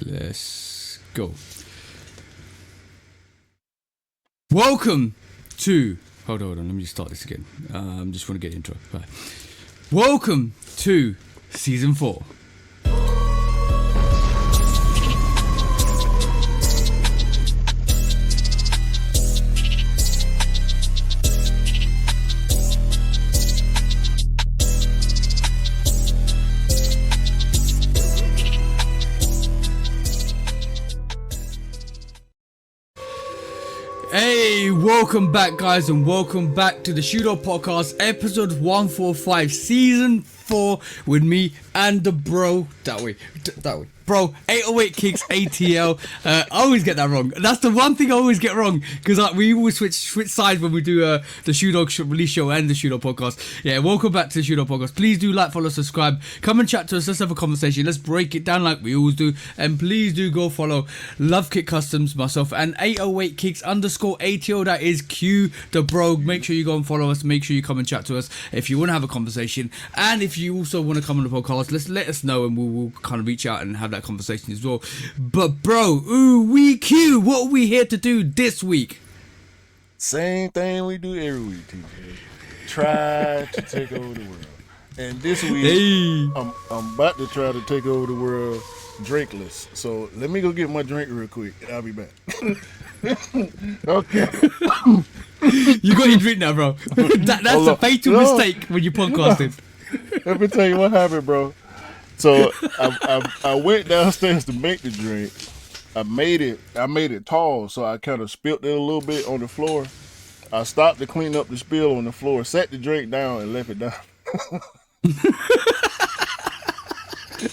Let's go. Welcome to... Hold on, let me just start this again. Just want to get the intro. Right. Welcome to Season 4. Hey, welcome back guys, and welcome back to the Shootout Podcast, episode 145, season 4, with me and the bro, that way, bro, 808 Kicks ATL. I always get that wrong. That's the one thing I always get wrong, because we always switch sides when we do the Shootout release show and the Shootout Podcast. Yeah, welcome back to the Shootout Podcast. Please do like, follow, subscribe, come and chat to us, let's have a conversation, let's break it down like we always do, and please do go follow Love Kick Customs, myself, and 808 Kicks _ ATL, that is Q the bro. Make sure you go and follow us, make sure you come and chat to us if you want to have a conversation, and if you also want to come on the podcast, let us know and we'll kind of reach out and have that conversation as well. But bro, Q, what are we here to do this week? Same thing we do every week, TJ. Try to take over the world. And this week, I'm about to try to take over the world drinkless. So let me go get my drink real quick and I'll be back. Okay. You got your drink now, bro. That's a fatal mistake when you podcasting. Let me tell you what happened, bro. So I went downstairs to make the drink. I made it tall, so I kind of spilled it a little bit on the floor. I stopped to clean up the spill on the floor, set the drink down, and left it down.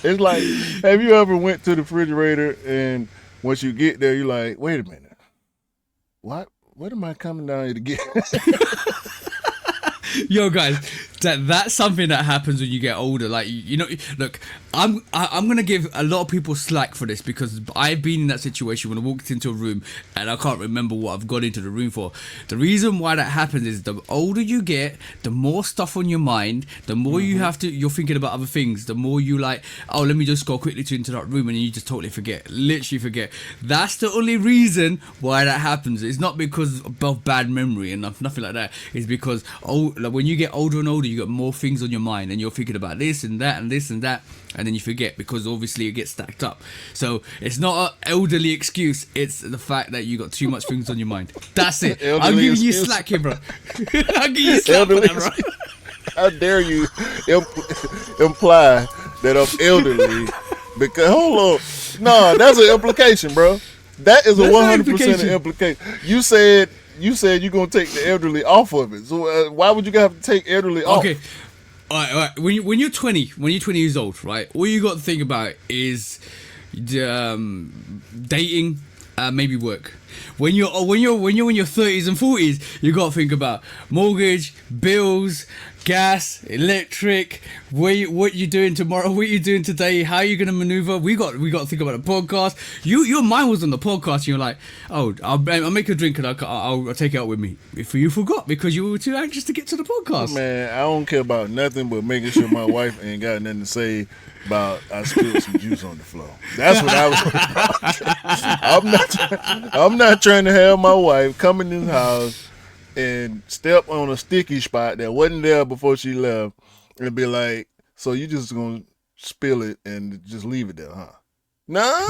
It's like, have you ever went to the refrigerator and once you get there, you're like, wait a minute, what am I coming down here to get? Yo guys, that's something that happens when you get older. Like, you know, look, I'm gonna give a lot of people slack for this, because I've been in that situation when I walked into a room and I can't remember what I've got into the room for. The reason why that happens is the older you get, the more stuff on your mind, the more you're thinking about other things, the more you like, oh, let me just go quickly into that room, and you just totally literally forget. That's the only reason why that happens. It's not because of bad memory and nothing like that. It's because when you get older and older, you got more things on your mind, and you're thinking about this and that and this and that, and then you forget because obviously it gets stacked up. So it's not an elderly excuse, it's the fact that you got too much things on your mind. That's it. I'm giving you slack here, bro. I'm giving you slack for that, bro. How dare you imply that I'm elderly? Because hold on, no, that's an implication, bro. That is a 100% implication. You said you're gonna take the elderly off of it. So why would you have to take elderly off? Okay. All right. When you're 20 years old, right? All you got to think about is dating, maybe work. When you're in your 30s and 40s, you got to think about mortgage, bills, gas, electric, what you doing tomorrow, what you doing today, how you gonna maneuver. We got to think about the podcast. Your mind was on the podcast, and you're like, oh, I'll make a drink and I'll take it out with me. If you forgot because you were too anxious to get to the podcast. Man, I don't care about nothing but making sure my wife ain't got nothing to say about I spilled some juice on the floor. That's what I was about. I'm not trying to have my wife come in this house and step on a sticky spot that wasn't there before she left and be like, so you just gonna spill it and just leave it there, huh? No.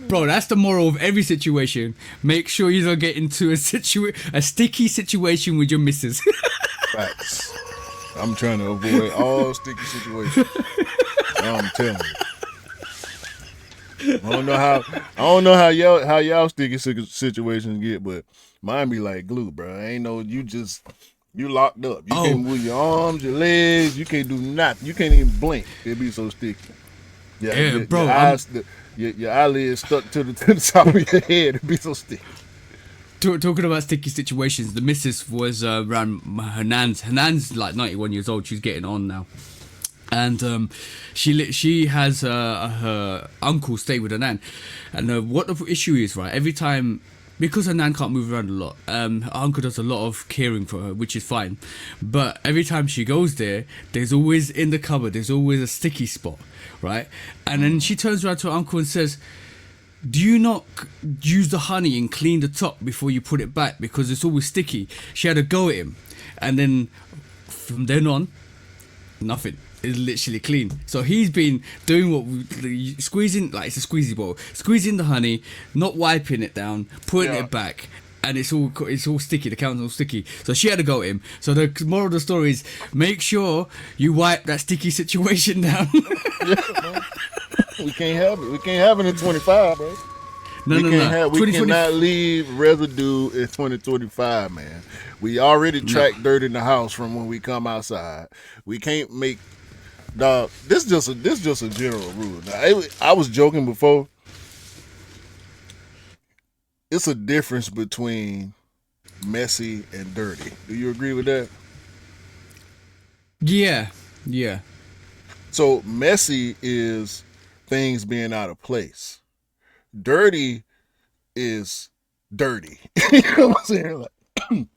Bro, that's the moral of every situation. Make sure you don't get into a sticky situation with your missus. Facts. I'm trying to avoid all sticky situations. I'm telling you. I don't know how y'all sticky situations get, but mine be like glue, bro. Ain't no, you locked up. You can't move your arms, your legs. You can't do nothing. You can't even blink. It be so sticky. Yeah, bro. Your eyelids stuck to the top of your head. It be so sticky. Talking about sticky situations, the missus was around her nan's. Her nan's like 91 years old. She's getting on now. And she has her uncle stay with her nan. And what the issue is, right, every time because her nan can't move around a lot, her uncle does a lot of caring for her, which is fine. But every time she goes there, there's always in the cupboard, there's always a sticky spot, right? And then she turns around to her uncle and says, do you not use the honey and clean the top before you put it back because it's always sticky? She had a go at him, and then from then on, nothing. It's literally clean. So he's been doing squeezing, like it's a squeezy bottle, squeezing the honey, not wiping it down, putting it back, and it's all sticky. The counter's all sticky. So she had to go at him. So the moral of the story is, make sure you wipe that sticky situation down. We can't have it. We can't have it in 25, bro. No. We cannot leave residue in 2025, man. We already track dirt in the house from when we come outside. We can't make, dog. This just a general rule. Now, I was joking before. It's a difference between messy and dirty. Do you agree with that? Yeah. So messy is things being out of place. Dirty is dirty. You know what I'm saying? Like,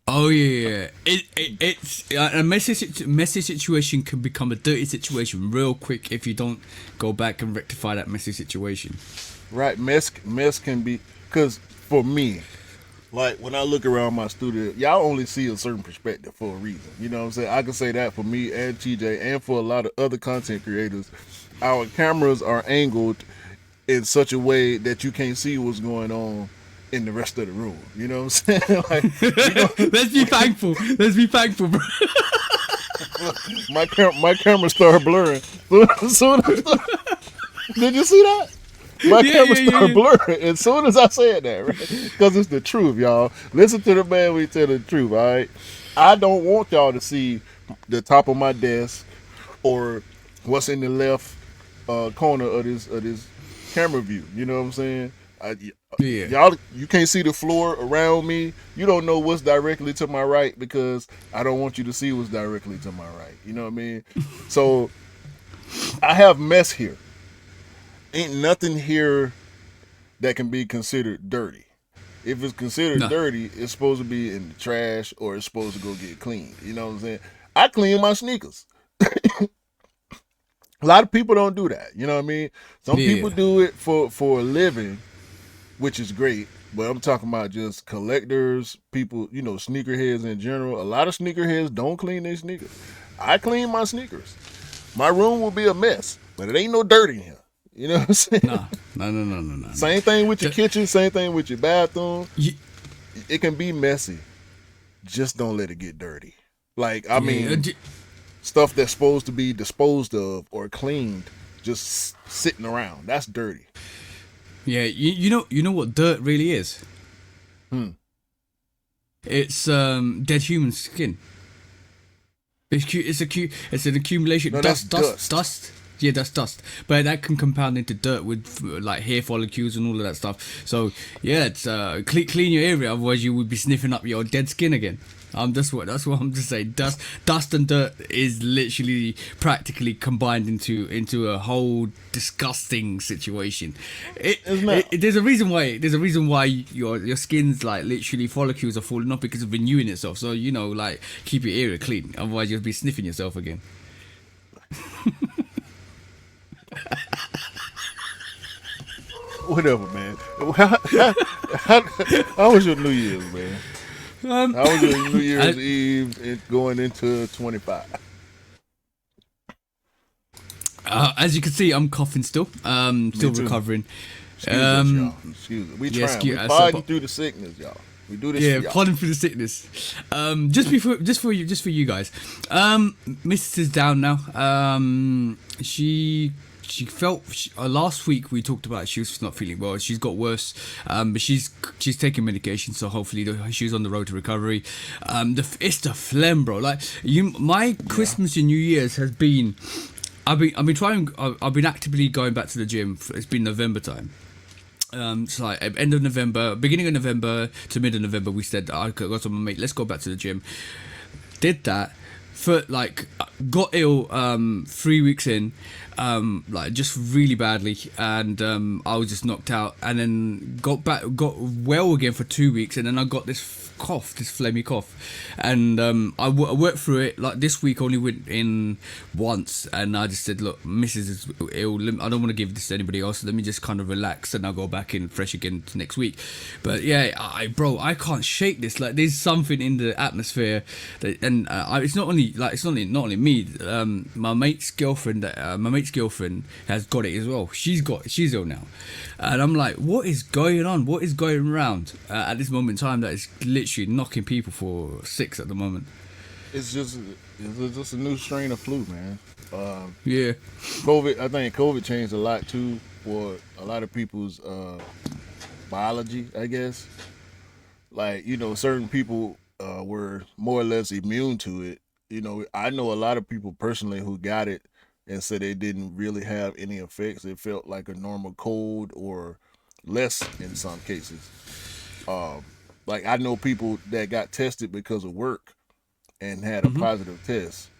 oh yeah. It's a messy situation can become a dirty situation real quick if you don't go back and rectify that messy situation. Right, mess can be, because for me, like when I look around my studio, y'all only see a certain perspective for a reason. You know what I'm saying? I can say that for me and TJ and for a lot of other content creators, our cameras are angled in such a way that you can't see what's going on in the rest of the room. You know what I'm saying? Like, let's be thankful, bro. my camera started blurring. Did you see that? My camera started blurring as soon as I said that, right? Because it's the truth, y'all. Listen to the man, we tell the truth, all right? I don't want y'all to see the top of my desk or what's in the left corner of this camera view. You know what I'm saying? Y'all, you can't see the floor around me. You don't know what's directly to my right because I don't want you to see what's directly to my right. You know what I mean? So I have mess here. Ain't nothing here that can be considered dirty. If it's considered dirty, it's supposed to be in the trash or it's supposed to go get cleaned. You know what I'm saying? I clean my sneakers. A lot of people don't do that. You know what I mean? Some people do it for a living, which is great. But I'm talking about just collectors, people, you know, sneakerheads in general. A lot of sneakerheads don't clean their sneakers. I clean my sneakers. My room will be a mess, but it ain't no dirt in here. You know what I'm saying? No. Same thing with your kitchen, same thing with your bathroom. It can be messy. Just don't let it get dirty. Like, I mean, stuff that's supposed to be disposed of or cleaned just sitting around. That's dirty. Yeah, you know what dirt really is? It's dead human skin. It's an accumulation. No, dust. Yeah, that's dust, but that can compound into dirt with like hair follicles and all of that stuff. So yeah, it's clean your area, otherwise you would be sniffing up your dead skin again. That's what I'm just saying. Dust and dirt is literally practically combined into a whole disgusting situation. There's a reason why your skin's like literally follicles are falling off because of renewing itself. So you know, like keep your area clean, otherwise you'll be sniffing yourself again. Whatever, man. How was your New Year's, man? How was your New Year's Eve going into 25? As you can see, I'm coughing still. Still recovering. Excuse us, y'all. Excuse us. We trying. We fighting through the sickness, y'all. We do this. Yeah, pardon for the sickness. Just for you guys. Mrs. is down now. She felt last week we talked about she was not feeling well. She's got worse, but she's taking medication, so hopefully she's on the road to recovery. It's the phlegm, bro. Like my Christmas and New Year's has been. I've been actively going back to the gym. It's been November time. So like end of November, beginning of November to mid of November, we said I got to my mate, let's go back to the gym. Did that for like got ill 3 weeks in, like just really badly, and I was just knocked out, and then got well again for 2 weeks, and then I got this cough, this phlegmy cough, and I worked through it. Like this week only went in once, and I just said, look, Mrs. is ill, I don't want to give this to anybody else, so let me just kind of relax, and I'll go back in fresh again next week. But yeah, I can't shake this. Like there's something in the atmosphere that, and it's not only me. My mate's girlfriend has got it as well. She's ill now, and I'm like, what is going on? What is going around at this moment in time that is literally knocking people for 6 at the moment? It's just a new strain of flu, man. Yeah. I think COVID changed a lot too for a lot of people's biology, I guess. Like, certain people were more or less immune to it. I know a lot of people personally who got it and said they didn't really have any effects. It felt like a normal cold or less in some cases. Like I know people that got tested because of work and had a positive test,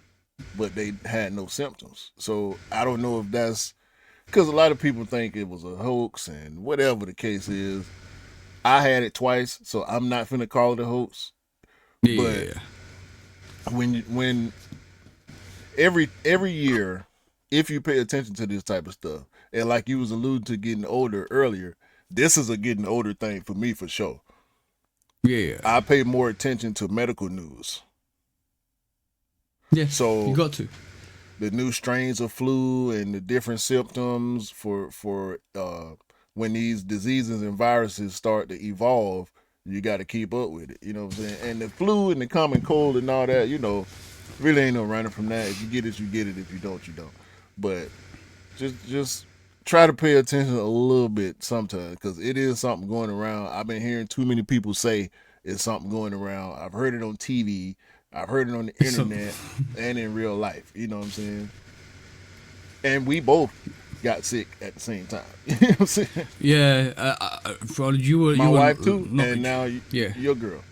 but they had no symptoms. So I don't know if that's because a lot of people think it was a hoax, and whatever the case is, I had it twice, so I'm not finna call it a hoax. Yeah. But when every year, if you pay attention to this type of stuff, and like you was alluding to getting older earlier, this is a getting older thing for me for sure. Yeah. I pay more attention to medical news. Yeah. So you got to. The new strains of flu and the different symptoms for when these diseases and viruses start to evolve, you got to keep up with it. You know what I'm saying? And the flu and the common cold and all that, really ain't no running from that. If you get it, you get it. If you don't, you don't. But just try to pay attention a little bit sometimes, because it is something going around. I've been hearing too many people say it's something going around. I've heard it on TV. I've heard it on the internet and in real life. You know what I'm saying? And we both got sick at the same time. You know what I'm saying? Yeah. My wife too, and now your girl.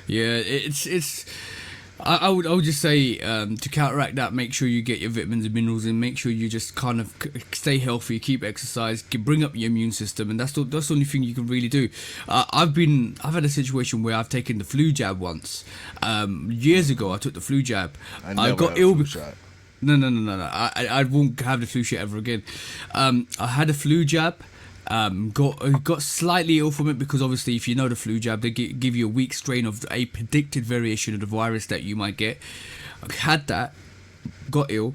Yeah, it's. I would just say to counteract that, make sure you get your vitamins and minerals in. Make sure you just kind of stay healthy, keep exercise, bring up your immune system, and that's the only thing you can really do. I've had a situation where I've taken the flu jab once. Years ago, I took the flu jab. I got ill. No. I won't have the flu shot ever again. I had a flu jab. Got slightly ill from it because obviously if you know the flu jab, they give you a weak strain of a predicted variation of the virus that you might get. I had that, got ill,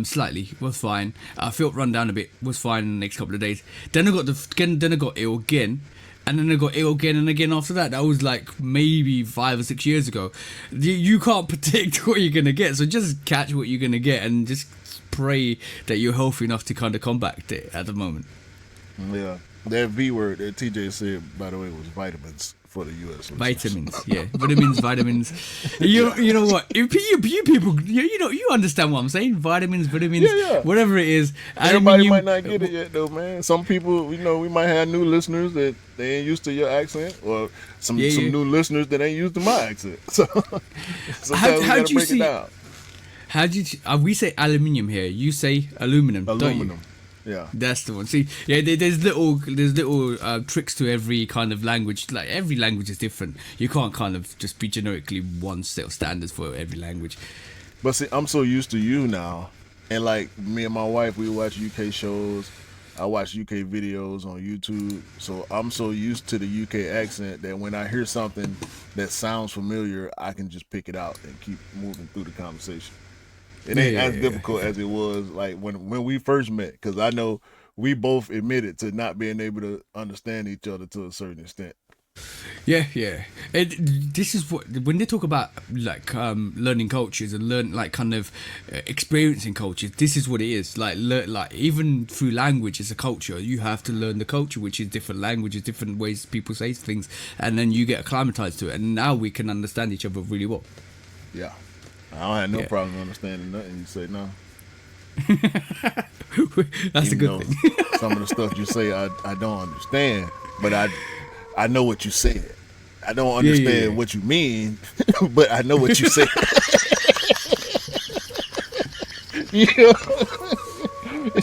slightly, was fine. I felt run down a bit, was fine in the next couple of days. Then I got ill again, and then I got ill again and again after that. That was like maybe 5 or 6 years ago. You can't predict what you're gonna get, so just catch what you're gonna get and just pray that you're healthy enough to kind of combat it at the moment. Yeah, that V word that TJ said, by the way, was vitamins for the U.S. Vitamins, yeah, vitamins. You know what? If you people, you understand what I'm saying. Vitamins, yeah. whatever it is. Everybody might not get it yet, though, man. Some people, we might have new listeners that they ain't used to your accent, or some new listeners that ain't used to my accent. So sometimes we gotta break it down. How do you? We say aluminium here. You say aluminum. Don't you? Yeah, that's the one. See, yeah, there's little tricks to every kind of language. Like every language is different. You can't kind of just be generically one set of standards for every language. But see, I'm so used to you now, and like me and my wife, we watch UK shows. I watch UK videos on YouTube, so I'm so used to the UK accent that when I hear something that sounds familiar, I can just pick it out and keep moving through the conversation. It ain't as difficult as it was like when we first met, because I know we both admitted to not being able to understand each other to a certain extent. Yeah. This is what, when they talk about like learning cultures and experiencing cultures, this is what it is. Like even through language as a culture, you have to learn the culture, which is different languages, different ways people say things, and then you get acclimatized to it, and now we can understand each other really well. Yeah. I don't have no problem understanding nothing you say now. That's a good thing. Some of the stuff you say I don't understand, but I know what you said. I don't understand what you mean, but I know what you said. Yeah.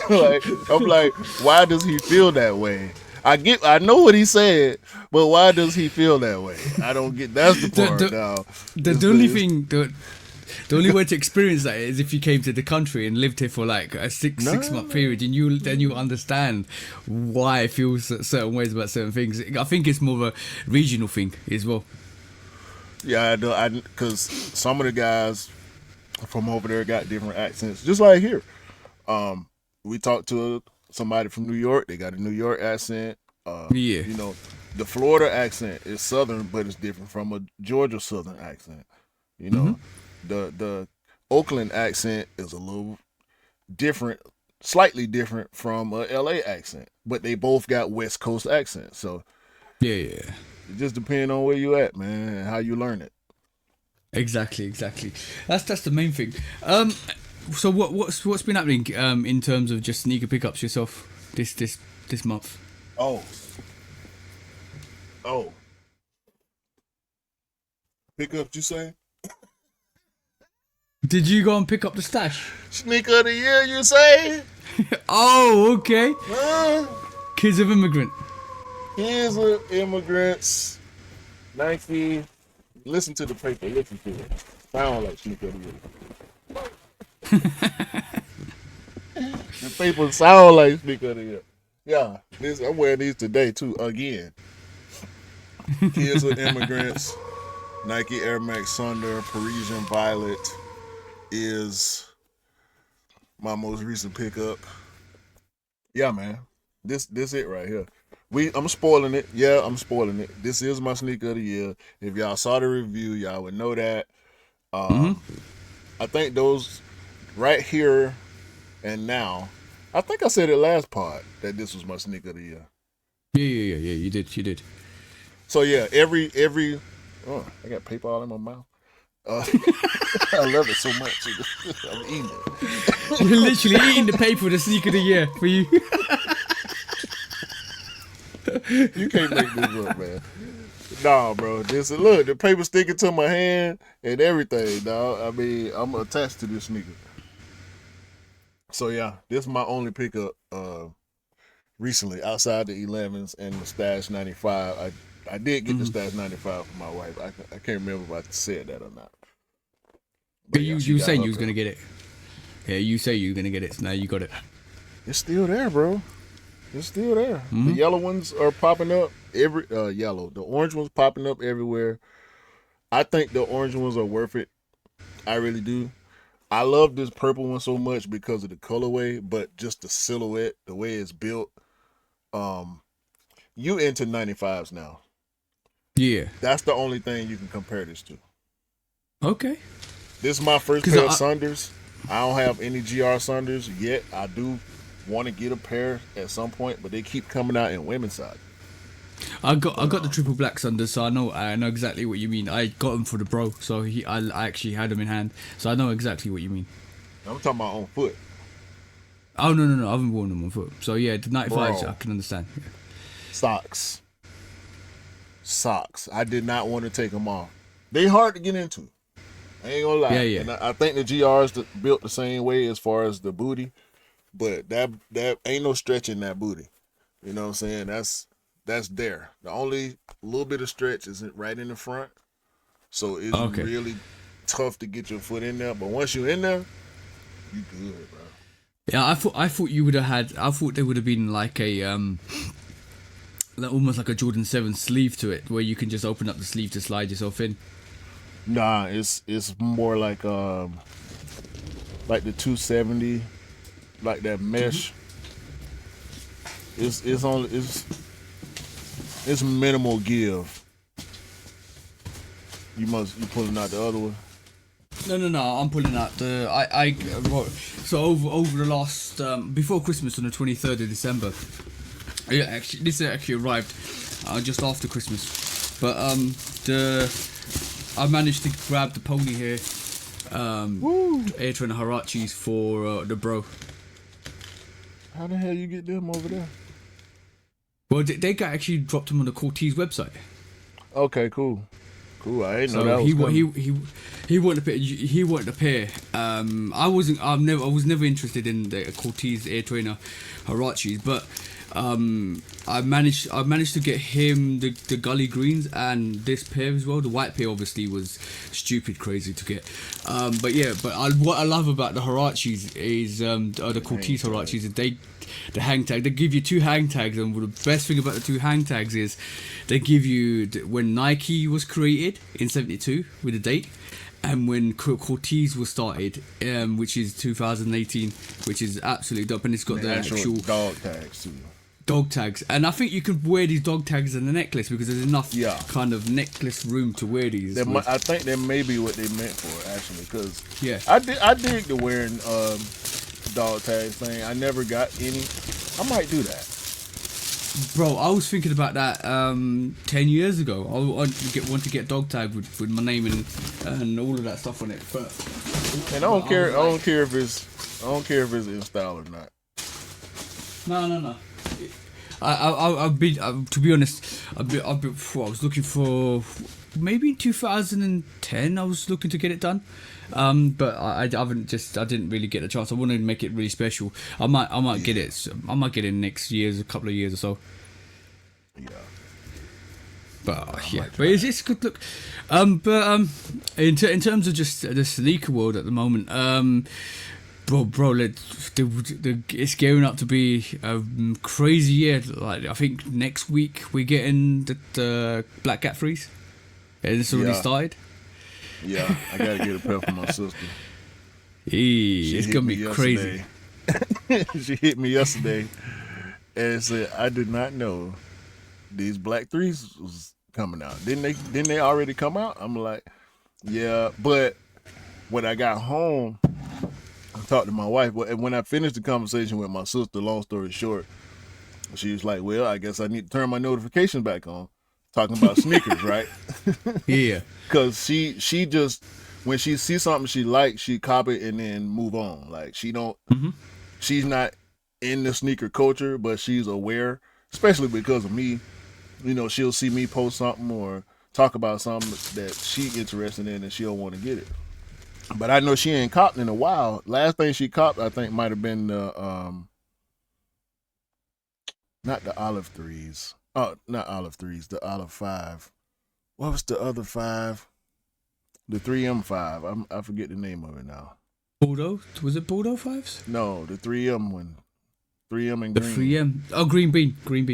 Like, I'm like, why does he feel that way? I know what he said, but why does he feel that way? I don't get. That's the part now. The only thing, the only way to experience that is if you came to the country and lived here for like a six month period, and then you understand why it feels certain ways about certain things. I think it's more of a regional thing as well. Yeah, I do. Because some of the guys from over there got different accents, just like here. We talked to somebody from New York. They got a New York accent. Yeah. You know, the Florida accent is Southern, but it's different from a Georgia Southern accent. You know, the Oakland accent is a little different, slightly different from a LA accent, but they both got West Coast accents. So yeah. It just depends on where you at, man, and how you learn it. Exactly. That's the main thing. So what's been happening in terms of just sneaker pickups yourself this month? Oh. Pickups, you say? Did you go and pick up the stash? Sneaker of the year, you say? Oh, okay. Kids of immigrant. Kids of immigrants. Nike. Listen to the paper. Listen to it. Sound like sneaker of the year. The paper sound like sneaker of the year. Yeah, I'm wearing these today too. Again. Kids of immigrants. Nike Air Max Thunder Parisian Violet is my most recent pickup. Yeah, man. This it right here. I'm spoiling it. Yeah, I'm spoiling it. This is my sneaker of the year. If y'all saw the review, y'all would know that. I think those right here and now. I think I said it last pod that this was my sneaker of the year. Yeah. You did. So yeah, every oh, I got paper all in my mouth. I love it so much. I'm eating it. You're literally eating the paper with the sneaker of the year for you. You can't make this up, man. Nah, bro. Look, the paper sticking to my hand and everything, dog. I mean, I'm attached to this sneaker. So yeah, this is my only pickup recently outside the 11s and the Stash 95. I did get the Stash 95 for my wife. I can't remember if I said that or not. But you saying you was gonna get it? Yeah, you say you were gonna get it. So now you got it. It's still there, bro. It's still there. The yellow ones are popping up yellow. The orange ones popping up everywhere. I think the orange ones are worth it. I really do. I love this purple one so much because of the colorway, but just the silhouette, the way it's built. You into 95s now. Yeah. That's the only thing you can compare this to. Okay. This is my first pair of Sunders. I don't have any GR Sunders yet. I do want to get a pair at some point, but they keep coming out in women's side. I got the triple blacks under, so I know exactly what you mean. I got them for the bro, so I actually had them in hand, so I know exactly what you mean. I'm talking about on foot. Oh no, I haven't worn them on foot. So yeah, the 95s I can understand. Yeah. Socks. I did not want to take them off. They hard to get into. I ain't gonna lie. Yeah. And I think the GRs built the same way as far as the booty, but that ain't no stretching that booty. You know what I'm saying? That's there. The only little bit of stretch is right in the front, so it's really tough to get your foot in there. But once you're in there, you good, bro. Yeah, I thought you would have had. I thought there would have been like a almost like a Jordan 7 sleeve to it, where you can just open up the sleeve to slide yourself in. Nah, it's more like the 270, like that mesh. It's minimal give. You pulling out the other one? No. I'm pulling out the I wrote so over the last before Christmas on the 23rd of December. Yeah, actually, this actually arrived just after Christmas, but I managed to grab the pony here, Air Trainer Harachis for the bro. How the hell you get them over there? Well, they actually dropped them on the Cortez website. Okay, cool. I didn't know that was He wanted a pair. I was never interested in the Cortez Air Trainer Huaraches, but I managed to get him the Gully Greens and this pair as well. The white pair obviously was stupid crazy to get. What I love about the Huaraches is the Cortez Huaraches is the hang tag. They give you 2 hang tags, and the best thing about the 2 hang tags is they give you when Nike was created in '72 with a date, and when Cortez was started, which is 2018, which is absolutely dope, and it's got the actual dog tags too. Dog tags, and I think you could wear these dog tags in the necklace because there's enough kind of necklace room to wear these. I think that may be what they meant for actually, because I dig the wearing dog tags thing. I never got any. I might do that. Bro, I was thinking about that 10 years ago. I want to get dog tag with my name and all of that stuff on it. But and I don't care if it's in style or not. No. To be honest, I was looking for maybe in 2010. I was looking to get it done, but I didn't really get the chance. I wanted to make it really special. I might get it. I might get it next year's, a couple of years or so. Yeah. But it's good look. In terms of just the sneaker world at the moment, Bro, it's gearing up to be a crazy year. Like I think next week we're getting the Black Cat Freeze. It's already started. Yeah, I gotta get a pair for my sister. It's gonna be crazy. She hit me yesterday and said, "I did not know these Black Threes was coming out. Didn't they already come out?" I'm like, "Yeah," but when I got home, I talked to my wife. When I finished the conversation with my sister, long story short, she was like, "Well, I guess I need to turn my notifications back on." Talking about sneakers, right? Yeah. Because she just, when she sees something she likes, she copy it and then move on. Like she's not in the sneaker culture, but she's aware, especially because of me. You know, she'll see me post something or talk about something that she interested in and she'll want to get it. But I know she ain't copped in a while. Last thing she copped, I think, might have been the not the olive threes. Oh, not olive threes, the olive 5. What was the other 5? The 3M5. I forget the name of it now. Bordeaux? Was it Bordeaux 5s? No, the 3M one. 3M and the green. 3M. Oh, green bean. Green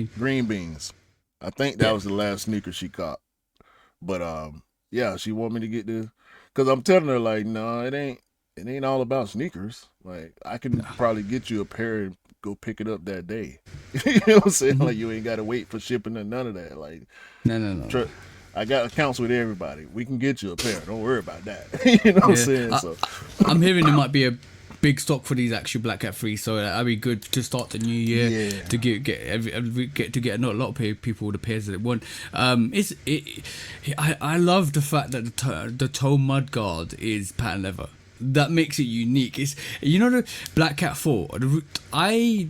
beans. I think that was the last sneaker she copped. But yeah, she want me to get the, because I'm telling her like, no, it ain't all about sneakers. Like I can probably get you a pair and go pick it up that day. You know what I'm saying? Like you ain't gotta wait for shipping and none of that. Like no. I got accounts with everybody. We can get you a pair. Don't worry about that. You know what I'm saying? So I'm hearing there might be a big stock for these actual Black Cat Frees, so that'd be good to start the new year to get a lot of people the pairs that they want. I love the fact that the toe mud guard is pattern leather. That makes it unique. It's, you know, the Black Cat 4. The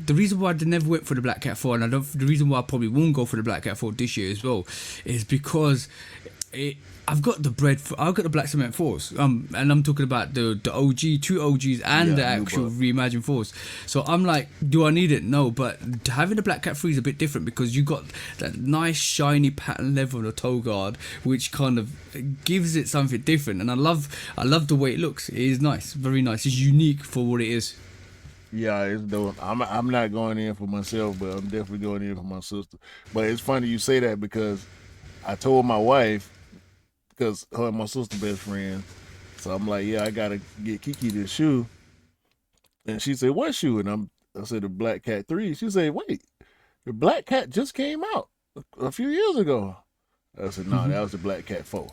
reason why I never went for the Black Cat 4, and the reason why I probably won't go for the Black Cat 4 this year as well, is because I've got the Black Cement 4s, and I'm talking about the OG, 2 OGs, and the actual reimagined 4s. So I'm like, do I need it? No, but having the Black Cat 3 is a bit different because you got that nice shiny pattern leather on the toe guard, which kind of gives it something different. And I love the way it looks. It is nice, very nice. It's unique for what it is. Yeah, it's dope. I'm not going in for myself, but I'm definitely going in for my sister. But it's funny you say that because I told my wife, because her and my sister best friend. So I'm like, yeah, I gotta get Kiki this shoe. And she said, what shoe? And I said, the Black Cat 3. She said, wait, the Black Cat just came out a few years ago. I said, no, that was the Black Cat 4.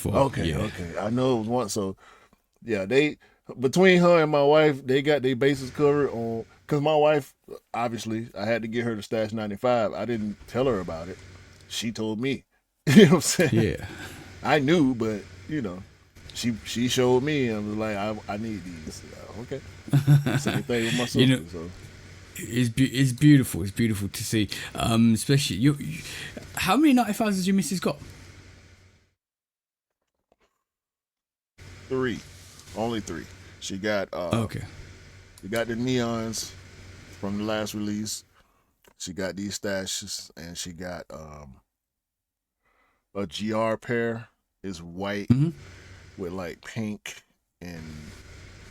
Okay. I know it was one. So yeah, between her and my wife, they got their bases covered on, because my wife, obviously, I had to get her the Stash 95. I didn't tell her about it. She told me. You know what I'm saying? Yeah. I knew, but you know, she showed me and was like, I need these. Okay. Same thing with my sister. You know, so. It's beautiful. It's beautiful to see. Especially you. How many 95s has your missus got? 3, only 3. She got Okay. she got the neons from the last release. She got these stashes, and she got a GR pair. Is white Mhm. with like pink and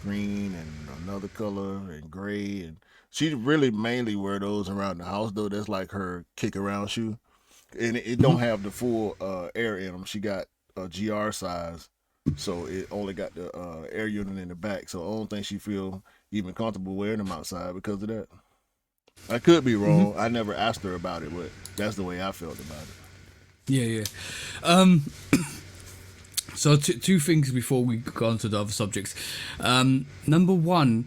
green and another color and gray, and she really mainly wear those around the house though. That's like her kick around shoe, and it don't have the full air in them. She got a GR size, so it only got the air unit in the back. So I don't think she feel even comfortable wearing them outside because of that. I could be wrong. I never asked her about it, but that's the way I felt about it. Yeah. So two things before we go on to the other subjects. Number one,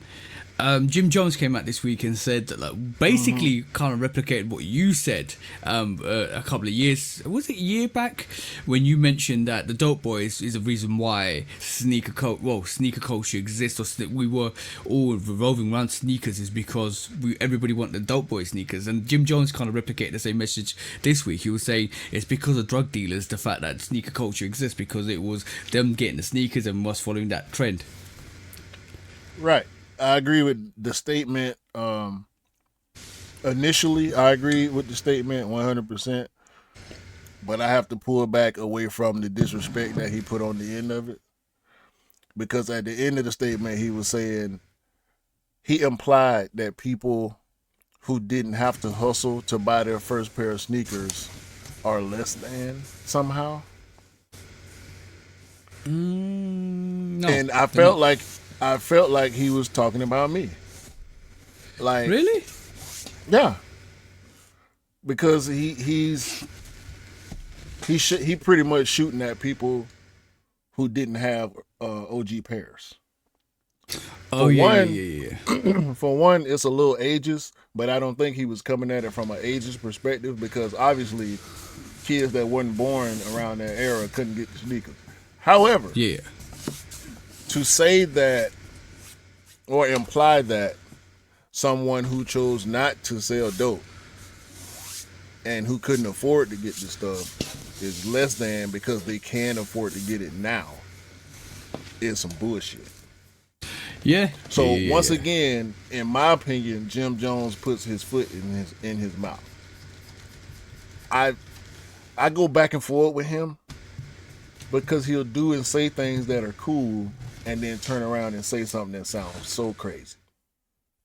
Jim Jones came out this week and said that, like, basically kind of replicated what you said a couple of years, was it a year back, when you mentioned that the Dope Boys is a reason why sneaker culture exists, or that we were all revolving around sneakers, is because everybody wanted the Dope Boy sneakers. And Jim Jones kind of replicated the same message this week. He was saying it's because of drug dealers, the fact that sneaker culture exists, because it was them getting the sneakers and us following that trend. Right. I agree with the statement. Initially, I agree with the statement 100%, but I have to pull back away from the disrespect that he put on the end of it, because at the end of the statement, he was saying, he implied that people who didn't have to hustle to buy their first pair of sneakers are less than somehow. No, and I felt like he was talking about me. Like, really? Yeah. Because he pretty much shooting at people who didn't have OG pairs. Oh, yeah. For one, it's a little ageist, but I don't think he was coming at it from an ageist perspective, because obviously kids that weren't born around that era couldn't get the sneakers. However, Yeah. to say that or imply that someone who chose not to sell dope and who couldn't afford to get this stuff is less than because they can afford to get it now is some bullshit. Yeah. So once again, in my opinion, Jim Jones puts his foot in his mouth. I go back and forth with him because he'll do and say things that are cool and then turn around and say something that sounds so crazy.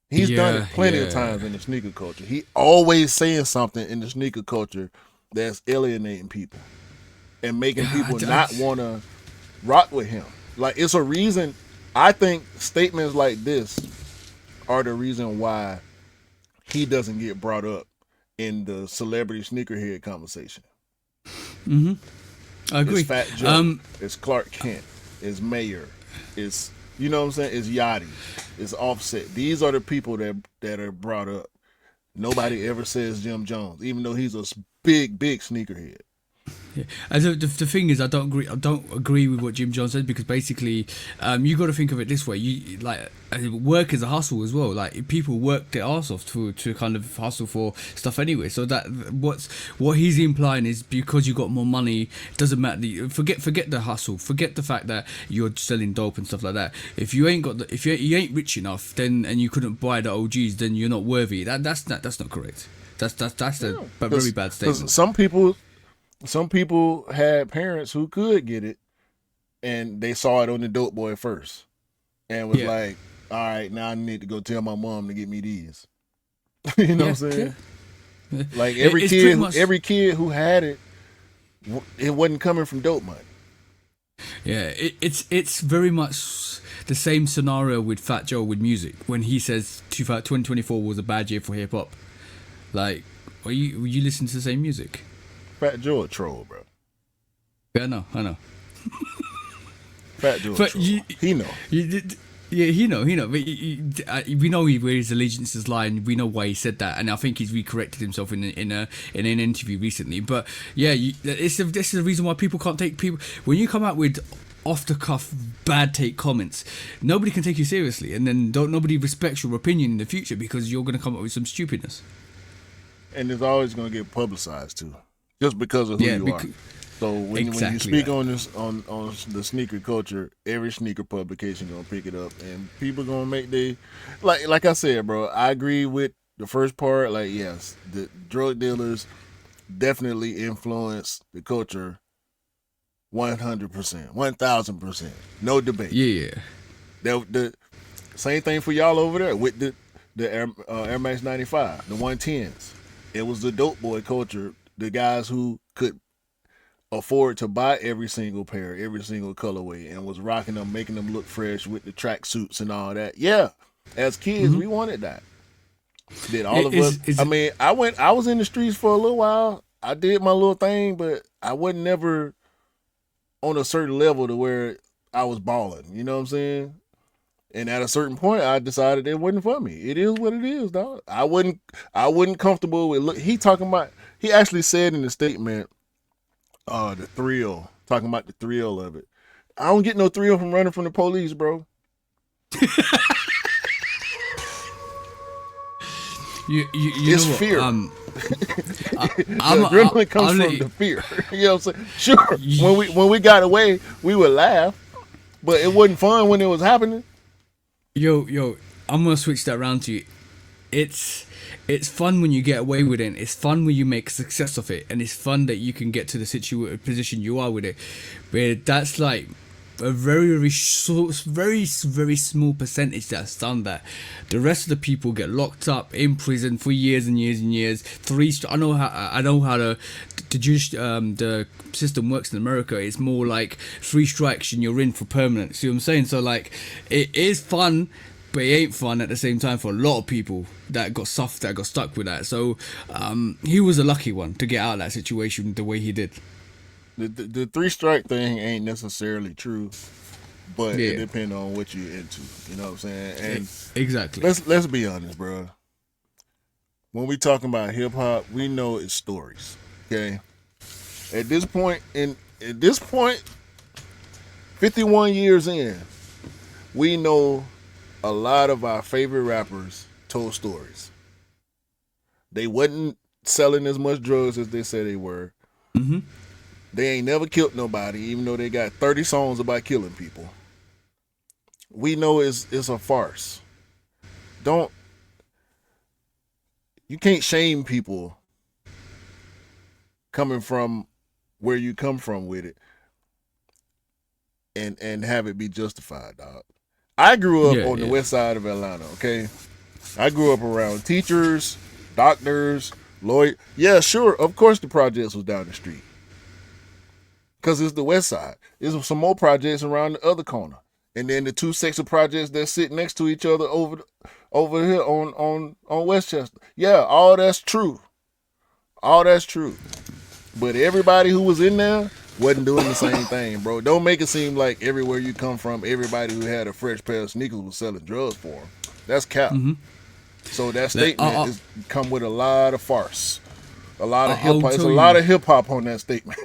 He's done it plenty of times in the sneaker culture. He always saying something in the sneaker culture that's alienating people and making people not want to rock with him. Like, it's a reason. I think statements like this are the reason why he doesn't get brought up in the celebrity sneakerhead conversation. Mm-hmm. I agree. It's Fat Joe. It's Clark Kent. It's Mayer. It's, you know what I'm saying? It's Yachty. It's Offset. These are the people that are brought up. Nobody ever says Jim Jones, even though he's a big sneakerhead. Yeah. And the thing is, I don't agree with what Jim Jones said, because basically, you got to think of it this way: you like work is a hustle as well. Like, people work their arse off to kind of hustle for stuff anyway. So that what he's implying is, because you got more money, it doesn't matter. Forget the hustle. Forget the fact that you're selling dope and stuff like that. If you ain't got if you ain't rich enough, then, and you couldn't buy the OGs, then you're not worthy. That's not correct. That's a very bad statement. Some people had parents who could get it, and they saw it on the Dope Boy first, and was like, "All right, now I need to go tell my mom to get me these." You know what I'm saying? Yeah. Like, every kid who had it, it wasn't coming from dope money. Yeah, it's very much the same scenario with Fat Joe with music, when he says 2024 was a bad year for hip hop. Like, were you listening to the same music? Fat Joe a troll, bro. Yeah, I know. Fat Joe a troll. He know. He know. But we know where his allegiances lie, and we know why he said that. And I think he's recorrected himself in an interview recently. But yeah, this is the reason why people can't take people. When you come out with off the cuff bad take comments, nobody can take you seriously, and then nobody respects your opinion in the future, because you're going to come up with some stupidness. And it's always going to get publicized too. Just because of who you are. So when you Exactly speak that. on this on the sneaker culture, every sneaker publication gonna pick it up, and people gonna make they like I said, bro. I agree with the first part. Like, yes, the drug dealers definitely influence the culture 100%, 1000%, no debate. Yeah. The same thing for y'all over there with the Air Max 95, the 110s. It was the dope boy culture, the guys who could afford to buy every single pair, every single colorway, and was rocking them, making them look fresh with the track suits and all that. Yeah, as kids, we wanted that. Did all of us? I mean, I was in the streets for a little while. I did my little thing, but I wasn't never on a certain level to where I was balling. You know what I'm saying? And at a certain point, I decided it wasn't for me. It is what it is, dog. I wasn't comfortable with. Look, he actually said in the statement, the thrill, talking about the thrill of it. I don't get no thrill from running from the police, bro. It's know fear. The adrenaline comes from the fear. You know what I'm saying? Sure, when we got away, we would laugh, but it wasn't fun when it was happening. Yo, I'm gonna switch that around to you. It's fun when you get away with it. It's fun when you make success of it, and it's fun that you can get to the position you are with it. But that's like a very small percentage that's done that. The rest of the people get locked up in prison for years and years and years. I know how the system works in America. It's more like 3 strikes and you're in for permanent. See what I'm saying? So like, it is fun, but it ain't fun at the same time for a lot of people that got stuck with that. So he was a lucky one to get out of that situation the way he did. The 3 strike thing ain't necessarily true, but it depends on what you're into. You know what I'm saying? And exactly. Let's be honest, bro. When we talking about hip hop, we know it's stories. Okay. At this point, 51 years in, we know a lot of our favorite rappers told stories. They wasn't selling as much drugs as they said they were. Mm-hmm. They ain't never killed nobody, even though they got 30 songs about killing people. We know it's a farce. You can't shame people coming from where you come from with it and have it be justified, dog. I grew up on the west side of Atlanta, okay? I grew up around teachers, doctors, lawyers. Yeah, sure, of course the projects was down the street. Because it's the west side. There's some more projects around the other corner. And then the 2 sets of projects that sit next to each other over here on Westchester. Yeah, all that's true. All that's true. But everybody who was in there wasn't doing the same thing, bro. Don't make it seem like everywhere you come from, everybody who had a fresh pair of sneakers was selling drugs for them. That's cap. Mm-hmm. So that statement is come with a lot of farce. A lot of hip hop. It's a lot of hip hop on that statement.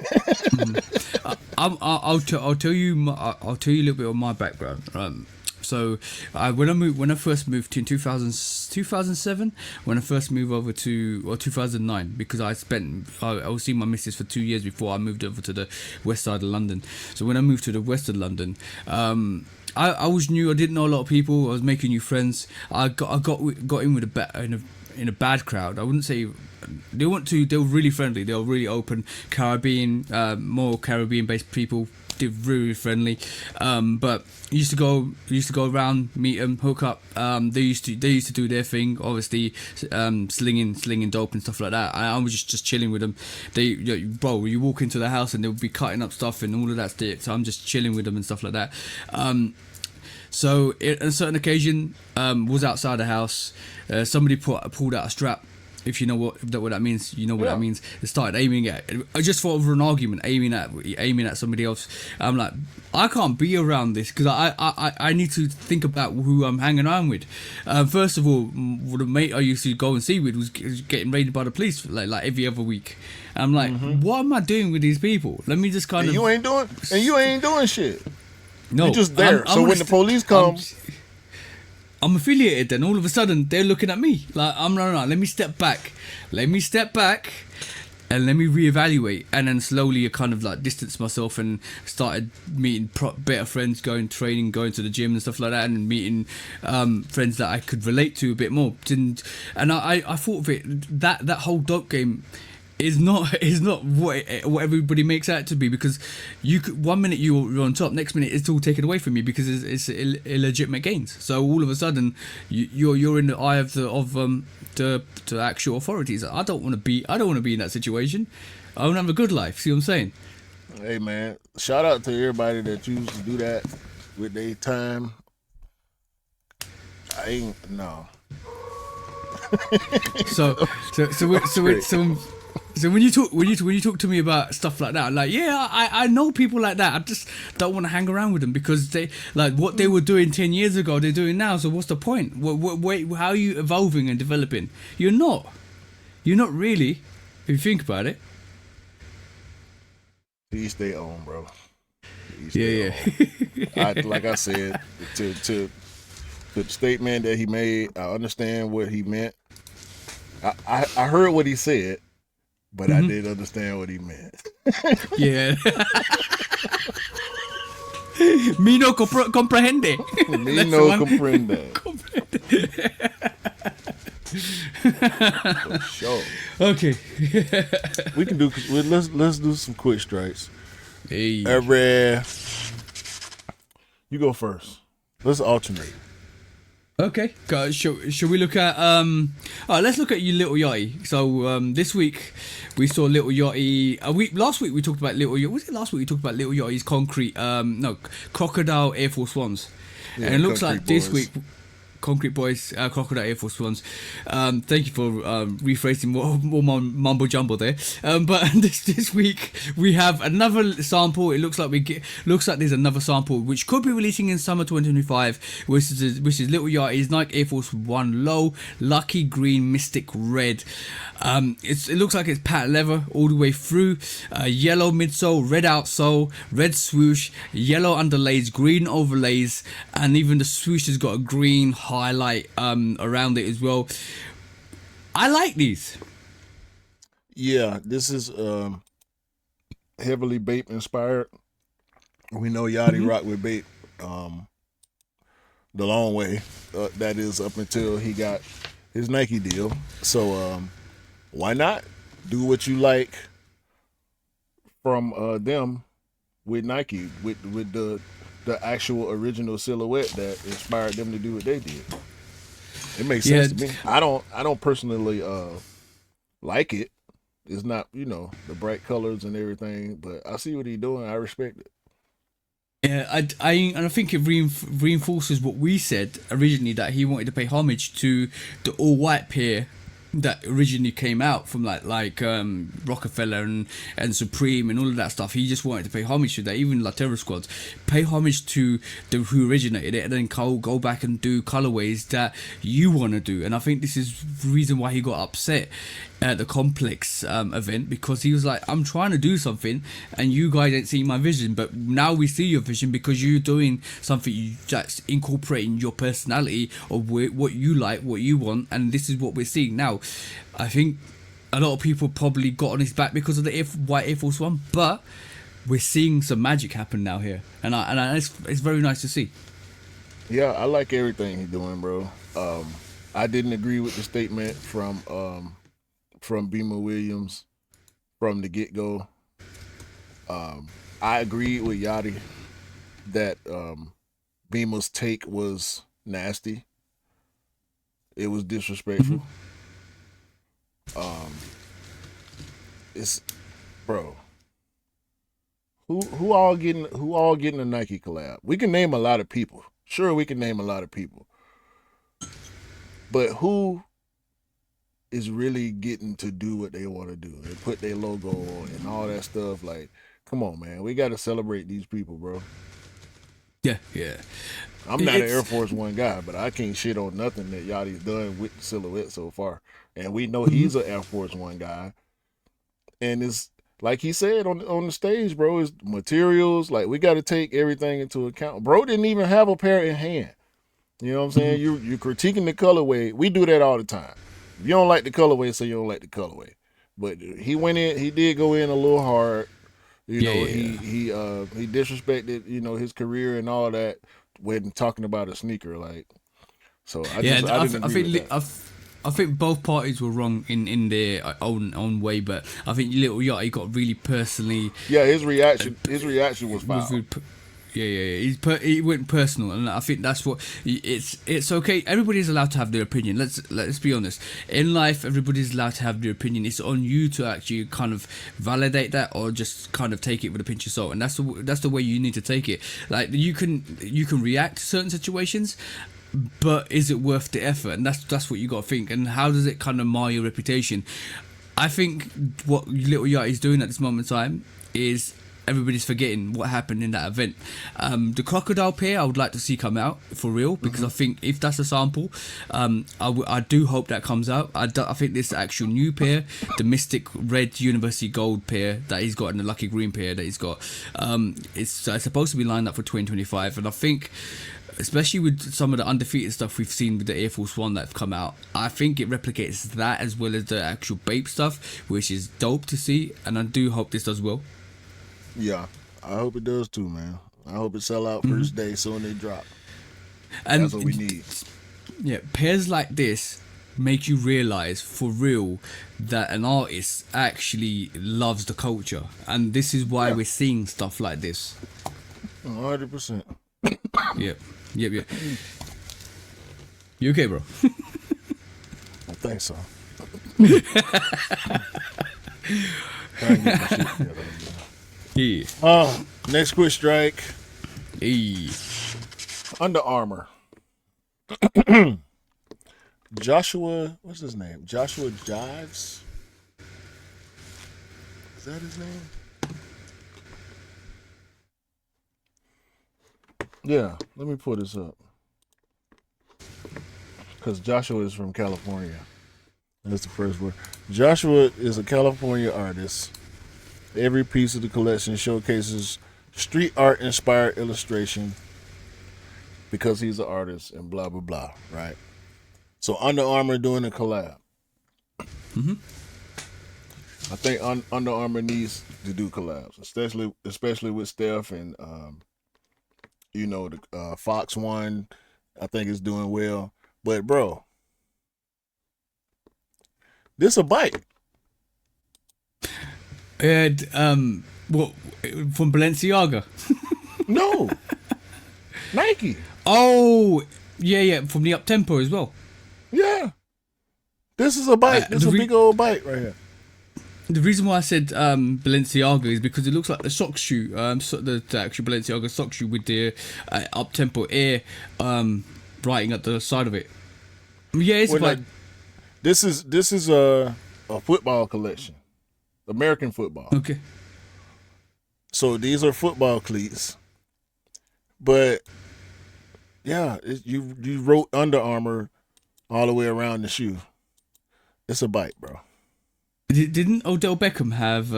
I'll tell you a little bit of my background. So when I first moved in 2007, when I first moved over to 2009, because I was seeing my missus for 2 years before I moved over to the west side of London. So when I moved to the west of London, I was new. I didn't know a lot of people. I was making new friends. I got in with in a bad crowd. I wouldn't say they were really friendly. They were really open. More Caribbean based people. They're really friendly. But used to go around, meet them, hook up. They used to do their thing. Obviously, slinging dope and stuff like that. I was just chilling with them. You walk into the house and they'll be cutting up stuff and all of that stuff. So I'm just chilling with them and stuff like that. So on a certain occasion, was outside the house. Somebody pulled out a strap. If you know what that means, you know what that means. They started aiming at. I just thought of an argument, aiming at somebody else. I'm like, I can't be around this because I need to think about who I'm hanging around with. First of all, the mate I used to go and see with was getting raided by the police like every other week. I'm like, what am I doing with these people? Let me just kind of. You ain't doing shit. No, you're just there. So when the police come. I'm affiliated, then all of a sudden they're looking at me like no, let me step back, and let me reevaluate. And then slowly I kind of like distanced myself and started meeting better friends, going training, going to the gym and stuff like that, and meeting friends that I could relate to a bit more. And I thought of it, that whole dope game is not what everybody makes out to be, because you could, 1 minute you're on top, next minute it's all taken away from you because it's illegitimate gains. So all of a sudden you're in the eye of the actual authorities. I don't want to be in that situation. I want to have a good life. See what I'm saying? Hey man, shout out to everybody that choose to do that with their time. I ain't no. So when you talk to me about stuff like that, like, yeah, I know people like that. I just don't want to hang around with them because they, like, what they were doing 10 years ago, they're doing now. So what's the point? Wait, how are you evolving and developing? You're not really, if you think about it. Each their own, bro. Yeah. Like I said, to the statement that he made, I understand what he meant. I heard what he said, but I didn't understand what he meant. Yeah. Me no comprehende. Me no comprende. For sure. Okay. We can do. Let's do some quick strikes. Hey. You go first. Let's alternate. Okay, guys, should we look at let's look at you, Lil Yachty. So this week we saw Lil Yachty. Last week we talked about Lil Yachty. Was it last week we talked about Lil Yachty's Crocodile Air Force Ones? Yeah, and it looks like this week Concrete Boys, Crocodile Air Force Ones. Thank you for rephrasing more mumbo jumbo there. But this week we have another sample. It looks like there's another sample which could be releasing in summer 2025, which is Lil Yachty's Nike Air Force One Low Lucky Green Mystic Red. It looks like it's patent leather all the way through. Yellow midsole, red outsole, red swoosh, yellow underlays, green overlays, and even the swoosh has got a green highlight around it as well. I like these. Yeah, this is heavily BAPE inspired. We know Yachty rock with BAPE the long way. That is up until he got his Nike deal. So why not do what you like from them with Nike, with the actual original silhouette that inspired them to do what they did. It makes sense to me. I don't personally like it. It's not, the bright colors and everything, but I see what he's doing. I respect it. Yeah, I think it reinforces what we said originally, that he wanted to pay homage to the all white pair that originally came out from like Rockefeller and Supreme and all of that stuff. He just wanted to pay homage to that. Even like Terror Squad, pay homage to who originated it, and then go back and do colorways that you want to do. And I think this is the reason why he got upset at the Complex event, because he was like, I'm trying to do something and you guys ain't seeing my vision, but now we see your vision because you're doing something that's incorporating your personality of what you like, what you want, and this is what we're seeing now. I think a lot of people probably got on his back because of the white Air Force One, but we're seeing some magic happen now here, and it's very nice to see. Yeah, I like everything he's doing, bro. I didn't agree with the statement from Beamer Williams from the get-go. I agreed with Yachty that Beamer's take was nasty. It was disrespectful. It's, bro, who all getting a Nike collab? We can name a lot of people. Sure, we can name a lot of people. But who is really getting to do what they want to do? They put their logo on and all that stuff. Like, come on, man. We got to celebrate these people, bro. Yeah. I'm not an Air Force One guy, but I can't shit on nothing that Yachty's done with the silhouette so far. And we know he's an Air Force One guy. And it's like he said on the stage, bro, it's materials. Like, we got to take everything into account. Bro didn't even have a pair in hand. You know what I'm saying? You're critiquing the colorway. We do that all the time. If you don't like the colorway, say you don't like the colorway. But he went in. He did go in a little hard. You know, he disrespected, you know, his career and all that when talking about a sneaker. Like, so I didn't agree with that. I think both parties were wrong in their own way, but I think Lil Yachty got really personally. Yeah, his reaction was foul. He went personal, and I think that's what it's okay. Everybody's allowed to have their opinion. Let's be honest. In life, everybody's allowed to have their opinion. It's on you to actually kind of validate that, or just kind of take it with a pinch of salt. And that's the way you need to take it. Like you can react to certain situations, but is it worth the effort? And that's what you got to think. And how does it kind of mar your reputation? I think what Lil Yachty is doing at this moment in time is everybody's forgetting what happened in that event. The crocodile pair I would like to see come out for real, because I think if that's a sample, I do hope that comes out. I think this actual new pair, the Mystic Red University Gold pair that he's got, and the Lucky Green pair that he's got, it's supposed to be lined up for 2025, and I think, especially with some of the undefeated stuff we've seen with the Air Force One that have come out, I think it replicates that as well as the actual BAPE stuff, which is dope to see, and I do hope this does well. Yeah, I hope it does too, man. I hope it sell out first day soon they drop. And that's what we need. Yeah, pairs like this make you realize for real that an artist actually loves the culture, and this is why we're seeing stuff like this. 100%. Yep. You okay, bro? I think so. Yeah. Next quick strike. Hey. Under Armour. Joshua, what's his name? Joshua Jives? Is that his name? Yeah, let me pull this up. Because Joshua is from California. That's the first word. Joshua is a California artist. Every piece of the collection showcases street art inspired illustration because he's an artist and blah, blah, blah, right? So Under Armour doing a collab. I think Under Armour needs to do collabs, especially with Steph and, you know, the Fox one, I think is doing well. But, bro, this a bike. And what from Balenciaga? No, Nike. Oh, yeah, from the Uptempo as well. Yeah, this is a bike. This is a big old bike right here. The reason why I said Balenciaga is because it looks like the sock shoe, the actual Balenciaga sock shoe with the Uptempo Air writing at the side of it. Yeah, it's like this is a football collection. American football. Okay. So these are football cleats, but yeah, you wrote Under Armour all the way around the shoe. It's a bike, bro. Didn't Odell Beckham have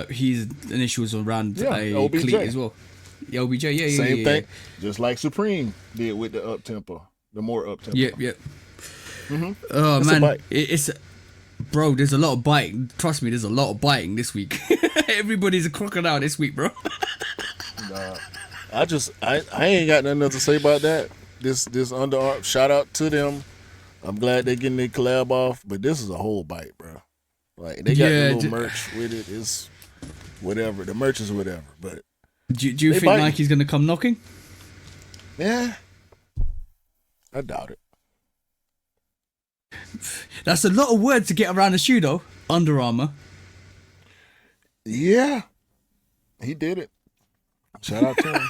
his initials around a OBJ. cleat as well? Yeah, OBJ. Yeah, Same thing, just like Supreme did with the Uptempo, the more Uptempo. Yeah. Oh it's man, it's. Bro, there's a lot of biting. Trust me, there's a lot of biting this week. Everybody's a crocodile this week, bro. Nah, I ain't got nothing else to say about that. This Under Armour, shout out to them. I'm glad they're getting their collab off, but this is a whole bite, bro. Like they got the little merch with it. It's whatever. The merch is whatever. But do you think Nike's gonna come knocking? Yeah, I doubt it. That's a lot of words to get around the shoe, though. Under Armour. Yeah, he did it. Shout out to him.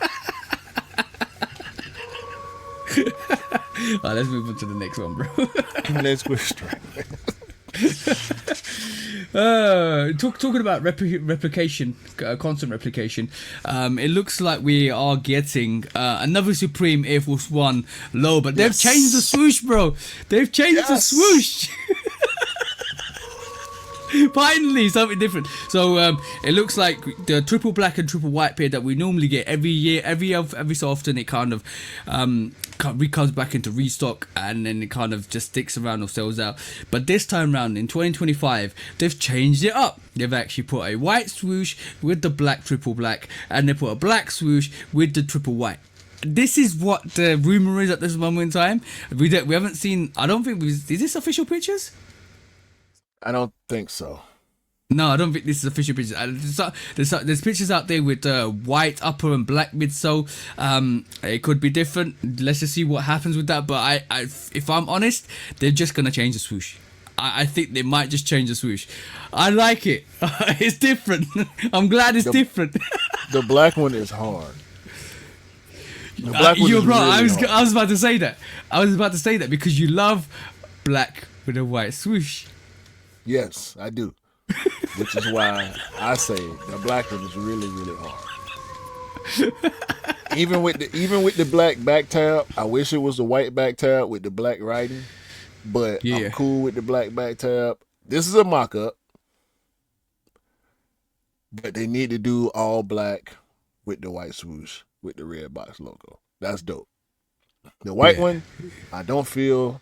All right, let's move on to the next one, bro. Next question. Talking about replication, constant replication. It looks like we are getting another Supreme Air Force One low, but they've changed the swoosh, bro. They've changed the swoosh. Finally, something different. So it looks like the triple black and triple white pair that we normally get every year, every so often, it kind of comes back into restock, and then it kind of just sticks around or sells out. But this time around in 2025, they've changed it up. They've actually put a white swoosh with the black triple black, and they put a black swoosh with the triple white. This is what the rumor is at this moment in time. We haven't seen. I don't think is this official pictures? I don't think so. No, I don't think this is official pictures. There's pictures out there with white upper and black midsole. It could be different. Let's just see what happens with that. But if I'm honest, they're just gonna change the swoosh. I think they might just change the swoosh. I like it. It's different. I'm glad it's different. The black one is hard. The black one is bro, really hard. I was about to say that. I was about to say that because you love black with a white swoosh. Yes, I do. Which is why I say the black one is really, really hard. even with the black back tab, I wish it was the white back tab with the black writing. But yeah. I'm cool with the black back tab. This is a mock-up. But they need to do all black with the white swoosh with the red box logo. That's dope. The white one, I don't feel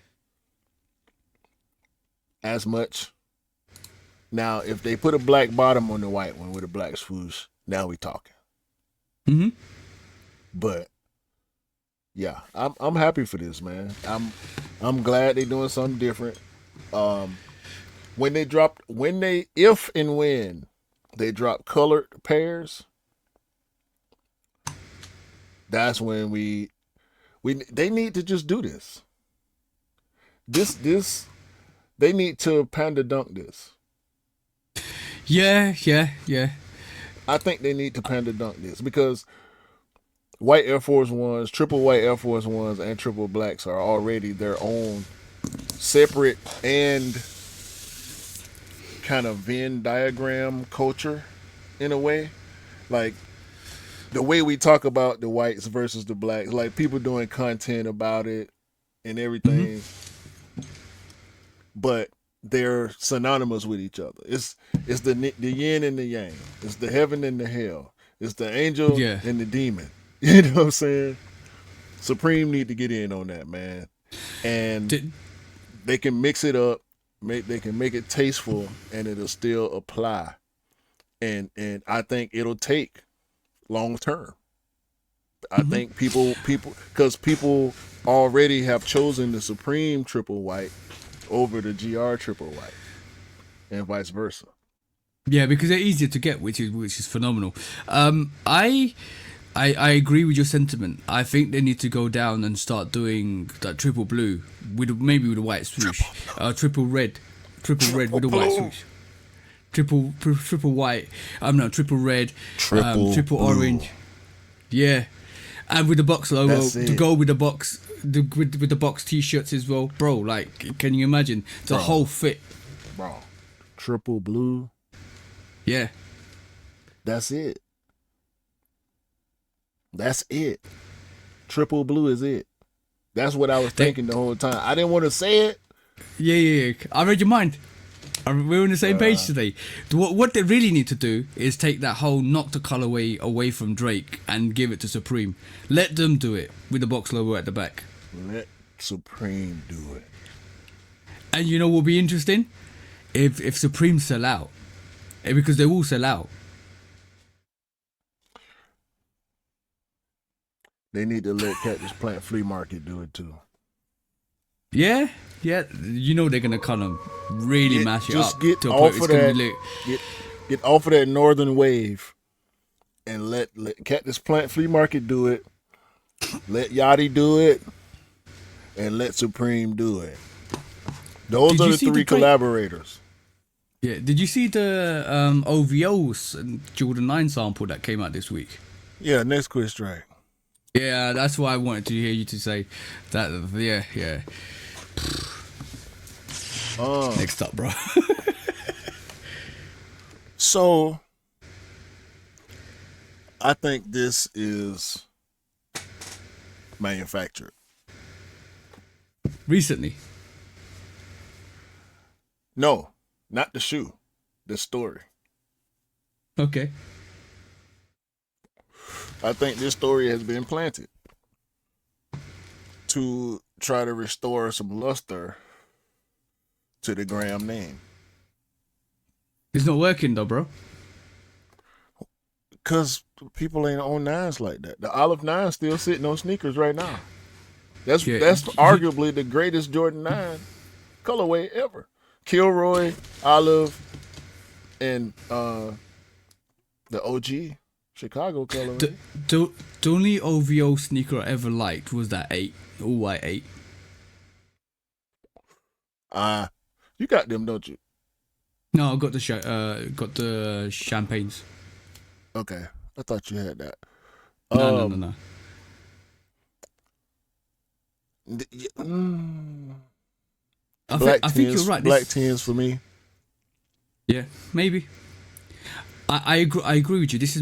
as much. Now, if they put a black bottom on the white one with a black swoosh, now we talking. Mm-hmm. But yeah, I'm happy for this, man. I'm glad they're doing something different. When they drop colored pairs, that's when they need to just do this. This they need to panda dunk this. Yeah. I think they need to panda dunk this because white Air Force Ones, triple white Air Force Ones, and triple blacks are already their own separate and kind of Venn diagram culture in a way. Like the way we talk about the whites versus the blacks, like people doing content about it and everything. Mm-hmm. But they're synonymous with each other. It's the yin and the yang. It's the heaven and the hell. It's the angel and the demon. You know what I'm saying? Supreme need to get in on that, man. And they can mix it up. They can make it tasteful, and it'll still apply. And I think it'll take long term. I think people because people already have chosen the Supreme triple white over the GR triple white, and vice versa. Yeah, because they're easier to get, which is phenomenal. I agree with your sentiment. I think they need to go down and start doing that triple blue with maybe with a white swoosh, triple red with a white swoosh, triple white. Triple red, triple orange. Yeah, and with the box logo to go with the box. With the box t-shirts as well, bro. Like, can you imagine the whole fit, bro? Triple blue. Yeah, that's it. That's it. Triple blue is it. That's what I was thinking the whole time. I didn't want to say it. Yeah. I read your mind. We're on the same page today. What they really need to do is take that whole NOCTA colorway away from Drake and give it to Supreme. Let them do it with the box logo at the back. Let Supreme do it. And you know what will be interesting? If Supreme sell out. Because they will sell out. They need to let Cactus Plant Flea Market do it too. Yeah. You know they're gonna kind of really mash it up. Get off of that. Get off of that northern wave, and let Cactus Plant Flea Market do it. Let Yachty do it, and let Supreme do it. Those are the three collaborators. Yeah. Did you see the OVO Jordan 9 sample that came out this week? Yeah. Next quiz track. Yeah, that's why I wanted to hear you to say that. Yeah. Next up, bro. So, I think this is manufactured. Recently? No, not the shoe. The story. Okay. I think this story has been planted. to try to restore some luster to the Graham name. It's not working though, bro. Cause people ain't on nines like that. The olive nine still sitting on sneakers right now. That's arguably the greatest Jordan 9 colorway ever. Kilroy, olive, and the OG Chicago colorway. The only OVO sneaker I ever liked was that 8, all white 8. You got them, don't you? No, I got the champagnes. Okay, I thought you had that. No. I think you're right. Black 10s for me. Yeah, maybe. I agree with you. This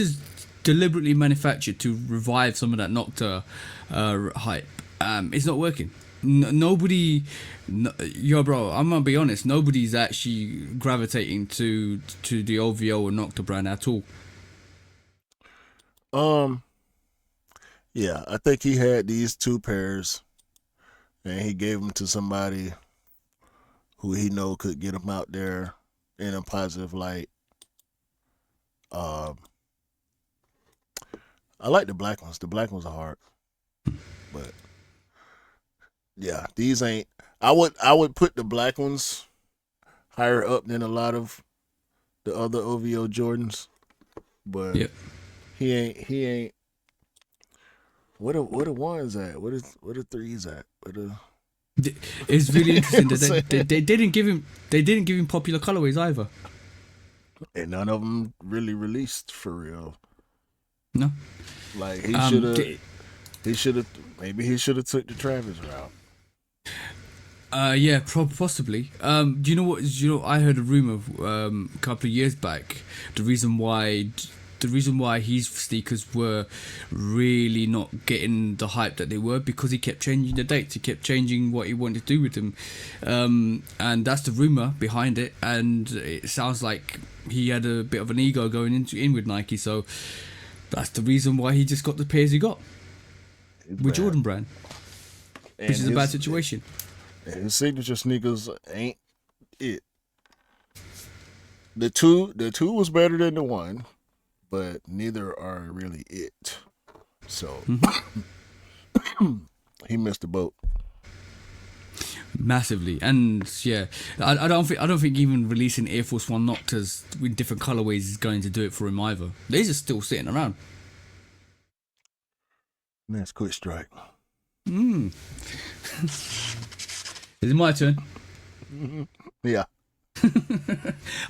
is deliberately manufactured to revive some of that NOCTA hype. It's not working. Nobody, bro. I'm gonna be honest. Nobody's actually gravitating to the OVO or NOCTA brand at all. Yeah, I think he had these 2 pairs, and he gave them to somebody who he know could get them out there in a positive light. I like the black ones. The black ones are hard, but yeah, these ain't. I would put the black ones higher up than a lot of the other OVO Jordans, but he ain't. What are ones at? What are threes at? It's really interesting that they didn't give him popular colorways either, and none of them really released for real. No, like he should have maybe he should have took the Travis route. Yeah, possibly. Do you know what? I heard a rumor a couple of years back. The reason why his sneakers were really not getting the hype that they were because he kept changing the dates. He kept changing what he wanted to do with them, and that's the rumor behind it. And it sounds like he had a bit of an ego going in with Nike. So that's the reason why he just got the pairs he got with Jordan brand, which is a bad situation. His signature sneakers ain't it. The two was better than the 1. But neither are really it. So he missed the boat massively. And yeah, I don't think even releasing Air Force 1 NOCTAs with different colorways is going to do it for him either. They're just still sitting around. That's quick strike. Is it my turn? Yeah.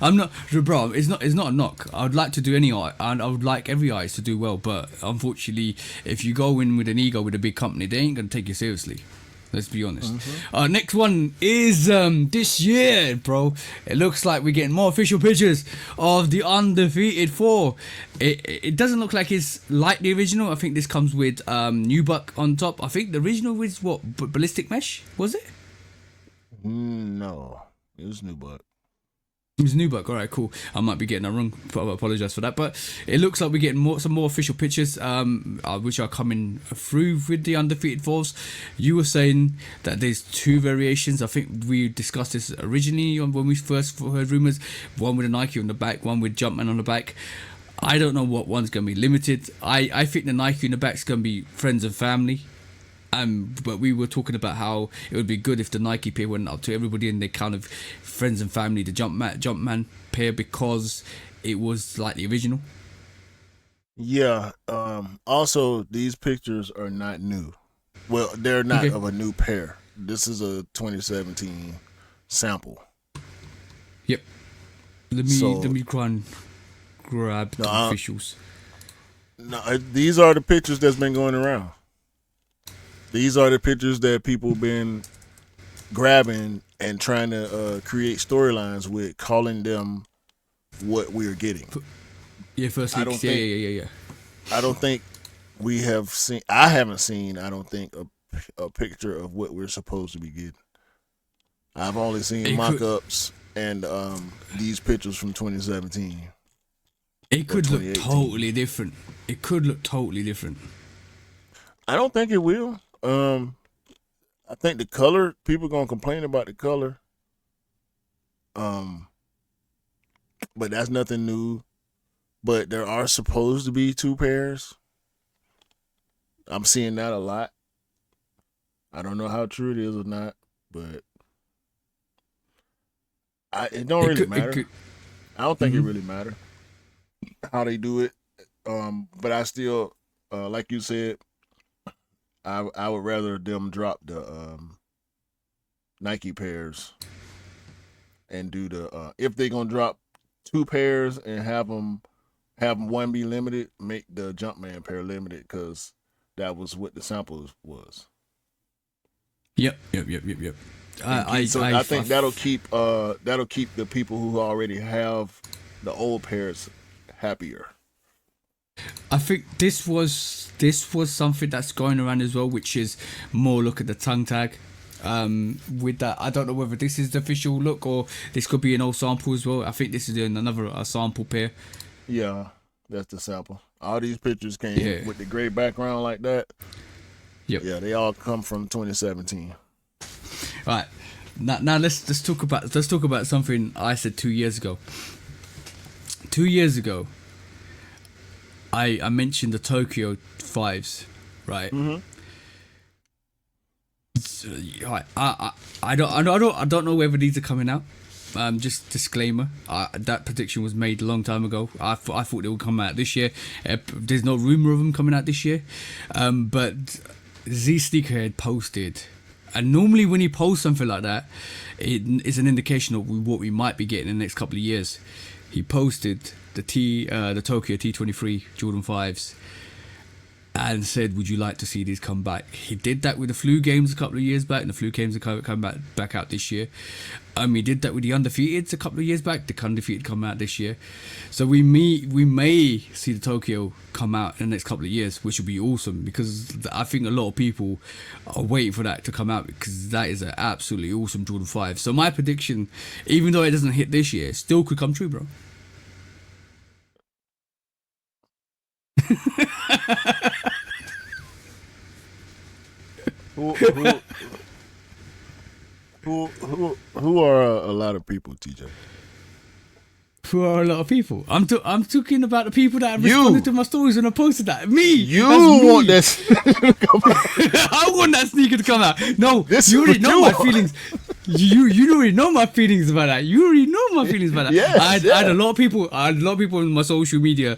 I'm not, bro. It's not a knock. I would like to do any art, and I would like every artist to do well. But unfortunately, if you go in with an ego with a big company, they ain't gonna take you seriously. Let's be honest. Next one is this year, bro. It looks like we're getting more official pictures of the Undefeated 4. It doesn't look like it's like the original. I think this comes with nubuck on top. I think the original was what, ballistic mesh, was it? No, it was nubuck. It was nubuck. All right, cool. I might be getting that wrong. I apologize for that. But it looks like we're getting some more official pictures, which are coming through with the Undefeated 4s. You were saying that there's 2 variations. I think we discussed this originally when we first heard rumors. One with a Nike on the back, one with Jumpman on the back. I don't know what one's going to be limited. I think the Nike on the back is going to be friends and family. But we were talking about how it would be good if the Nike pair went up to everybody and they kind of friends and family, the Jumpman pair, because it was like the original. Yeah. Also, these pictures are not new. Well, they're not of a new pair. This is a 2017 sample. Yep. Let me try and grab the officials. No, these are the pictures that's been going around. These are the pictures that people been grabbing and trying to create storylines with, calling them what we're getting. Yeah, first leaks. Yeah. I don't think we have seen. I haven't seen. I don't think a picture of what we're supposed to be getting. I've only seen mock-ups and these pictures from 2017. It could look totally different. I don't think it will. I think the color, people gonna complain about the color. But that's nothing new. But there are supposed to be 2 pairs. I'm seeing that a lot. I don't know how true it is or not, but it don't really matter. I don't think it really matter how they do it. But I still, like you said, I would rather them drop the Nike pairs and do the if they're gonna drop 2 pairs and have them one be limited, make the Jumpman pair limited, because that was what the sample was. Yep. I think that'll keep the people who already have the old pairs happier. I think this was something that's going around as well, which is more look at the tongue tag. With that, I don't know whether this is the official look or this could be an old sample as well. I think this is another sample pair. Yeah, that's the sample. All these pictures came with the gray background like that. Yep. Yeah, they all come from 2017. Right. Now let's talk about something I said 2 years ago. 2 years ago, I mentioned the Tokyo 5s, right? Mm-hmm. So, I don't know whether these are coming out. Just disclaimer, that prediction was made a long time ago. I thought they would come out this year. There's no rumor of them coming out this year, but Z Sneakerhead posted, and normally when you post something like that, it is an indication of what we might be getting in the next couple of years. He posted the Tokyo T23 Jordan 5s and said, would you like to see these come back? He did that with the Flu games a couple of years back, and the Flu games are coming back out this year. He did that with the Undefeateds a couple of years back. The Undefeated come out this year. So we may see the Tokyo come out in the next couple of years, which would be awesome, because I think a lot of people are waiting for that to come out, because that is an absolutely awesome Jordan 5. So my prediction, even though it doesn't hit this year, still could come true, bro. Who are a lot of people, TJ? Who are a lot of people? I'm talking about the people that have responded to my stories when I posted that. Me. You want that sneaker to come out. I want that sneaker to come out. No, you already know my feelings. You already know my feelings about that. You already know my feelings about that. Yes, I had a lot of people. On my social media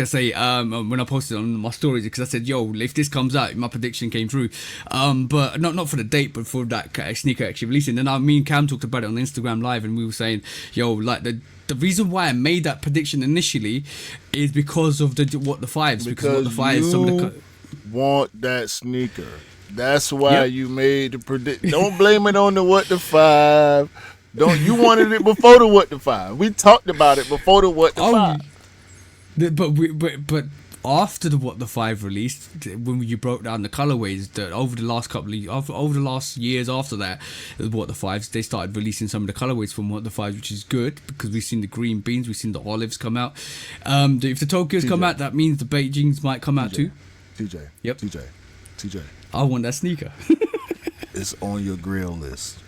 say when I posted on my stories, because I said, "Yo, if this comes out, my prediction came through." But not for the date, but for that sneaker actually releasing. Then me and Cam talked about it on Instagram Live, and we were saying, "Yo, like the reason why I made that prediction initially is because of what the 5s. Because what the 5s, some of the want that sneaker. That's why you made the prediction. Don't blame it on the what the 5. You wanted it before the what the 5. We talked about it before the what the 5. But after the what the 5 released, when you broke down the colorways, that over the last years after that, what the 5s, they started releasing some of the colorways from what the 5s, which is good, because we've seen the green beans, we've seen the olives come out. If the Tokyos come out, that means the Beijings might come out too. TJ. Yep. TJ. I want that sneaker. It's on your grill list.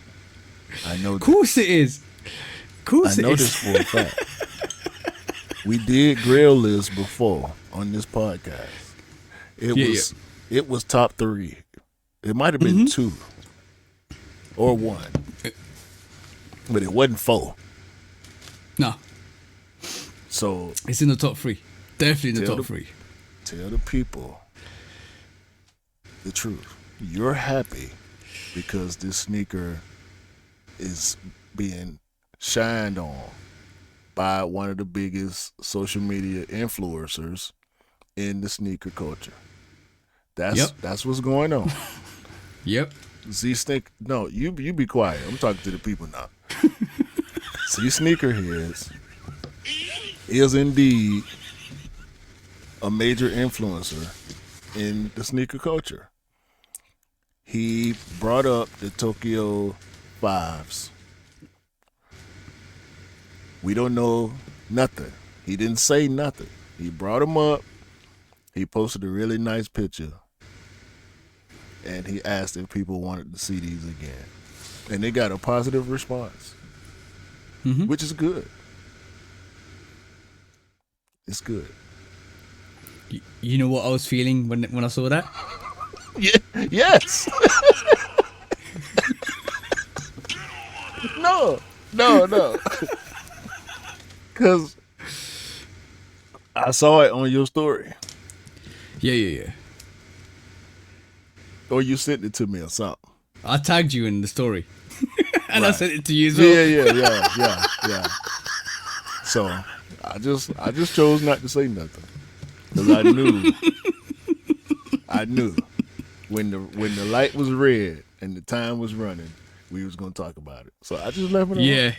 I know. Of course it is. I know this for a fact. We did grill lists before on this podcast. It was top 3. It might have been 2 or 1, but it wasn't 4. No. So it's in the top 3. Definitely in the top 3. Tell the people the truth. You're happy because this sneaker is being shined on by one of the biggest social media influencers in the sneaker culture. That's what's going on. Yep. Z Sneaker. No, you be quiet. I'm talking to the people now. Z Sneakerheads is indeed a major influencer in the sneaker culture. He brought up the Tokyo 5s. We don't know nothing. He didn't say nothing. He brought them up. He posted a really nice picture. and he asked if people wanted to see these again, and they got a positive response, which is good. It's good. You know what I was feeling when I saw that? Yeah. Yes. No. Because I saw it on your story. Yeah. Or you sent it to me or something. I tagged you in the story. And Right. I sent it to you as well. Yeah. So I just chose not to say nothing. Because I knew when the light was red and the time was running, we was gonna talk about it. So I just left it on. Yeah.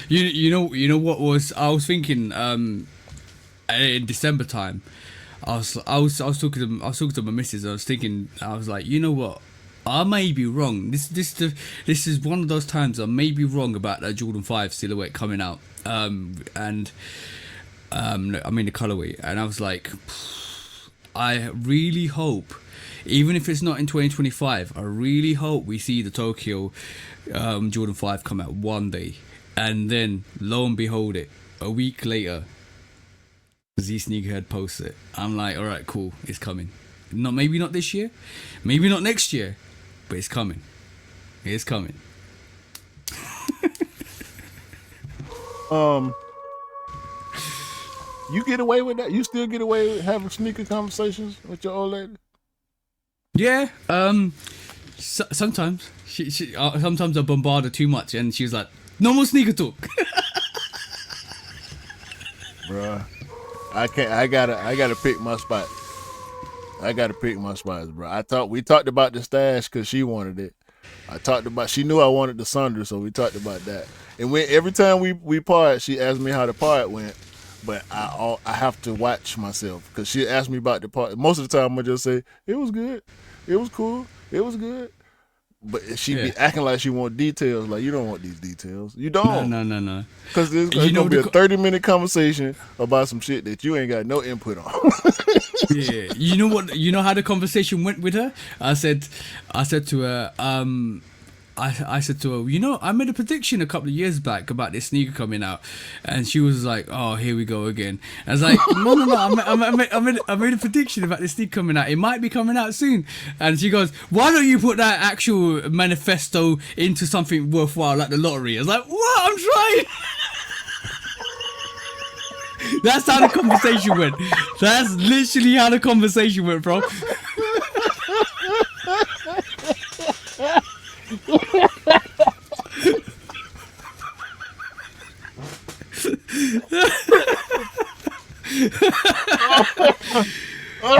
You know what I was thinking in December time. I was talking to my missus. I was thinking, I was like, you know what? I may be wrong. This is one of those times I may be wrong about that Jordan 5 silhouette coming out. I mean the colorway, and I was like, I really hope, even if it's not in 2025, I really hope we see the Tokyo Jordan 5 come out one day, and then lo and behold, a week later, Z Sneakerhead posts it. I'm like, all right, cool, it's coming. Maybe not this year, maybe not next year, but it's coming. It's coming. You get away with that? You still get away with having sneaker conversations with your old lady? Yeah. Sometimes sometimes I bombard her too much, and she's like, "No more sneaker talk." Bruh, I can't. I gotta pick my spot. I gotta pick my spots, bro. We talked about the stash because she wanted it. She knew I wanted the Sunder, so we talked about that. And every time we part, she asked me how the part went. But I have to watch myself because she asked me about the part. Most of the time, I just say it was good, it was cool, it was good. But she be acting like she want details. Like, you don't want these details. You don't. No. Because it's gonna be a 30-minute conversation about some shit that you ain't got no input on. Yeah, you know what? You know how the conversation went with her. I said to her, I said to her, you know, I made a prediction a couple of years back about this sneaker coming out, and she was like, "Oh, here we go again." I was like, "No, I made a prediction about this sneaker coming out. It might be coming out soon." And she goes, "Why don't you put that actual manifesto into something worthwhile like the lottery?" I was like, "What? I'm trying." That's how the conversation went. That's literally how the conversation went, bro.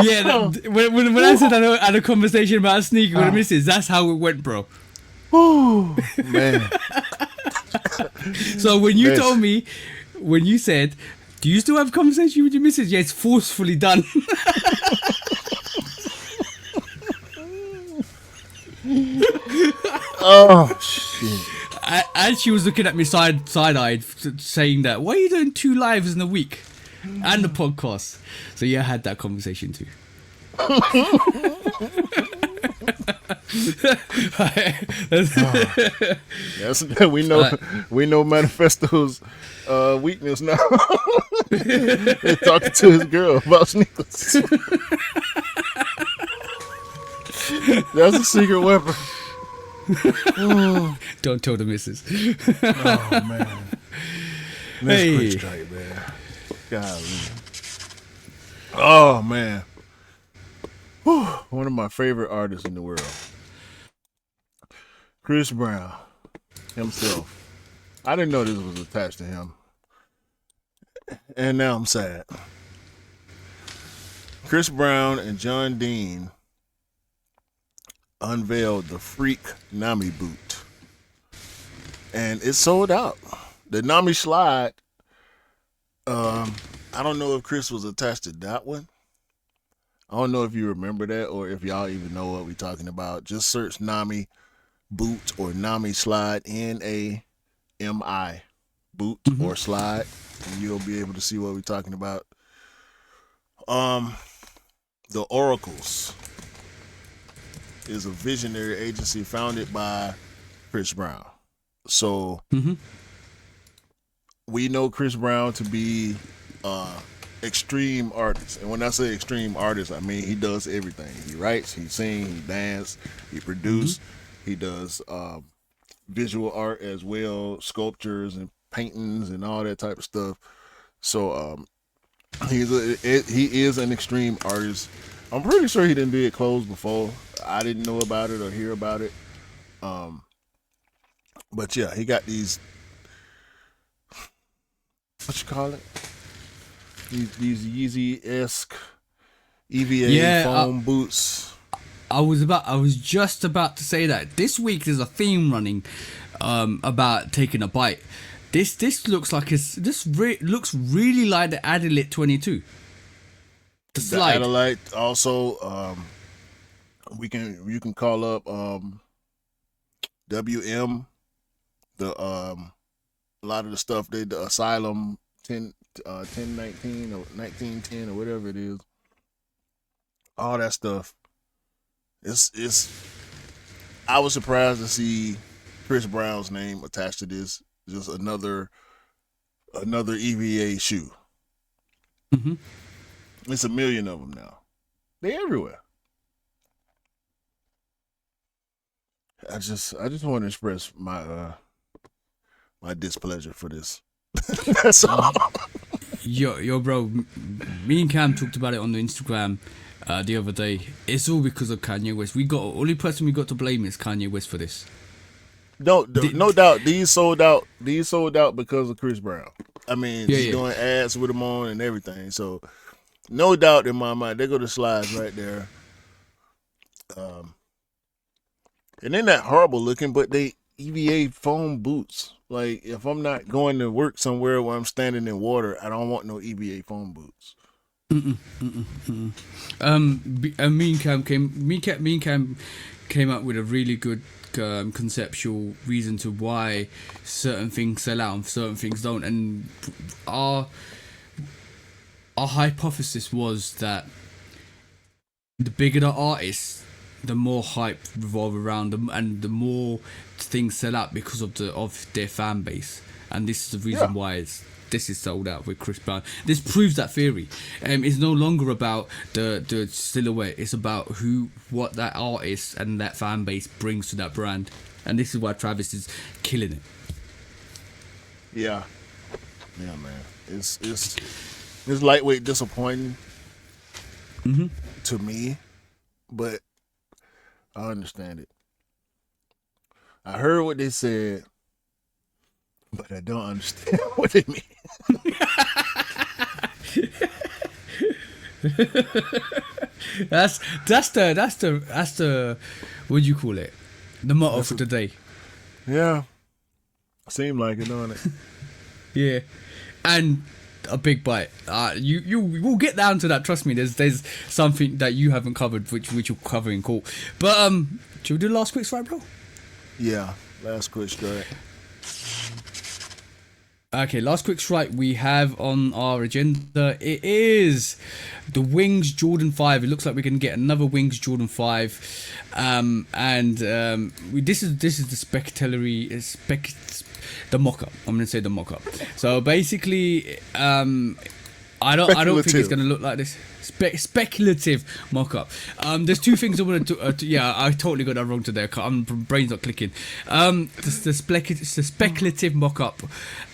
Yeah, when I said I had a conversation about a sneaker with a missus, that's how it went, bro. Oh man. So when you told me, when you said, "Do you still have a conversation with your missus?" Yeah, it's forcefully done. Oh shit. And she was looking at me side-eyed, saying that, "Why are you doing 2 lives in a week and the podcast?" So yeah, I had that conversation too. Yes, we know Manifesto's weakness now. He's talking to his girl about sneakers. That's a secret weapon. Don't tell the missus. Oh man, that's quick strike, man. Golly. Oh man. Whew. One of my favorite artists in the world, Chris Brown himself. I didn't know this was attached to him, and now I'm sad. Chris Brown and John Dean unveiled the Freak Nami boot, and it sold out. The Nami slide, I don't know if Chris was attached to that one. I don't know if you remember that or if y'all even know what we're talking about. Just search Nami boot or Nami slide, Nami boot or slide, and you'll be able to see what we're talking about. The Oracles. is a visionary agency founded by Chris Brown. So we know Chris Brown to be extreme artist. And when I say extreme artist, I mean he does everything. He writes, he sings, he dances, he produces, he does visual art as well, sculptures and paintings and all that type of stuff. So he is an extreme artist. I'm pretty sure he didn't do it clothes before. I didn't know about it or hear about it. But yeah, he got these, what you call it? These Yeezy-esque EVA foam boots. I was just about to say that this week there's a theme running about taking a bite. This looks like looks really like the Adelaide 22. The slide. The Adelaide also. You can call up WM. A lot of the stuff the Asylum 1019 or 1910 or whatever it is. All that stuff. It's. I was surprised to see Chris Brown's name attached to this. Just another EVA shoe. It's a million of them now. They're everywhere. I just want to express my my displeasure for this. That's all. Yo, bro. Me and Cam talked about it on the Instagram the other day. It's all because of Kanye West. Only person we got to blame is Kanye West for this. No doubt. These sold out because of Chris Brown. I mean, he's doing ads with him on and everything. So, no doubt in my mind, they go to slides right there. And they're not horrible looking, but they EVA foam boots. Like, if I'm not going to work somewhere where I'm standing in water, I don't want no EVA foam boots. Me and Cam came up with a really good conceptual reason to why certain things sell out and certain things don't, and our hypothesis was that the bigger the artist, the more hype revolve around them, and the more things sell out because of their fan base. And this is the reason why this is sold out with Chris Brown. This proves that theory. It's no longer about the silhouette. It's about what that artist and that fan base brings to that brand. And this is why Travis is killing it. Yeah, man. It's lightweight disappointing to me, but I understand it. I heard what they said, but I don't understand what they mean. That's the what do you call it? The motto for today. Yeah. Seem like it, don't it? Yeah. And a big bite. You will get down to that, trust me. There's something that you haven't covered which you'll cover in court. But should we do the last quick strike, bro? Yeah, last quick strike. Okay, last quick strike we have on our agenda. It is the Wings Jordan 5. It looks like we're going to get another Wings Jordan 5. This is the the mock-up. I'm going to say the mock-up. So basically, I don't think it's going to look like this. Speculative mock-up. There's two things I want to I totally got that wrong today. Brain's not clicking. The speculative mock-up.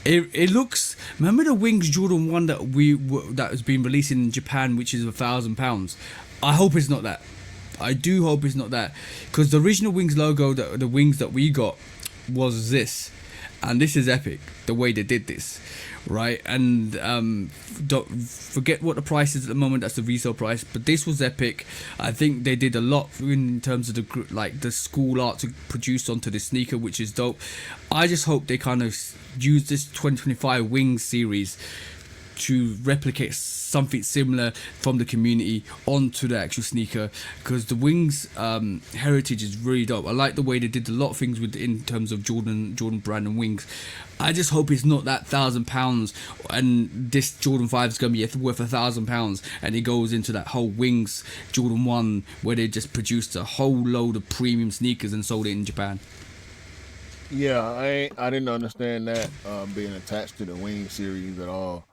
It looks. Remember the Wings Jordan 1 that has been released in Japan, which is £1,000. I hope it's not that. I do hope it's not that, because the original Wings logo, the wings that we got, was this. And this is epic, the way they did this, right? And don't forget what the price is at the moment. That's the resale price. But this was epic. I think they did a lot in terms of the school art to produce onto the sneaker, which is dope. I just hope they kind of use this 2025 Wings series to replicate something similar from the community onto the actual sneaker, because the wings heritage is really dope. I like the way they did a lot of things with in terms of Jordan brand and wings. I just hope it's not that £1,000 and this Jordan 5 is going to be worth £1,000 and it goes into that whole wings Jordan 1 where they just produced a whole load of premium sneakers and sold it in Japan. Yeah, I didn't understand that being attached to the Wings series at all,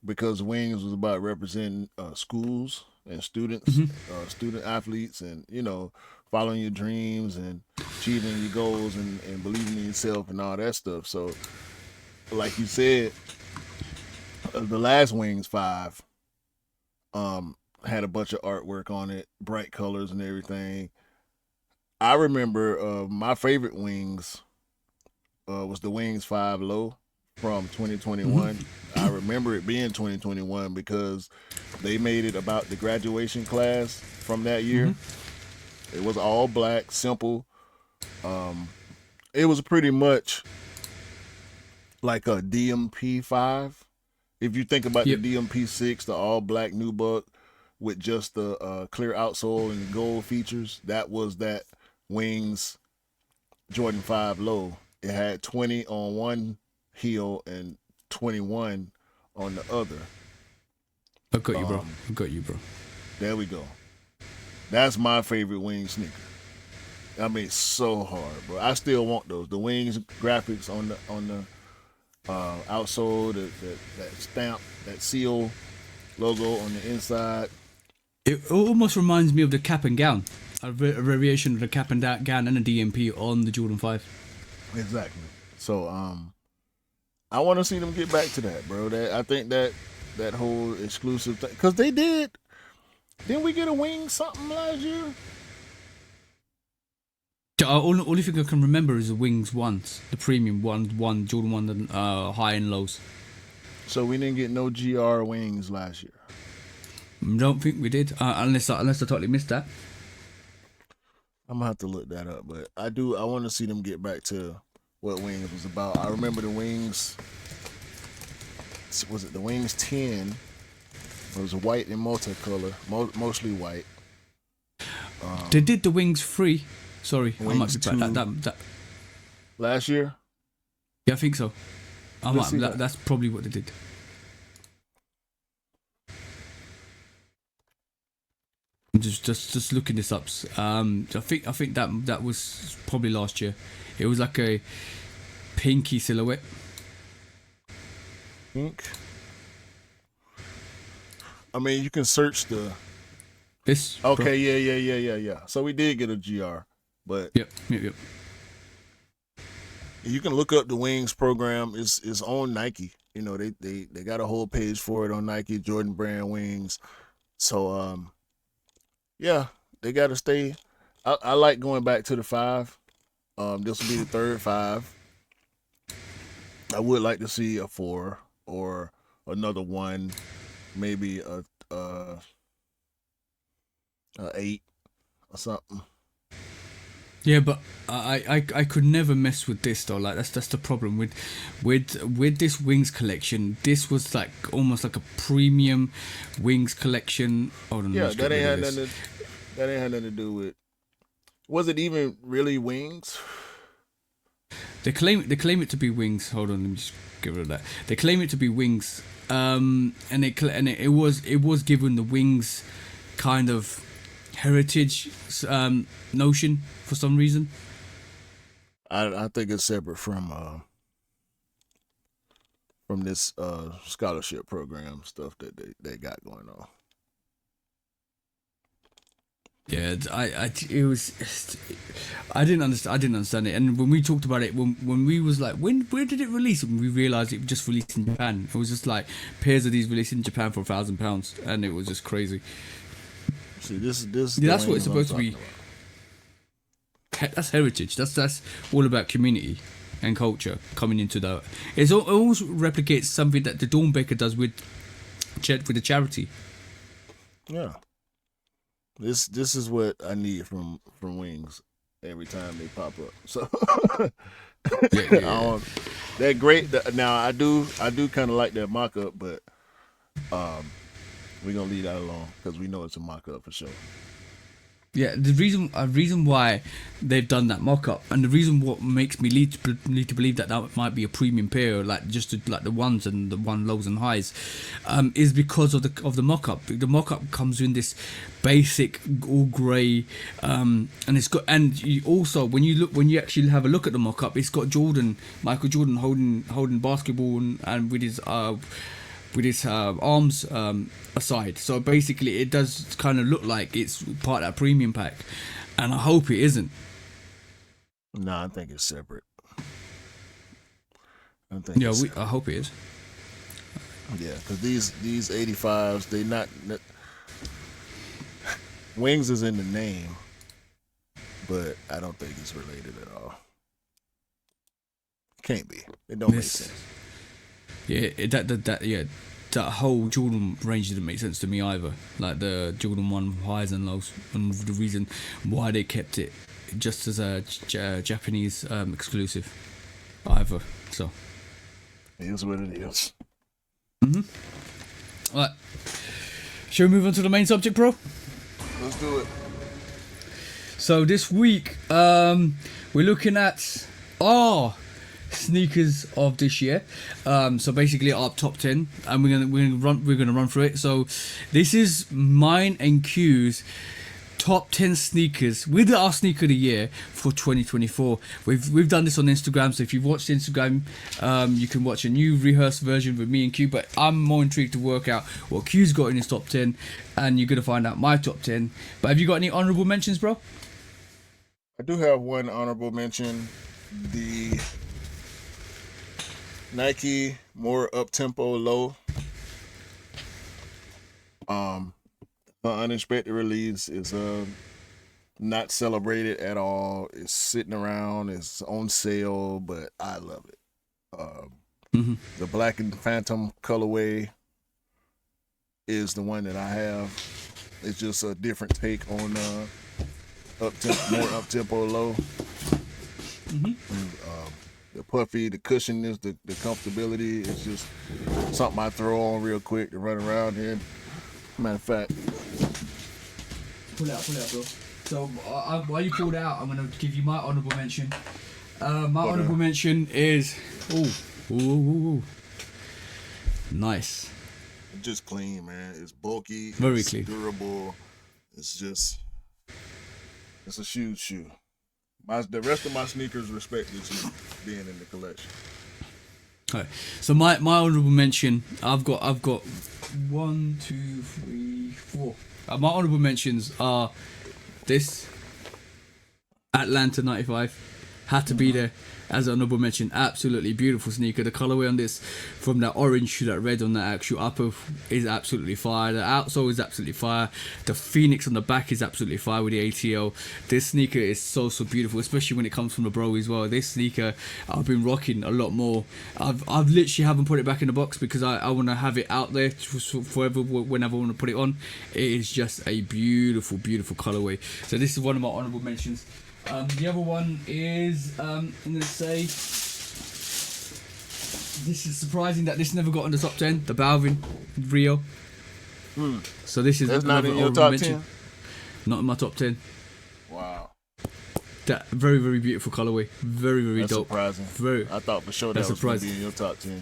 because Wings was about representing schools and students, student athletes, and following your dreams and achieving your goals and believing in yourself and all that stuff. So, like you said, the last Wings 5 had a bunch of artwork on it, bright colors and everything. I remember my favorite Wings was the Wings 5 Low from 2021. I remember it being 2021 because they made it about the graduation class from that year. It was all black, simple. It was pretty much like a DMP 5. If you think about the DMP 6, the all black nubuck with just the clear outsole and the gold features, that was that Wings Jordan 5 Low. It had 20 on one heel and 21 on the other. I got you, bro. I got you, bro. There we go. That's my favorite Wings sneaker. I mean, so hard, bro. I still want those. The Wings graphics on the outsole, that stamp, that seal logo on the inside. It almost reminds me of the cap and gown, a variation of the cap and gown and a DMP on the Jordan 5. Exactly. So I want to see them get back to that, bro. I think that whole exclusive thing, because they didn't we get a Wing something last year? Only thing I can remember is the Wings ones, the premium one Jordan 1 high and lows. So we didn't get no GR Wings last year. Don't think we did, unless I totally missed that. I'm gonna have to look that up, but I want to see them get back to what Wings was about. I remember the Wings. Was it the Wings 10? It was white and multicolor, mostly white. They did the Wings 3. Sorry, I might Wings be back. That last year. Yeah, I think so. That's probably what they did. Just looking this up. I think that was probably last year. It was like a pinky silhouette. Pink. I mean, you can search the. This. Okay, yeah. So we did get a GR, but yep. You can look up the Wings program. It's on Nike. They got a whole page for it on Nike, Jordan brand Wings. So yeah, they got to stay. I like going back to the 5. This will be the third 5. I would like to see a 4 or another 1, maybe a 8 or something. Yeah, but I could never mess with this though. Like that's the problem with this Wings collection. This was like almost like a premium Wings collection. Hold on, yeah, that ain't had nothing to do with. Was it even really Wings? They claim it to be Wings. Hold on, let me just get rid of that. They claim it to be Wings. And it was given the Wings kind of heritage notion for some reason. I think it's separate from this scholarship program stuff that they got going on. Yeah, I didn't understand it, and when we talked about it, when we was like, where did it release? And we realized it just released in Japan. It was just like pairs of these released in Japan for £1,000, and it was just crazy. See, this. Yeah, that's what it's supposed to be. That's heritage. That's all about community and culture coming into that. It always replicates something that the Dawnbaker does with the charity. Yeah. This is what I need from Wings every time they pop up. So yeah. they're great. Now I do kind of like that mock-up, but We're gonna leave that alone because we know it's a mock-up for sure. Yeah, the reason why they've done that mock-up, and the reason what makes me lead to believe that might be a premium pair, like just like the ones and the one lows and highs, is because of the mock-up. The mock-up comes in this basic all grey, and it's got, and you also when you actually have a look at the mock-up, it's got Michael Jordan holding basketball and with his arms aside. So basically it does kind of look like it's part of that premium pack, and I hope it isn't. Nah, I think it's separate. I hope it is. Yeah, because these 85s, they not Wings is in the name, but I don't think it's related at all. Can't be. It don't make sense. Yeah, that whole Jordan range didn't make sense to me either. Like the Jordan 1 highs and lows, and the reason why they kept it just as a Japanese exclusive either. So it is what it is. Right. Shall we move on to the main subject, bro? Let's do it. So this week, we're looking at sneakers of this year. So basically our top 10, and we're gonna run through it. So this is mine and Q's top 10 sneakers with our sneaker of the year for 2024. We've done this on Instagram, so if you've watched Instagram, you can watch a new rehearsed version with me and Q, but I'm more intrigued to work out what Q's got in his top 10, and you're gonna find out my top 10. But have you got any honorable mentions, bro? I do have one honorable mention. The Nike more Uptempo low. The unexpected release is not celebrated at all. It's sitting around. It's on sale, but I love it. The Black and Phantom colorway is the one that I have. It's just a different take on more Uptempo low. The puffy, the cushioniness, the comfortability. It's just something I throw on real quick to run around here. Matter of fact, pull out, bro. So while you pulled out, I'm gonna give you my honorable mention. My honorable mention is nice. It's just clean, man. It's bulky. Very it's clean. Durable. It's a huge shoe. The rest of my sneakers respect this shoe being in the collection. Alright, so my honorable mention, I've got 1, 2, 3, 4. My honorable mentions are this Atlanta 95, had to be there as an honorable mention. Absolutely beautiful sneaker. The colorway on this, from that orange to that red on the actual upper, is absolutely fire. The outsole is absolutely fire. The Phoenix on the back is absolutely fire with the ATL. This sneaker is so beautiful, especially when it comes from the bro as well. This sneaker I've been rocking a lot more. I've literally haven't put it back in the box because I want to have it out there forever whenever I want to put it on. It is just a beautiful colorway. So this is one of my honorable mentions. The other one is, I'm going to say, this is surprising that this never got on the top 10, the Balvin Rio. So this is not in your top 10? Not in my top 10. Wow. That very beautiful colorway. Very That's dope. Surprising. I thought for sure that was going to be in your top 10.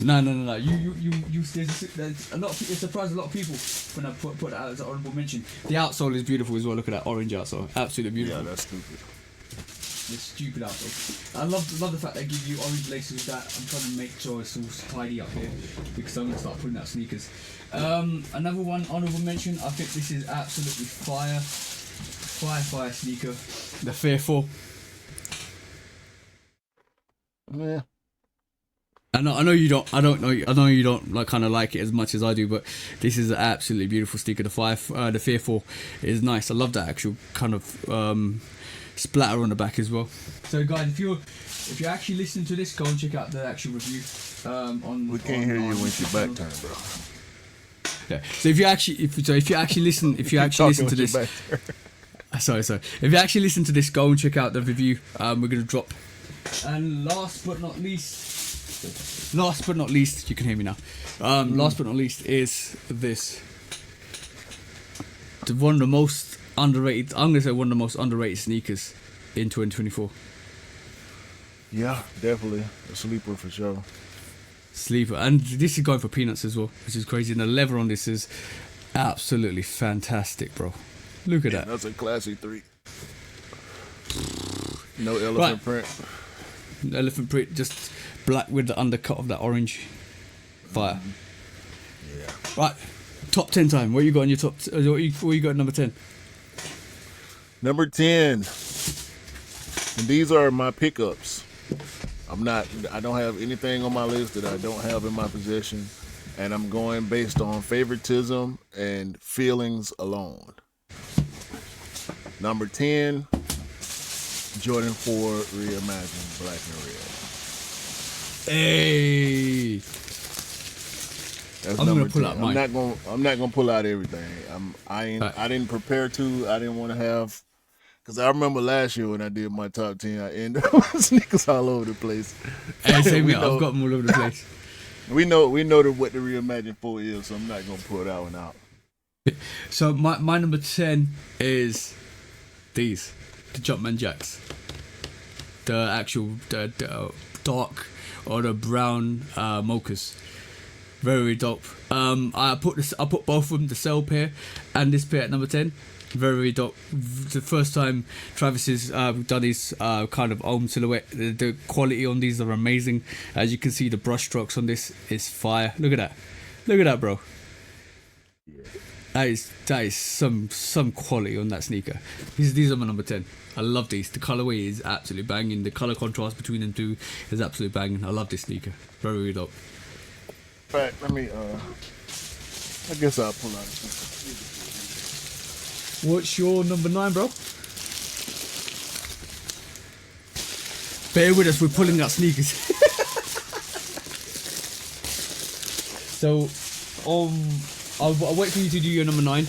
No. There's a lot of it surprised a lot of people when I put that out as an honorable mention. The outsole is beautiful as well. Look at that orange outsole, absolutely beautiful. Yeah, that's stupid. The stupid outsole. I love the fact they give you orange laces with that. I'm trying to make sure it's all tidy up here because I'm gonna start putting out sneakers. Another one honorable mention. I think this is absolutely fire sneaker. The Fear 4. Yeah. I know you don't. I know you don't like kind of like it as much as I do, but this is an absolutely beautiful sneaker. The Fear 4 is nice. I love that actual kind of splatter on the back as well. So guys, if you're actually listening to this, go and check out the actual review. We can't hear you when your back turned, bro. Yeah. So if you actually listen to this, sorry. If you actually listen to this, go and check out the review. We're gonna drop. And last but not least, Last but not least, you can hear me now. Last but not least is this. One of the most underrated. I'm gonna say one of the most underrated sneakers in 2024. Yeah, definitely a sleeper for sure. Sleeper, and this is going for peanuts as well, which is crazy. And the leather on this is absolutely fantastic, bro. Look at that. That's a classy 3. No elephant print. Elephant print, just black with the undercut of that orange. Fire. Yeah. Right, top 10 time. What you got on your top? What you got at number 10? Number 10. And these are my pickups. I don't have anything on my list that I don't have in my possession, and I'm going based on favoritism and feelings alone. Number 10, Jordan 4 Reimagined Black and Red. Hey, That's I'm number gonna pull 10. out mine. I'm not gonna pull out everything. I didn't prepare to. I didn't want to have. Because I remember last year when I did my top 10, I ended up with sneakers all over the place. Hey, same here. I've got them all over the place. We know what the Reimagined 4 is, so I'm not going to pull that one out. So my number 10 is these, the Jumpman Jacks. The actual the dark or the brown mochas. Very dope. I put both of them, the Cell pair and this pair at number 10. Very dope. The first time Travis has done his kind of own silhouette. The quality on these are amazing. As you can see, the brush strokes on this is fire. Look at that. Look at that, bro. Yeah. That is some quality on that sneaker. These are my number 10. I love these. The colorway is absolutely banging. The color contrast between them two is absolutely banging. I love this sneaker. Very, very dope. In fact, let me. I guess I'll pull out a sneaker. What's your number 9, bro? Bear with us, we're pulling out sneakers. So, I'll wait for you to do your number 9,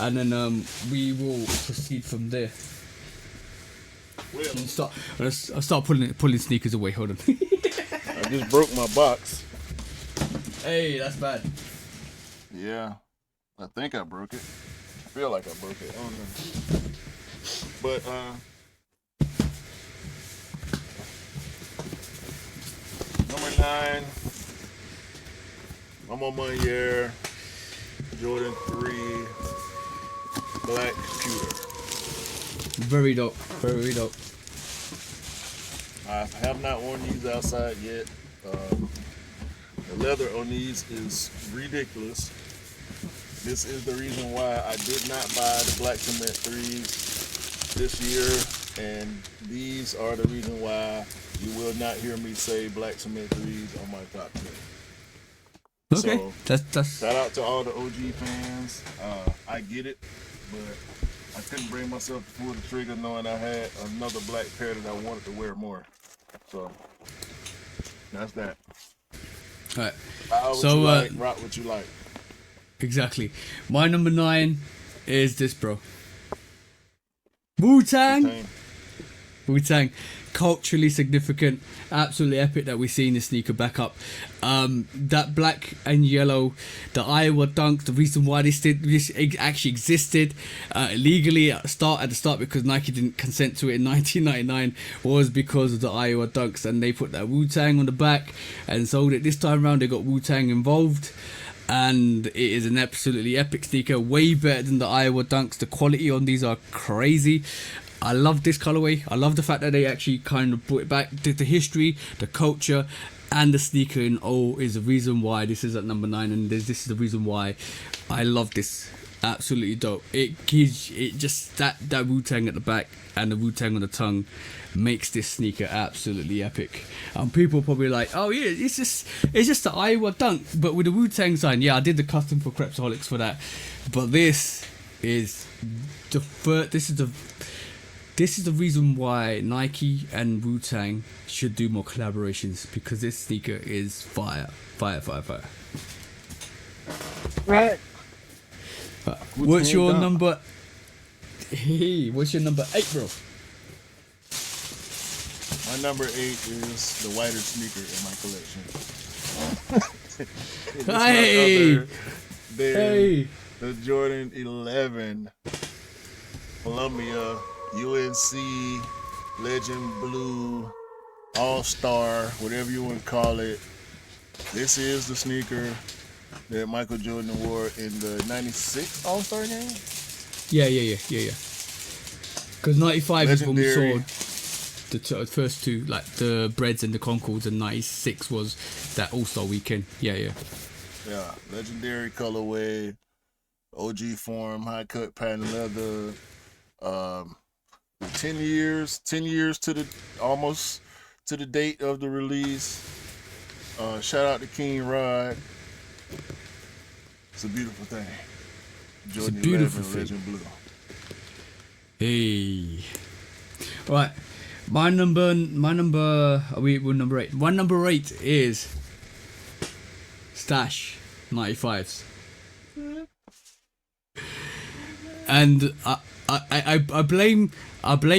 and then we will proceed from there. I'll start pulling sneakers away. Hold on. I just broke my box. Hey, that's bad. Yeah, I think I broke it. I feel like I broke it. I don't know. But number 9, I'm on my year Jordan 3 Black Pewter. Very dope. Very dope. I have not worn these outside yet. The leather on these is ridiculous. This is the reason why I did not buy the Black Cement 3s this year, and these are the reason why you will not hear me say Black Cement 3s on my top 10. Okay, So, that's shout out to all the OG fans. I get it, but I couldn't bring myself to pull the trigger knowing I had another black pair that I wanted to wear more. So that's that. all right. Buy what you like, rock what you like. Exactly. My number 9 is this, bro. Wu-Tang. Wu-Tang. Culturally significant. Absolutely epic that we're seeing this sneaker back up. That black and yellow, the Iowa Dunk, the reason why this actually existed illegally at the start because Nike didn't consent to it in 1999 was because of the Iowa Dunks, and they put that Wu-Tang on the back and sold it. This time around they got Wu-Tang involved, and it is an absolutely epic sneaker, way better than the Iowa Dunks. The quality on these are crazy. I love this colorway. I love the fact that they actually kind of brought it back. The history, the culture, and the sneaker in all is the reason why this is at number 9, and this is the reason why I love this. Absolutely dope. It gives it just that Wu-Tang at the back and the Wu-Tang on the tongue makes this sneaker absolutely epic. People probably like, oh yeah, it's just the Iowa Dunk, but with the Wu-Tang sign. Yeah, I did the custom for Crepsaholics for that, but this is the reason why Nike and Wu-Tang should do more collaborations, because this sneaker is fire. Right. What's your number? Hey, what's your number 8, bro? My number 8 is the whiter sneaker in my collection. It's Hey! none other than Hey! the Jordan 11 Columbia UNC Legend Blue All-Star, whatever you want to call it. This is the sneaker that Michael Jordan wore in the 96 All-Star game. Yeah. Because 95 is when we saw Legendary. the first two, like the Breads and the Concords, and 96 was that All-Star weekend. Yeah. Yeah, legendary colorway, OG form, high cut patent leather. 10 years to the almost to the date of the release. Shout out to King Rod. It's a beautiful thing. Jordan beautiful 11 Legend Blue. Hey. Right. We're number 8. My number 8 is Stash 95s. And I blame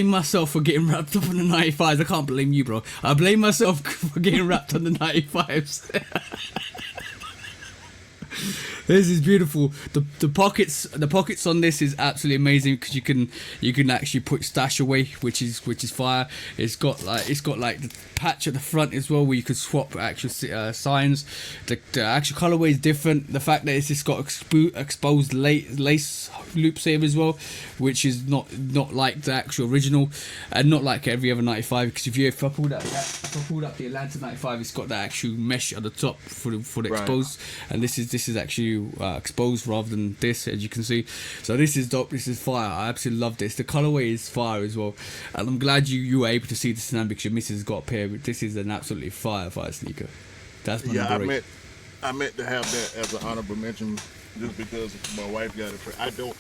myself for getting wrapped up on the 95s. I can't blame you, bro. I blame myself for getting wrapped on the 95s. This is beautiful. The pockets on this is absolutely amazing because you can actually put stash away, which is fire. It's got like the patch at the front as well where you can swap actual signs. The actual colorway is different. The fact that it's just got exposed lace loops here as well, which is not like the actual original, and not like every other 95. Because if I pulled up the Atlanta 95, it's got that actual mesh at the top for the Right. exposed, and this is actually exposed rather than this, as you can see. So this is dope. This is fire. I absolutely love this. The colorway is fire as well, and I'm glad you were able to see this now because your missus got a pair. This is an absolutely fire sneaker. That's my number 8. I meant to have that as an honorable mention just because my wife got a pair.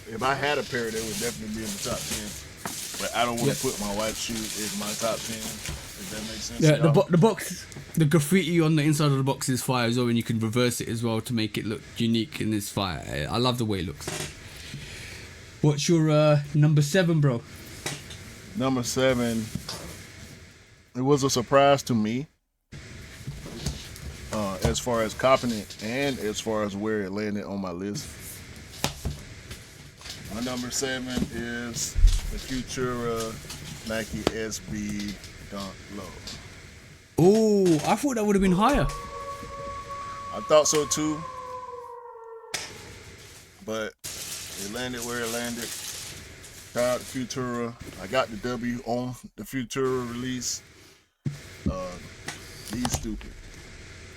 If I had a pair, they would definitely be in the top 10. But I don't want to put my wife's shoes in my top 10. If that makes sense. Yeah, the box, the graffiti on the inside of the box is fire as well, and you can reverse it as well to make it look unique, and it's fire. I love the way it looks. What's your number 7, bro? Number 7. It was a surprise to me, as far as copping it and as far as where it landed on my list. My number 7 is the Futura Nike SB Dunk Low. Oh, I thought that would have been higher. I thought so too, but it landed where it landed. Shout out to Futura. I got the W on the Futura release. These stupid.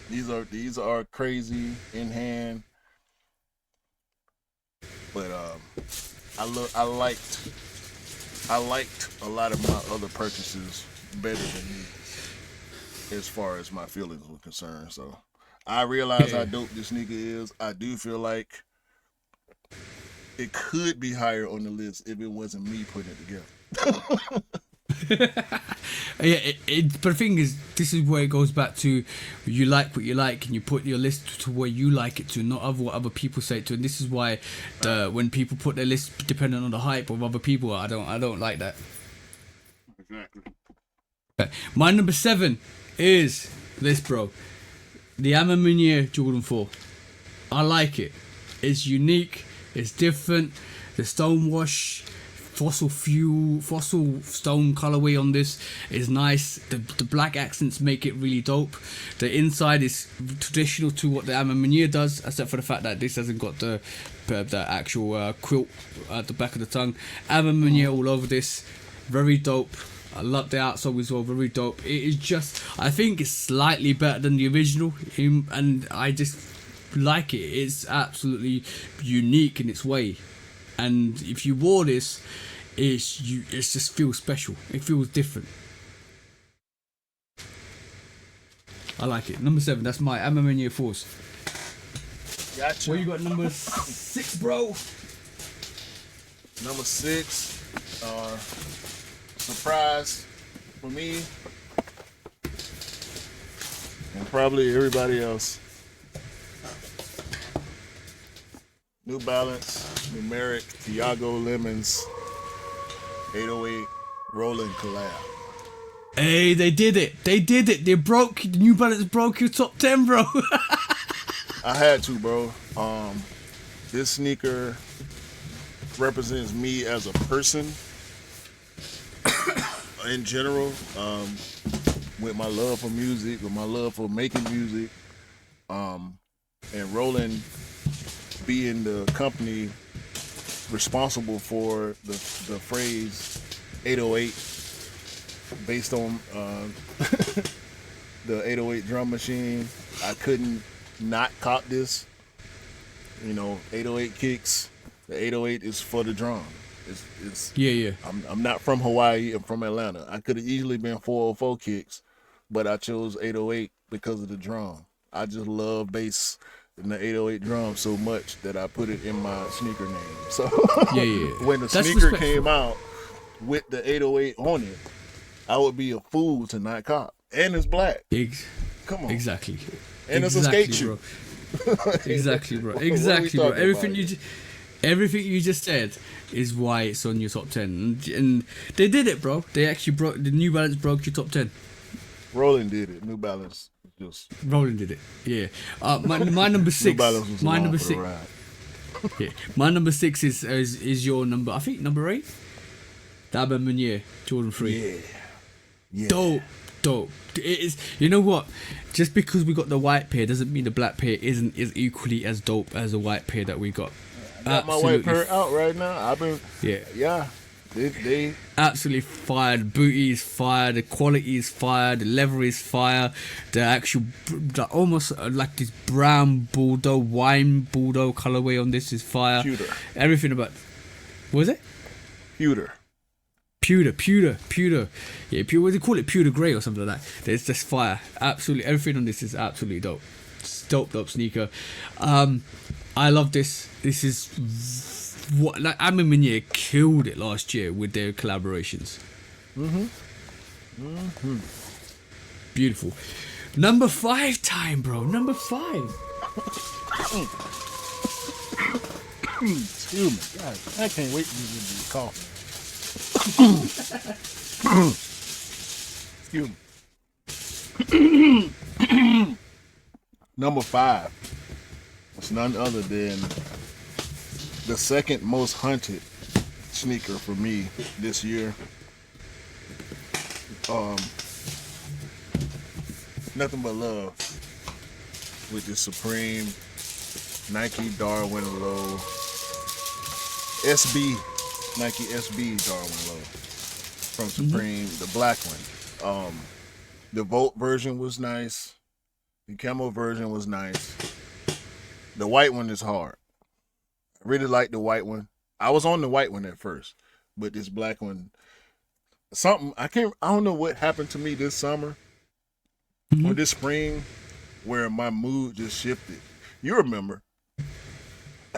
These are crazy in hand, but I liked a lot of my other purchases better than these, as far as my feelings were concerned. So I realize how dope this sneaker is. I do feel like it could be higher on the list if it wasn't me putting it together. Yeah, but the thing is, this is where it goes back to you like what you like, and you put your list to where you like it to, not what other people say it to. And this is why when people put their list depending on the hype of other people, I don't like that. Exactly. My number 7 is this, bro. The Air Jordan 4. I like it. It's unique. It's different. The stonewash, fossil stone colorway on this is nice. The black accents make it really dope. The inside is traditional to what the Air does, except for the fact that this hasn't got the actual quilt at the back of the tongue. Air all over this. Very dope. I love the outsole as well, very dope. It is just, I think it's slightly better than the original, and I just like it. It's absolutely unique in its way, and if you wore this, it just feels special. It feels different. I like it. Number 7, that's my Air Force. Gotcha. What you got number 6, bro? Number 6, surprise for me and probably everybody else. New Balance Numeric Tiago Lemons 808 Rolling Collab. Hey, they did it. They did it. They broke. New Balance broke your top 10, bro. I had to, bro. This sneaker represents me as a person in general. With my love for music, with my love for making music, and Roland being the company responsible for the phrase 808 based on the 808 drum machine. I couldn't not cop this. 808 kicks. The 808 is for the drum. It's Yeah. I'm not from Hawaii. I'm from Atlanta. I could have easily been 404 kicks, but I chose 808 because of the drum. I just love bass and the 808 drum so much that I put it in my sneaker name. So Yeah. when the That's sneaker respectful. came out with the 808 on it, I would be a fool to not cop. And it's black. Come on. Exactly. And it's a skate shoe. Exactly, bro. What are we Exactly, bro. talking Everything about everything you just said is why it's on your top 10. And they did it, bro. They actually the New Balance broke your top 10. Roland did it. New Balance just. Roland did it. Yeah. My number 6. New Balance was My along number for the 6. ride. Yeah. My number 6 is your number. I think number 8. Daba Meunier, Jordan 3. Yeah. Dope. It is. You know what? Just because we got the white pair doesn't mean the black pair isn't as equally as dope as the white pair that we got. I got my white pair out right now. I've been. Yeah. They Absolutely fired. Booty is fire. The quality is fire. The leather is fire. The actual, almost like this brown Bordeaux, wine Bordeaux colorway on this is fire. Pewter. Everything about. What was it? Pewter. Pewter. Yeah, what do they call it? Pewter grey or something like that. It's just fire. Absolutely, everything on this is absolutely dope. It's dope sneaker. I love this. This is what Daba Meunier killed it last year with their collaborations. Beautiful. Number 5 time, bro. Number 5. Excuse me. God, I can't wait to get this coffee. Excuse me. Number 5. It's none other than the second most hunted sneaker for me this year. Nothing but love with the Supreme Nike Darwin Low SB. Nike SB Darwin Low from Supreme, the black one. The Volt version was nice. The camo version was nice. The white one is hard. I really like the white one. I was on the white one at first, but this black one, I don't know what happened to me this summer or this spring where my mood just shifted. You remember.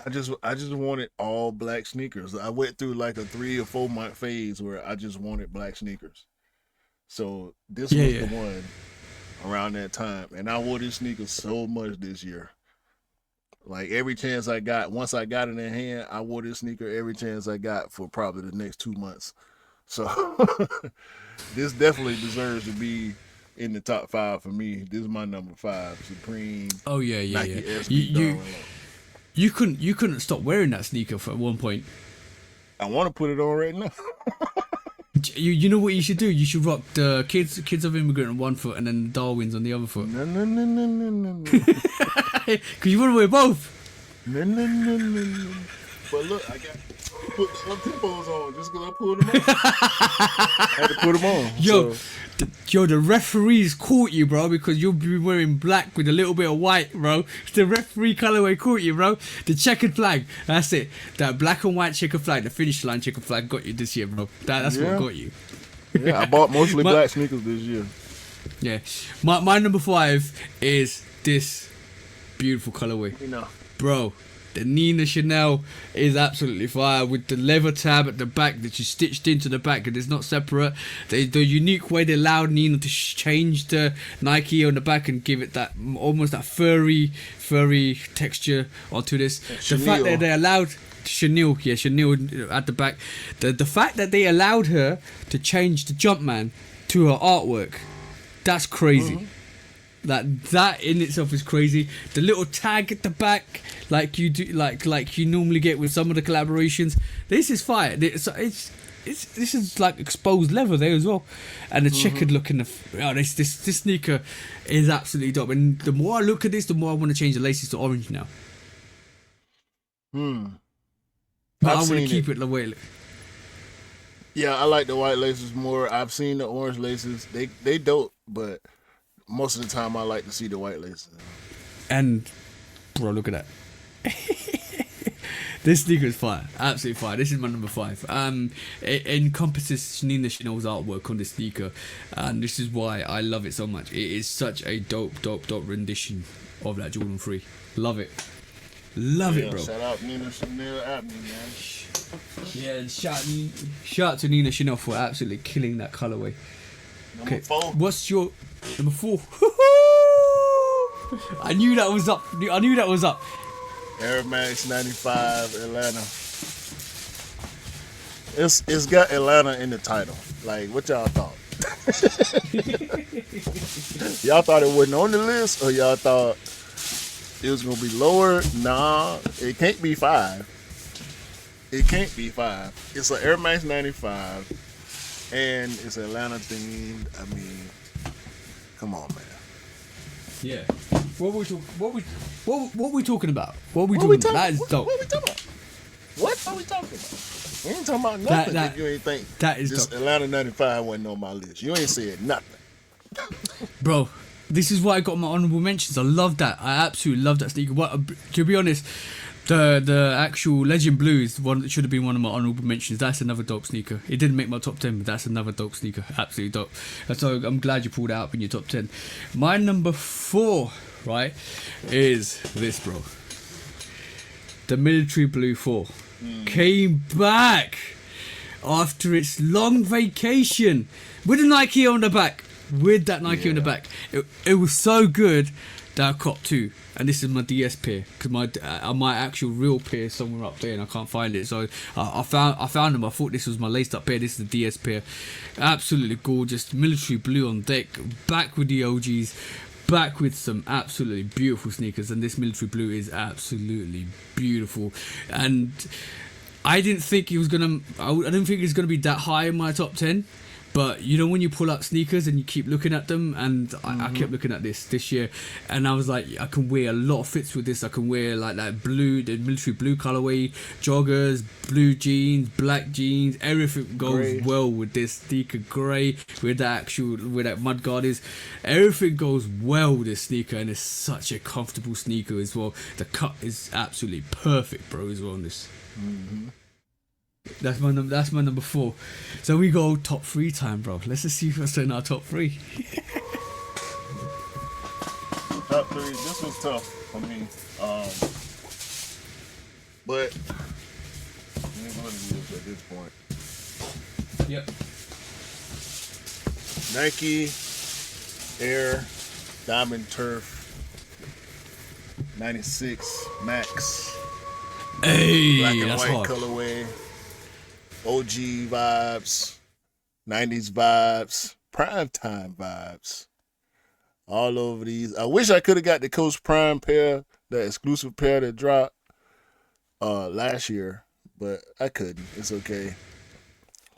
I just wanted all black sneakers. I went through like a 3 or 4 month phase where I just wanted black sneakers. So this was the one around that time. And I wore these sneakers so much this year. Like every chance I got, once I got it in hand, I wore this sneaker every chance I got for probably the next 2 months. So this definitely deserves to be in the top 5 for me. This is my number 5, Supreme. Oh yeah. Nike SB Darwin Low. You couldn't stop wearing that sneaker at one point. I want to put it on right now. You know what you should do? You should rock the kids of immigrant on one foot and then the Darwins on the other foot. No. Because you want to wear both. No. But look, I got to put some Uptempos on just because I pulled them on. I had to put them on. Yo, the referees caught you, bro, because you'll be wearing black with a little bit of white, bro. The referee colorway caught you, bro. The checkered flag, that's it. That black and white checkered flag, the finish line checkered flag got you this year, bro. That's what got you. Yeah, I bought mostly black sneakers this year. Yeah. My number 5 is this beautiful colorway. Bro, the Nina Chanel is absolutely fire with the leather tab at the back that you stitched into the back and it's not separate. The unique way they allowed Nina to change the Nike on the back and give it that almost that furry texture onto this. The fact that they allowed Chanel at the back. The fact that they allowed her to change the Jumpman to her artwork. That's crazy. That in itself is crazy. The little tag at the back, like you do, like you normally get with some of the collaborations. This is fire. This is like exposed leather there as well, and the checkered look in the. This sneaker is absolutely dope. And the more I look at this, the more I want to change the laces to orange now. But I want to keep it the way it looks. Yeah, I like the white laces more. I've seen the orange laces. They dope, but most of the time I like to see the white laces. And bro, look at that. This sneaker is fire, absolutely fire. This is my number 5. It encompasses Nina Chanel's artwork on this sneaker, and this is why I love it so much. It is such a dope rendition of that Jordan 3. Love it, it, bro. Shout out Nina Chanel at me, man. Yeah, shout out to Nina Chanel for absolutely killing that colorway. Number 4. What's your number 4? I knew that was up. Air Max 95 Atlanta. It's got Atlanta in the title. Like, what y'all thought? Y'all thought it wasn't on the list, or y'all thought it was gonna be lower? Nah, it can't be 5. It can't be 5. It's an Air Max 95, and it's Atlanta themed. I mean, come on, man. Yeah. What we talking about? What we talking about? That is dope. What are we talking about? What are we talking about? We ain't talking about nothing if you ain't think that is this dope. Atlanta 95 wasn't on my list. You ain't said nothing. Bro, this is why I got my honorable mentions. I love that. I absolutely love that sneaker. To be honest, the actual Legend Blue is one that should have been one of my honorable mentions. That's another dope sneaker. It didn't make my top 10, but that's another dope sneaker. Absolutely dope. And so I'm glad you pulled it out in your top 10. My number 4, right, is this, bro. The Military Blue 4 came back after its long vacation with a Nike on the back. With that Nike on the back, it was so good that I copped 2, and this is my DS pair, because my actual real pair is somewhere up there and I can't find it. So I found them. I thought this was my laced up pair. This is the DS pair. Absolutely gorgeous. Military blue on deck. Back with the OGs. Back with some absolutely beautiful sneakers, and this military blue is absolutely beautiful. And I didn't think it was gonna. I didn't think it was gonna be that high in my top 10. But you know when you pull out sneakers and you keep looking at them, and I kept looking at this year, and I was like, I can wear a lot of fits with this. I can wear like that blue, the military blue colorway, joggers, blue jeans, black jeans, everything goes well with this sneaker. Grey with that mud guard is, everything goes well with this sneaker, and it's such a comfortable sneaker as well. The cut is absolutely perfect, bro, as well on this. That's my number 4. So we go top 3 time, bro. Let's just see what's in our top 3. Top 3. This was tough for me. But it is what it is at this point. Yep. Nike Air Diamond Turf 96 Max. Hey, Black and that's white hard. colorway. OG vibes, 90s vibes, prime time vibes, all over these. I wish I could have got the Coach Prime pair, that exclusive pair that dropped last year, but I couldn't. It's okay.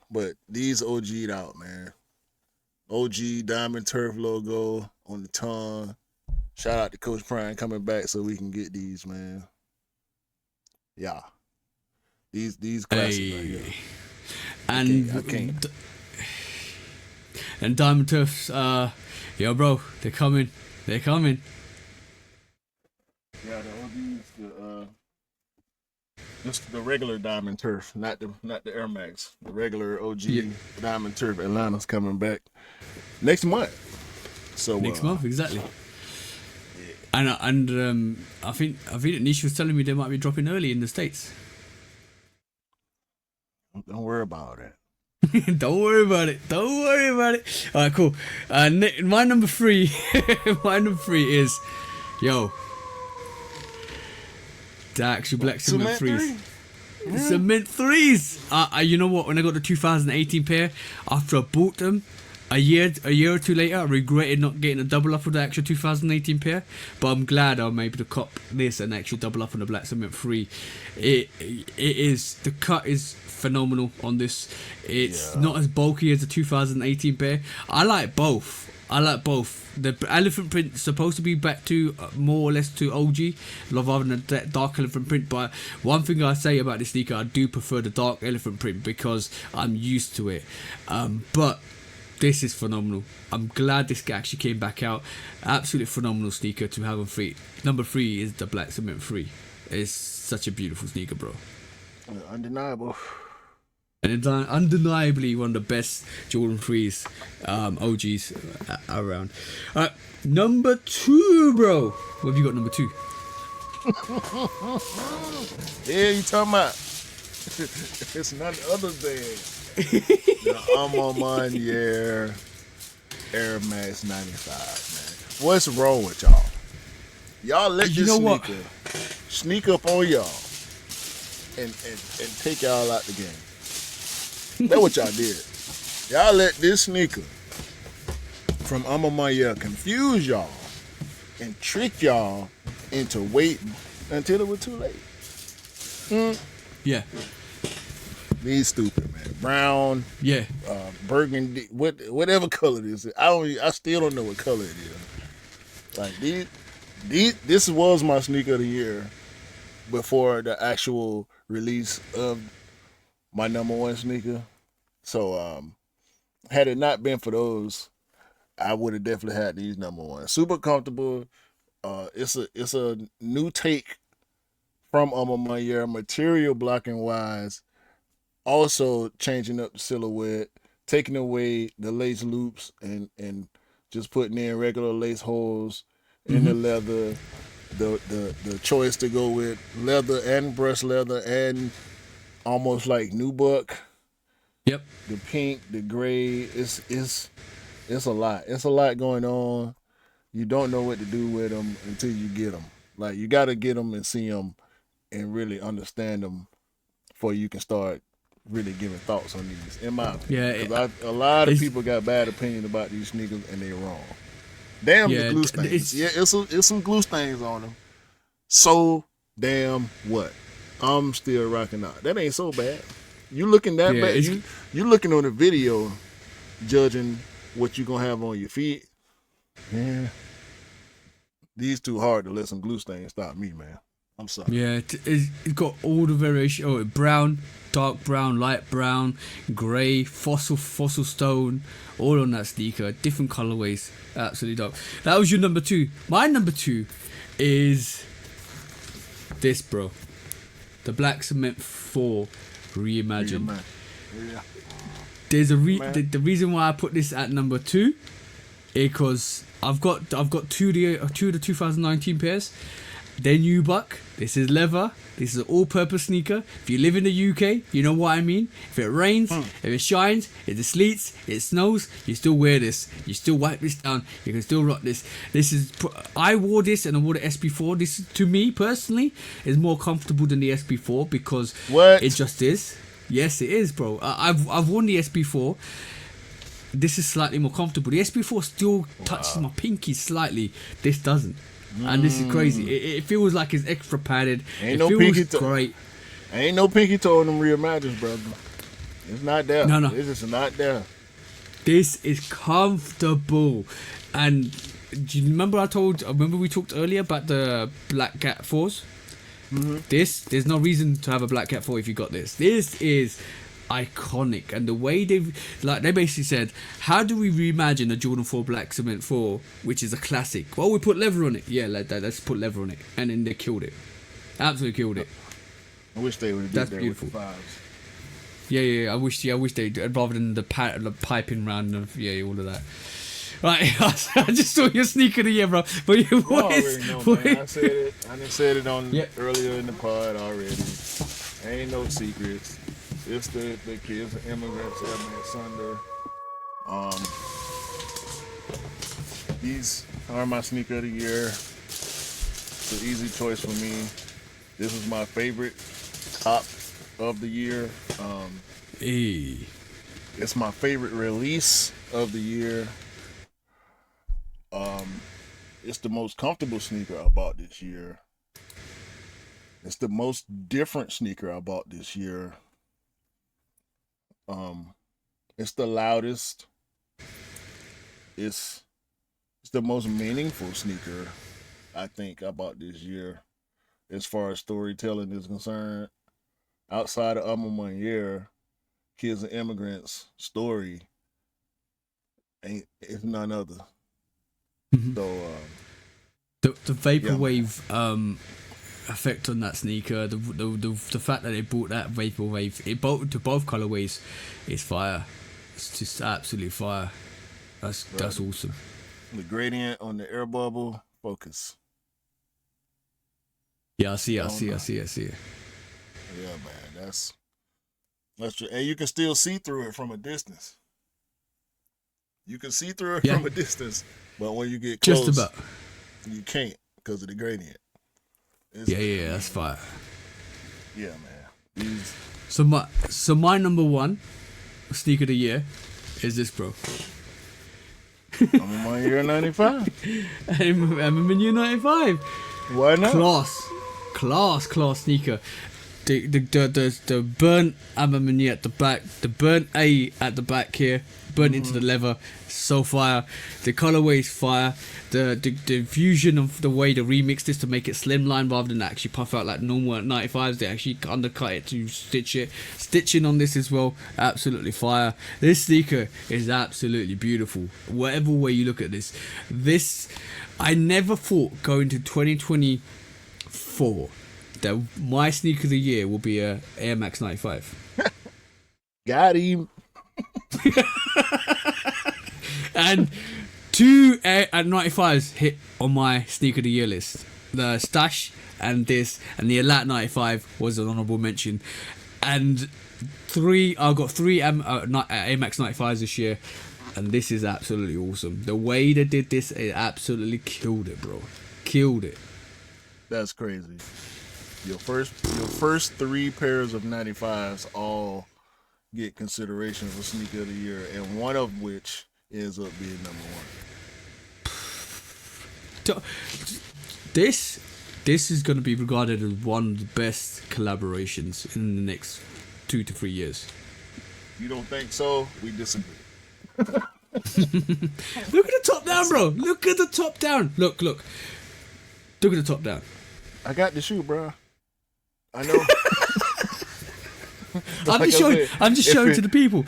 But these OG'd out, man. OG Diamond Turf logo on the tongue. Shout out to Coach Prime coming back so we can get these, man. Yeah. These classics right here. And I can't. And Diamond Turfs, yo, bro, they're coming. Yeah, the OGs, just the regular Diamond Turf, not the Air Max. The regular OG Diamond Turf Atlanta's coming back next month. So next month, exactly. Yeah. And I think Nish was telling me they might be dropping early in the States. Don't worry about it. Don't worry about it. All right, cool. My number 3, is, yo, the actual black cement 3s. Cement 3s. You know what? When I got the 2018 pair, after I bought them, a year or two later, I regretted not getting a double up on the actual 2018 pair, but I'm glad I'm able to cop this and actually double up on the Black Cement 3. It is, the cut is phenomenal on this. It's not as bulky as the 2018 pair. I like both. The elephant print is supposed to be back to more or less to OG, rather than the dark elephant print. But one thing I say about this sneaker, I do prefer the dark elephant print because I'm used to it. But this is phenomenal. I'm glad this actually came back out. Absolutely phenomenal sneaker to have on feet. Number 3 is the Black Cement 3. It's such a beautiful sneaker, bro. Undeniable. And it's undeniably one of the best Jordan 3s, OGs around. Number 2, bro. What have you got, number 2? Yeah, you talking about? It's none other than the Armour Air Max 95, man. What's wrong with y'all? Y'all let this sneaker sneak up on y'all and take y'all out the game. That's what y'all did. Y'all let this sneaker from Armour confuse y'all and trick y'all into waiting until it was too late. Yeah. These stupid, man. Brown, Yeah. burgundy, whatever color it is. I still don't know what color it is. Like this was my sneaker of the year before the actual release of my number 1 sneaker. So had it not been for those, I would have definitely had these number 1. Super comfortable. It's a new take from Armour, material blocking wise. Also changing up the silhouette, taking away the lace loops and just putting in regular lace holes in the leather. The choice to go with leather and brushed leather and almost like nubuck. Yep. The pink, the gray, it's a lot. It's a lot going on. You don't know what to do with them until you get them. Like, you got to get them and see them and really understand them before you can start really giving thoughts on these. In my opinion, a lot of people got bad opinion about these sneakers and they're wrong. Damn, the glue stains. It's some glue stains on them. So damn what? I'm still rocking out. That ain't so bad. You looking that bad? You looking on the video, judging what you gonna have on your feet. Yeah, these too hard to let some glue stains stop me, man. I'm sorry. Yeah, it's got all the variation. Oh, brown, dark brown, light brown, grey, fossil stone, all on that sneaker. Different colorways. Absolutely dope. That was your number 2. My number 2 is this, bro. The Black Cement 4 reimagined. Yeah. There's the reason why I put this at number 2 is because I've got two of the 2019 pairs. They're nubuck. This is leather. This is an all-purpose sneaker. If you live in the UK, you know what I mean. If it rains, if it shines, if it sleets, it snows, you still wear this. You still wipe this down. You can still rock this. I wore this and I wore the SB4. This, to me personally, is more comfortable than the SB4 because it just is. Yes, it is, bro. I've worn the SB4. This is slightly more comfortable. The SB4 still touches my pinky slightly. This doesn't. And this is crazy. It feels like it's extra padded. It feels great. Ain't no pinky toe in them rear matches, brother. It's not there. No. It's just not there. This is comfortable. And do you remember we talked earlier about the Black Cat 4s? There's no reason to have a Black Cat 4 if you got this. This is iconic, and the way they basically said, how do we reimagine a Jordan 4 Black Cement 4, which is a classic? Well, we put leather on it. Yeah, let's put leather on it, and then they killed it. Absolutely killed it. I wish they would have did that beautiful. With the fives. Yeah. I wish they did, rather than the piping round of all of that. Right, I just saw your sneaker of the year, bro. But I already know, man. I said it on earlier in the pod already. Ain't no secrets. It's the kids, the immigrants that have been asunder. These are my sneaker of the year. It's an easy choice for me. This is my favorite top of the year. It's my favorite release of the year. It's the most comfortable sneaker I bought this year. It's the most different sneaker I bought this year. It's the loudest. It's the most meaningful sneaker I think I bought this year, as far as storytelling is concerned. Outside of Umma Year, Kids and Immigrants story ain't it's none other. So the vaporwave effect on that sneaker, the fact that they brought that vaporwave to both colorways is fire. It's just absolutely fire. That's awesome. The gradient on the air bubble focus. Yeah, I see it. Yeah, man, that's true. And you can still see through it from a distance. You can see through it from a distance, but when you get close, just about, you can't because of the gradient. Yeah, that's fire. Yeah, man. So my number one sneaker of the year is this, bro. I'm in my year 95. I'm in year 95. Why not? Class sneaker. The burnt Amamini at the back, the burnt A at the back here, burnt into the leather, so fire. The colorway is fire. The fusion of the way they remixed this to make it slimline rather than actually puff out like normal 95s, they actually undercut it to stitch it. Stitching on this as well, absolutely fire. This sneaker is absolutely beautiful. Whatever way you look at this, I never thought going to 2024 that my sneaker of the year will be a Air Max 95. Got him. And two Air 95s hit on my sneaker of the year list. The Stash and this, and the Alat 95 was an honorable mention. And I got three Air Max 95s this year, and this is absolutely awesome. The way they did this, it absolutely killed it, bro. Killed it. That's crazy. Your first three pairs of 95s all get consideration for sneaker of the year, and one of which ends up being number one. This is going to be regarded as one of the best collaborations in the next 2 to 3 years. You don't think so? We disagree. Look at the top down, bro. Look at the top down. Look. Look at the top down. I got the shoe, bro. I know. I'm just showing to the people.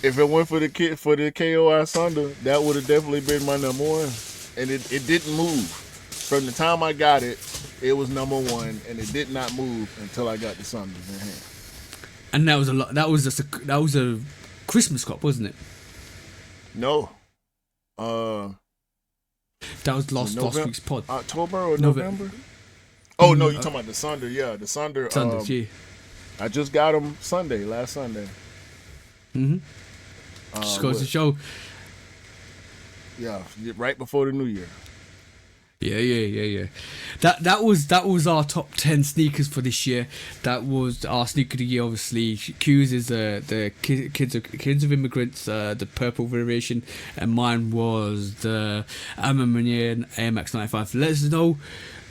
If it went for the KOI Sunder, that would have definitely been my number one. And it didn't move. From the time I got it, it was number one, and it did not move until I got the Sunders in hand. And that was that was a Christmas cop, wasn't it? No. That was last week's pod. October or November? Oh no, you talking about the Sunder? Yeah, the Sunder. Sunders, yeah. I just got them last Sunday. Just goes to show. Yeah, right before the new year. Yeah. That was our top 10 sneakers for this year. That was our sneaker of the year. Obviously, Q's is the kids of immigrants, the purple variation, and mine was the Amamanier Air Max 95. Let us know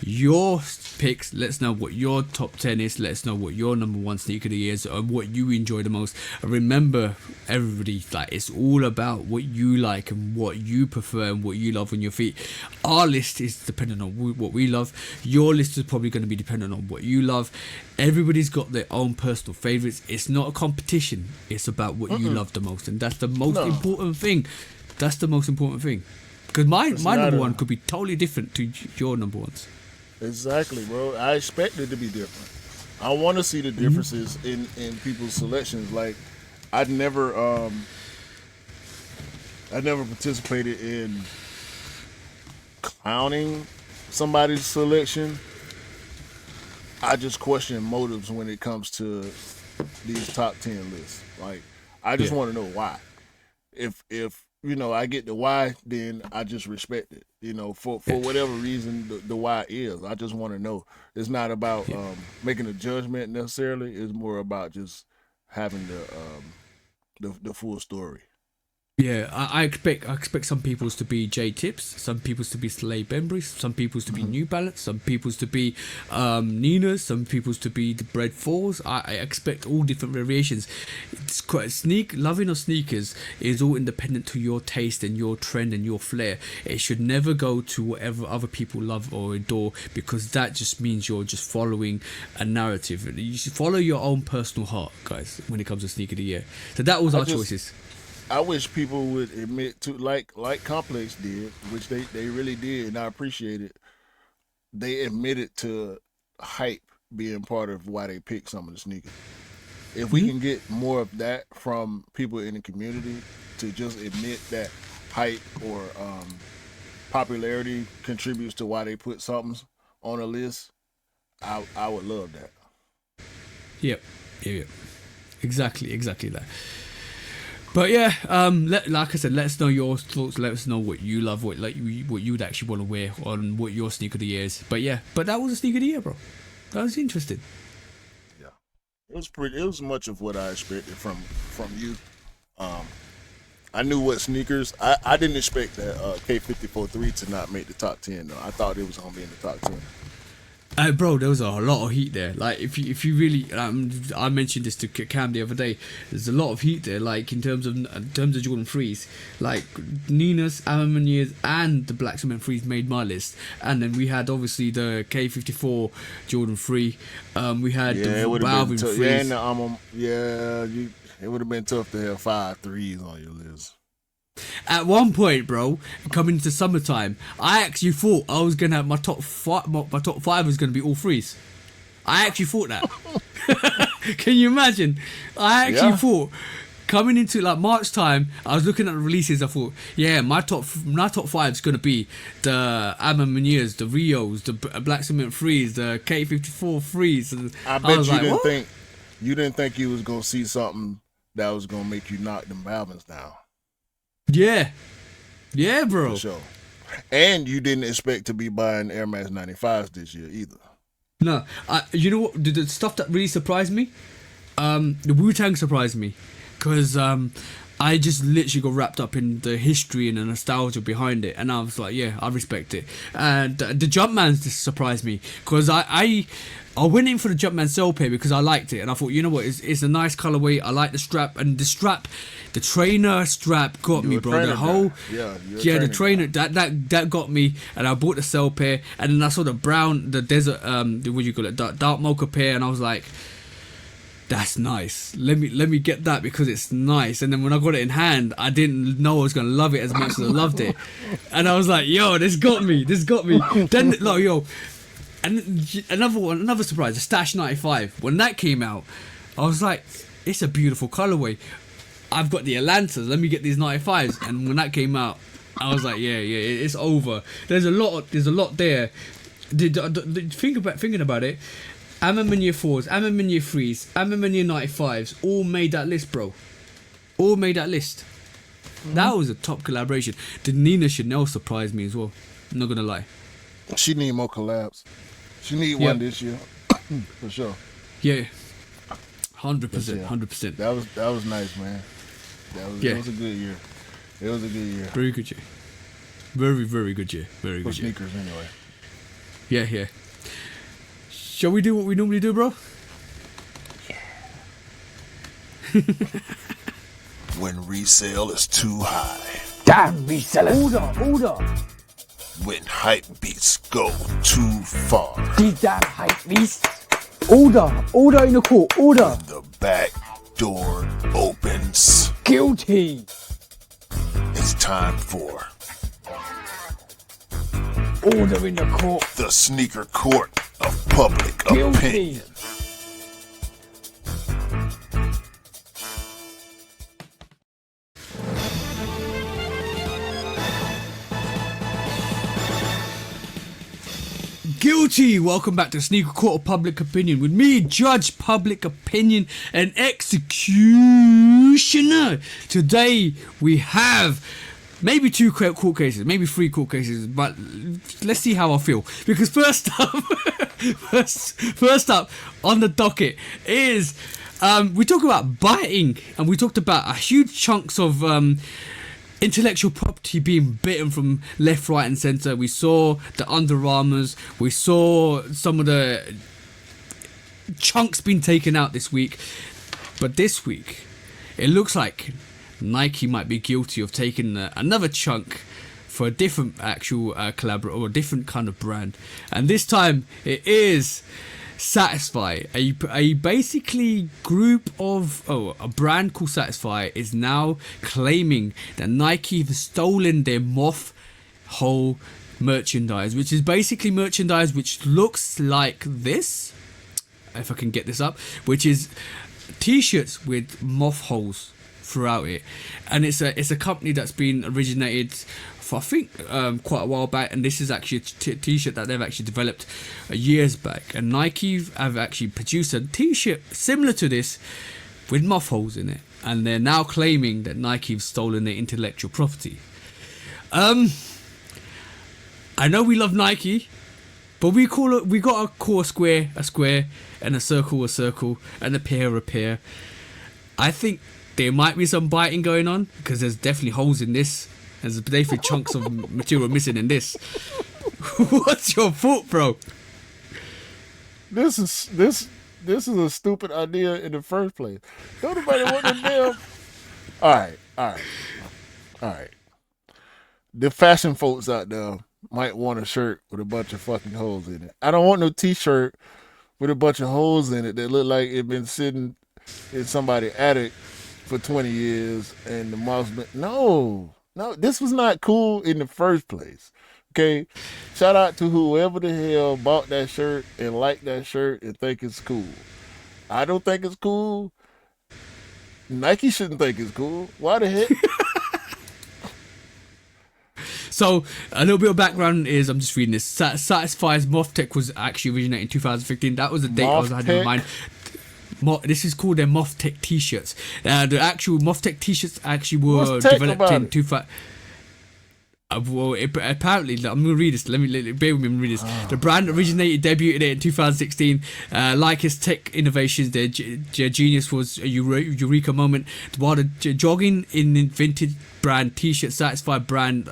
your picks. Let us know what your top 10 is. Let us know what your number one sneaker of the year is, and what you enjoy the most. And remember, everybody, like, it's all about what you like and what you prefer and what you love on your feet. Our list is dependent on what we love. Your list is probably going to be dependent on what you love. Everybody's got their own personal favorites. It's not a competition. It's about what you love the most, and that's the most important thing. That's the most important thing. Because my number one could be totally different to your number ones. Exactly, bro. I expect it to be different. I want to see the differences in people's selections. Like, I never participated in clowning somebody's selection. I just question motives when it comes to these top 10 lists. Like, I just want to know why. If you know, I get the why, then I just respect it. You know, for whatever reason the why is. I just want to know. It's not about making a judgment necessarily. It's more about just having the full story. Yeah, I expect some people's to be J Tips, some people's to be Slade Bembry, some people's to be New Balance, some people's to be Nina's, some people's to be the Bread Fours. I expect all different variations. It's quite loving of sneakers is all independent to your taste and your trend and your flair. It should never go to whatever other people love or adore, because that just means you're just following a narrative. You should follow your own personal heart, guys, when it comes to sneaker of the year. So that was our choices. I wish people would admit to, like Complex did, which they really did, and I appreciate it. They admitted to hype being part of why they picked some of the sneakers. If we can get more of that from people in the community to just admit that hype or popularity contributes to why they put something on a list, I would love that. Yep. Exactly that. But yeah, like I said, let us know your thoughts. Let us know what you love, what you would actually want to wear on what your sneaker of the year is. But yeah, that was a sneaker of the year, bro. That was interesting. Yeah, it was much of what I expected from you. I knew what sneakers. I didn't expect that K54-3 to not make the top 10 though. I thought it was gonna be in the top 10. Bro, there was a lot of heat there. Like, if you really, I mentioned this to Cam the other day. There's a lot of heat there. Like in terms of Jordan 3s, like Nina's, Amamaniers, and the Black Cement 3s made my list. And then we had obviously the K54 Jordan 3. We had the Balvin 3s. It would have been tough to have 5 3s on your list. At one point, bro, coming into summertime, I actually thought I was gonna have my top 5 was gonna be all 3s. I actually thought that. Can you imagine? I actually thought coming into like March time, I was looking at the releases. I thought, yeah, my top 5 is gonna be the Amamaniers, the Rios, the Black Cement 3s, the K54 3s. And I bet you didn't think you was gonna see something that was gonna make you knock them Balvins down. Yeah, bro. For sure. And you didn't expect to be buying Air Max 95s this year either. No, you know what? The stuff that really surprised me, the Wu-Tang surprised me, because I just literally got wrapped up in the history and the nostalgia behind it, and I was like, yeah, I respect it. And the Jumpman's just surprised me, because I went in for the Jumpman cell pair because I liked it, and I thought, you know what, it's a nice colorway. I like the strap, and the trainer strap got me, bro. The whole the trainer that got me, and I bought the cell pair, and then I saw the desert what do you call it, dark mocha pair, and I was like, that's nice. Let me get that because it's nice. And then when I got it in hand, I didn't know I was gonna love it as much as I loved it, and I was like, yo, this got me. Then and another surprise, the Stash 95. When that came out, I was like, it's a beautiful colorway. I've got the Atlantas, let me get these 95s. And when that came out, I was like, yeah, it's over. There's a lot there. Thinking about it, Amamania 4s, Amamania 3s, Amamania 95s all made that list, bro. All made that list. That was a top collaboration. The Nina Chanel surprised me as well. I'm not gonna lie. She need more collabs. She need one this year, for sure. Yeah, 100%. That was nice, man. That was a good year. It was a good year. Very good year. Very, very good year. Very good year. For sneakers, anyway. Yeah. Shall we do what we normally do, bro? When resale is too high. Damn resellers. Order. When hype beats go too far. These damn hype beasts. Order in the court. Order. When the back door opens. Guilty. It's time for order in the court. The sneaker court of public opinion. Guilty! Welcome back to Sneaker Court of Public Opinion with me, Judge Public Opinion and Executioner. Today we have maybe 2 court cases, maybe 3 court cases, but let's see how I feel. Because first up, First up on the docket is we talk about biting, and we talked about a huge chunks of intellectual property being bitten from left, right, and centre. We saw the Under Armours. We saw some of the chunks being taken out this week. But this week, it looks like Nike might be guilty of taking another chunk for a different actual collaborator or a different kind of brand. And this time, it is Satisfy, a basically group of a brand called Satisfy is now claiming that Nike have stolen their moth hole merchandise, which is basically merchandise which looks like this, if I can get this up, which is t-shirts with moth holes throughout it, and it's a company that's been originated for, I think, quite a while back, and this is actually a t-shirt that they've actually developed years back, and Nike have actually produced a t-shirt similar to this with moth holes in it, and they're now claiming that Nike have stolen their intellectual property. I know we love Nike, but we got to call a square, and a circle, and a pear. I think there might be some biting going on, because there's definitely holes in this. There's definitely chunks of material missing in this. What's your thought, bro? This is a stupid idea in the first place. Don't nobody want the damn. All right. The fashion folks out there might want a shirt with a bunch of fucking holes in it. I don't want no t-shirt with a bunch of holes in it that look like it been sitting in somebody's attic for 20 years and the moth's been... No, this was not cool in the first place. Okay? Shout out to whoever the hell bought that shirt and liked that shirt and think it's cool. I don't think it's cool. Nike shouldn't think it's cool. Why the heck? So, a little bit of background is, I'm just reading this. Satisfy's Moth Tech was actually originated in 2015. That was the date I had in mind. This is called their Moth Tech t-shirts. The actual Moth Tech t-shirts actually were developed in 2000. Apparently, I'm going to read this. Let me bear with me and read this. The brand debuted in 2016. Like its tech innovations, their genius was a eureka moment. While the jogging in invented brand t-shirt Satisfy brand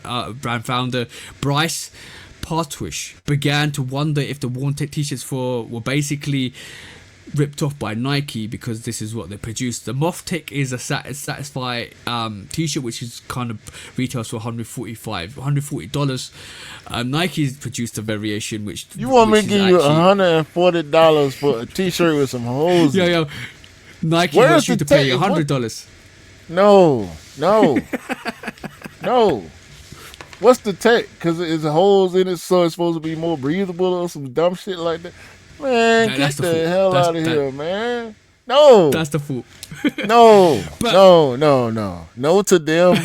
founder Bryce Partwish began to wonder if the worn tech t-shirts were basically ripped off by Nike, because this is what they produce. The Moth Tech is a Satisfy t-shirt which is kind of retails for $140. Nike's produced a variation which... You want me to give you $140 for a t-shirt with some holes in it? Yeah. Nike wants you to pay $100. No. What's the tech? Because it's holes in it, so it's supposed to be more breathable or some dumb shit like that. Man, get the hell out of here, man. No. That's the fool. No. No to them.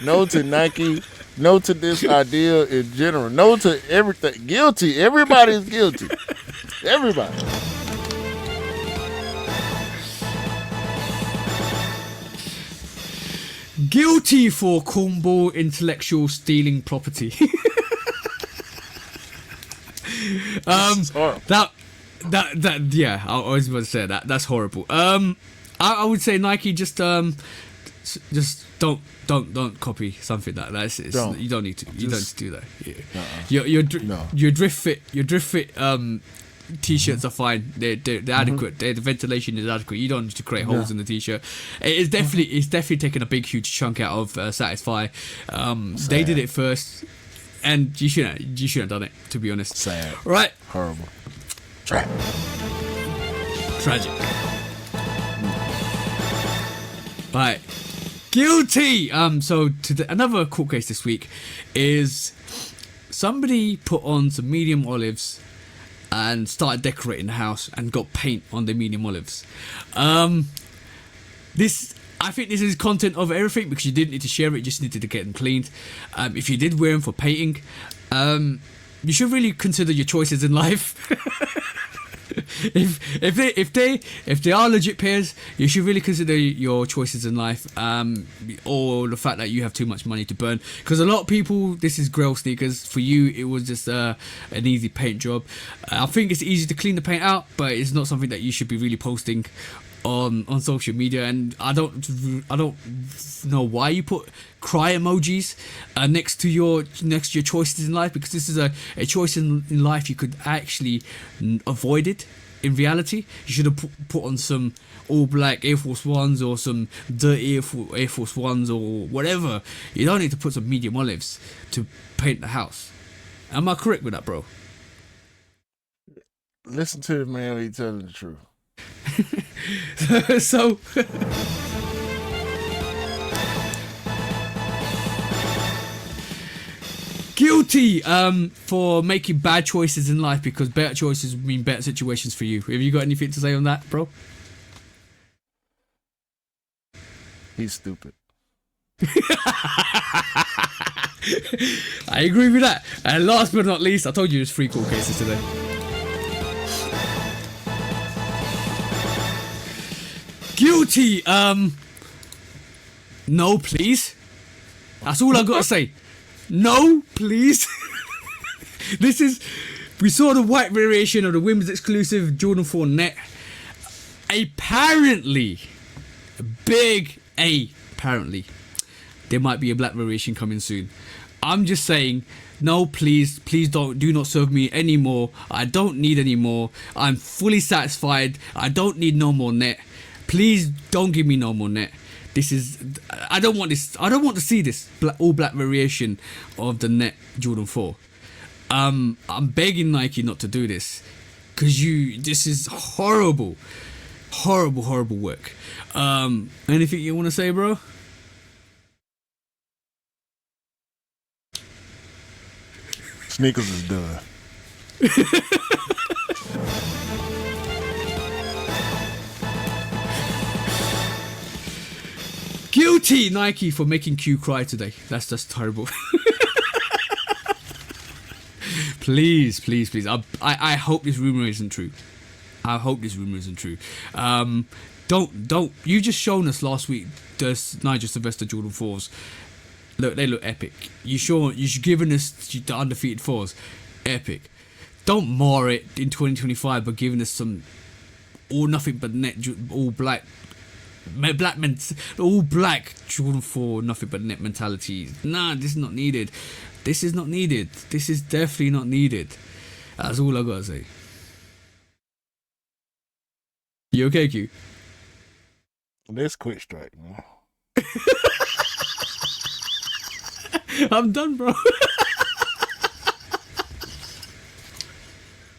No to Nike. No to this idea in general. No to everything. Guilty. Everybody's guilty. Everybody. Guilty for cornball intellectual stealing property. Yeah, I was about to say that. That's horrible. I would say Nike just don't copy something like that. You don't need to. You don't need to do that. Yeah. Your drift fit t-shirts are fine. They're adequate. The ventilation is adequate. You don't need to create holes in the t-shirt. It's definitely taken a big huge chunk out of Satisfy. They did it first, and you shouldn't have done it, to be honest. Sad. Right. Horrible. Tragic. Right. Guilty. So another court case this week is somebody put on some medium olives and started decorating the house and got paint on the medium olives. I think this is content of everything, because you didn't need to share it, you just needed to get them cleaned. If you did wear them for painting, you should really consider your choices in life. if they are legit pairs, you should really consider your choices in life, or the fact that you have too much money to burn. Because a lot of people, this is Grail sneakers. For you, it was just an easy paint job. I think it's easy to clean the paint out, but it's not something that you should be really posting on social media. And I don't know why you put cry emojis next to your choices in life, because this is a choice in life you could actually avoid it. In reality, you should have put on some all black Air Force Ones or some dirty Air Force Ones or whatever. You don't need to put some medium olives to paint the house. Am I correct with that, bro? Listen to the man when he's telling the truth. So guilty for making bad choices in life, because better choices mean better situations for you. Have you got anything to say on that, bro? He's stupid. I agree with that. And last but not least, I told you there's 3 court cases today. Guilty. No, please. That's all I gotta say. No, please. We saw the white variation of the women's exclusive Jordan 4 net. Apparently, apparently, there might be a black variation coming soon. I'm just saying, no, please do not serve me anymore. I don't need any more. I'm fully satisfied. I don't need no more net. Please don't give me no more net. I don't want this. I don't want to see this all black variation of the net Jordan 4. I'm begging Nike not to do this, because this is horrible work. Anything you want to say, bro? Sneakers is done. Guilty Nike for making Q cry today. That's just terrible. Please. I hope this rumor isn't true. Don't. You just shown us last week the Nigel Sylvester Jordan 4s. Look, they look epic. You've given us the undefeated 4s. Epic. Don't mar it in 2025 by giving us some all nothing but net all black all black Jordan 4 nothing but net mentality. Nah, this is not needed. This is definitely not needed. That's all I gotta say. You okay, Q? Let's quit strike, man. I'm done, bro.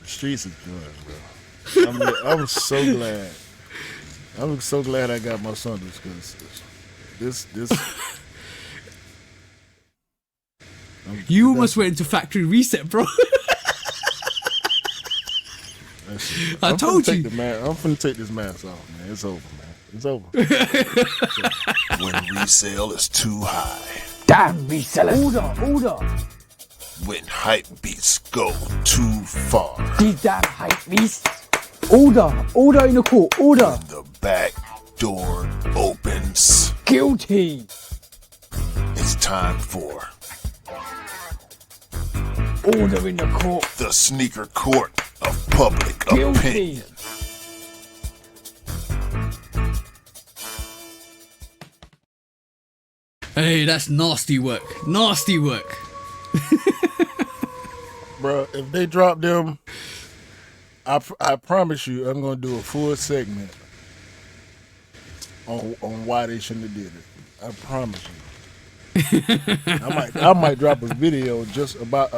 The streets is done, bro. I'm so glad. I'm so glad I got my son because this. You almost went into factory reset, bro. I told you. I'm finna take this mask off, man. It's over, man. It's over. When resale is too high. Damn resellers. Order. When hype beats go too far. These damn hype beasts. Order in the court. Order. The back door opens. Guilty. It's time for Order in the court. the sneaker court of public Guilty. opinion. Hey, that's nasty work. Bro, if they drop them, I promise you, I'm gonna do a full segment on why they shouldn't have did it. I promise you. I might drop a video just about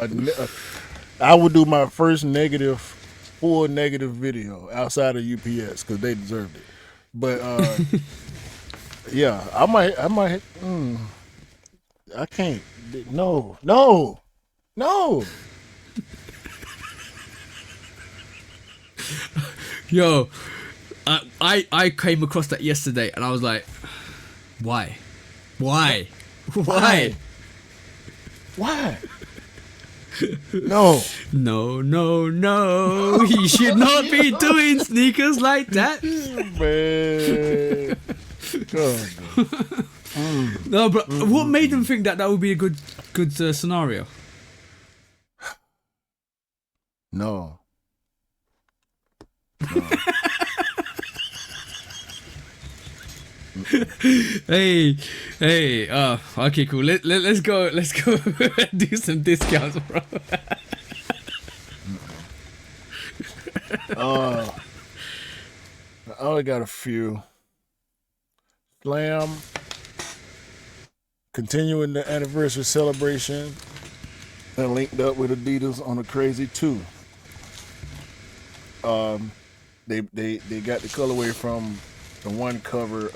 I would do my first full negative video outside of UPS because they deserved it. But yeah, I might. I can't. No. Yo, I came across that yesterday and I was like, why? No. No. You should not be doing sneakers like that. Man. God. No, but what made them think that would be a good scenario? No. Hey, okay, cool. Let's go do some discounts, bro. I only got a few. Slam. Continuing the anniversary celebration. And linked up with Adidas on a Crazy 2. They got the colorway from the one cover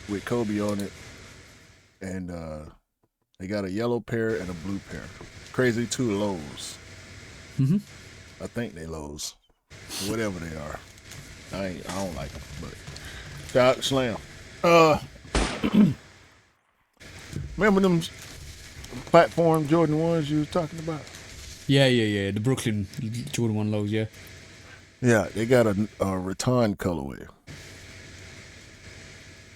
with Kobe on it, and they got a yellow pair and a blue pair. Crazy 2 lows. Mm-hmm. I think they lows, whatever they are. I don't like them, but shout out to Slam. Remember them platform Jordan 1s you was talking about? Yeah. The Brooklyn Jordan 1 lows, yeah. Yeah, they got a rattan colorway.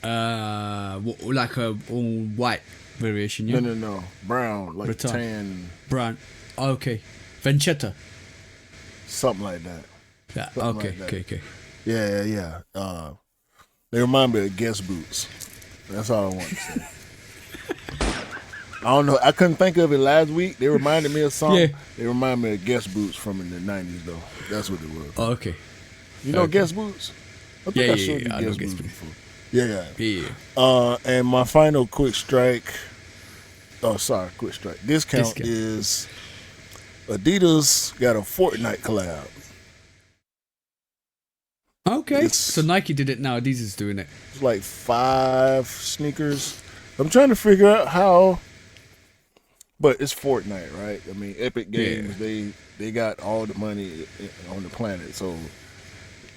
Like a all white variation, yeah? No. Brown, like rattan. tan. Brown. Okay. Venchetta. Something like that. Yeah. Something Okay. like that. Okay. Yeah. They remind me of Guess boots. That's all I want to say. I don't know. I couldn't think of it last week. They reminded me of something. Yeah. They remind me of Guess boots from in the 90s, though. That's what it was. Oh, okay. You know Okay. Guess boots? I think I showed you I know Guess Guess boots boots. before. Yeah. Yeah. And my final quick strike. Quick strike. Discount is Adidas got a Fortnite collab. Okay. So Nike did it now. Adidas is doing it. It's like 5 sneakers. I'm trying to figure out how, but it's Fortnite, right? I mean, Epic Games, they got all the money on the planet, so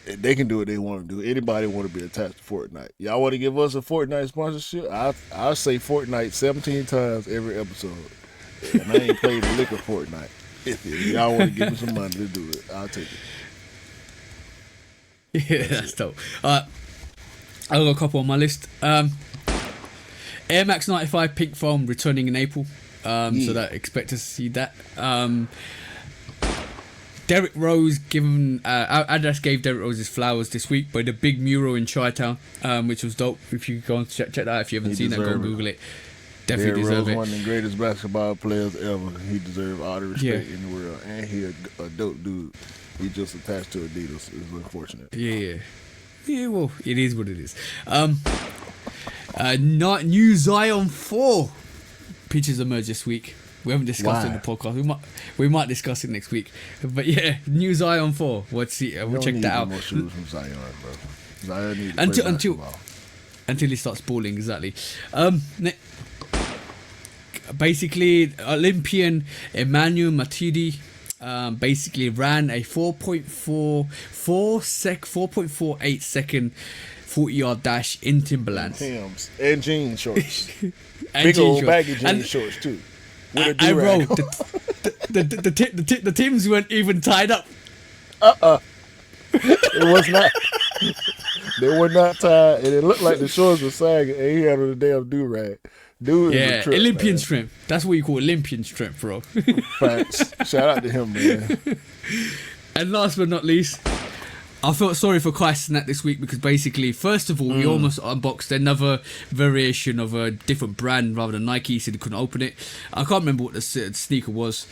they can do what they want to do. Anybody want to be attached to Fortnite? Y'all want to give us a Fortnite sponsorship? I'll say Fortnite 17 times every episode, and I ain't played a lick of Fortnite. If y'all want to give me some money to do it, I'll take it. Yeah, that's dope. I've got a couple on my list. Air Max 95 pink foam returning in April. So that expect to see that. Derrick Rose Adidas gave Derrick Rose his flowers this week by the big mural in Chi-Town, which was dope. If you go and check that out, if you haven't seen that, go Google it. Definitely Derrick deserve Rose, it. one of the greatest basketball players ever. He deserves all the respect in the world, and he a dope dude. He just attached to Adidas. It's unfortunate. Yeah. Well, it is what it is. New Zion 4 pictures emerged this week. We haven't discussed it in the podcast. We might discuss it next week. But yeah, new Zion 4. We'll check that out. More shoes from Zion, bro. Zion needs to play basketball. Until he starts balling, exactly. Basically, Olympian Emmanuel Matuidi basically ran a 4.48 second 40-yard dash in Timberlands. Timbs and jean shorts. And Big jean old shorts. baggy jean And shorts too. With a I do-rag. wrote the Timbs weren't even tied up. It was not. They were not tied, and it looked like the shorts were sagging, and he had on a damn do-rag. Dude, is a trip, Olympian man. strength. That's what you call Olympian strength, bro. Facts. Shout out to him, man. And last but not least, I felt sorry for Kai Cenat this week because basically, first of all, we almost unboxed another variation of a different brand rather than Nike, so he couldn't open it. I can't remember what the sneaker was,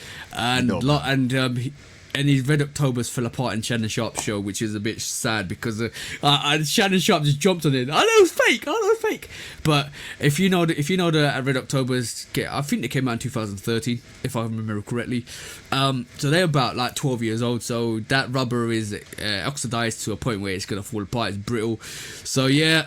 and his Red Octobers fell apart in Shannon Sharp's show, which is a bit sad because Shannon Sharp just jumped on it. I know it was fake. But if you know the Red Octobers, I think they came out in 2013, if I remember correctly. So they're about like 12 years old. So that rubber is oxidized to a point where it's gonna fall apart. It's brittle. So yeah,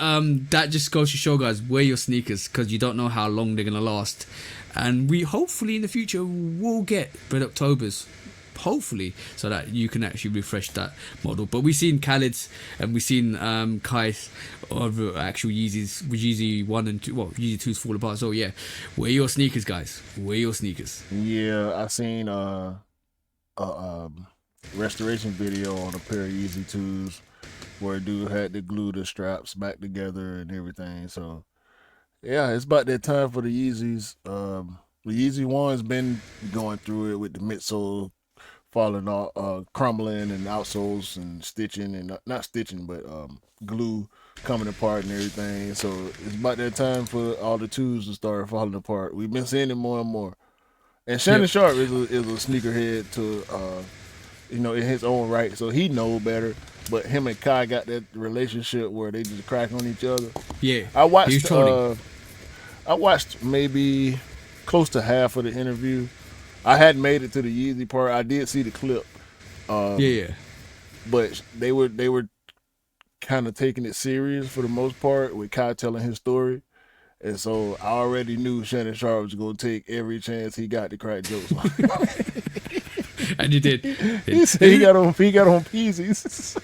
that just goes to show, guys, wear your sneakers because you don't know how long they're gonna last. And we hopefully in the future will get Red Octobers. hopefully, so that you can actually refresh that model. But we've seen Khaled's and we've seen Kai's of actual Yeezys, Yeezy 1 and 2, well, Yeezy 2's fall apart. So yeah, wear your sneakers, guys. Wear your sneakers. Yeah, I seen restoration video on a pair of Yeezy 2s where a dude had to glue the straps back together and everything. So yeah, it's about that time for the Yeezys. The Yeezy 1's been going through it with the midsole falling off, crumbling, and outsoles and stitching, and not stitching, but glue coming apart and everything. So it's about that time for all the 2s to start falling apart. We've been seeing it more and more. And Shannon Sharp is a sneakerhead to, in his own right, so he know better. But him and Kai got that relationship where they just crack on each other. Yeah, I watched maybe close to half of the interview. I hadn't made it to the Yeezy part. I did see the clip. But they were kind of taking it serious for the most part with Kai telling his story. And so I already knew Shannon Sharp was going to take every chance he got to crack jokes on. And you did. He got on Peasies.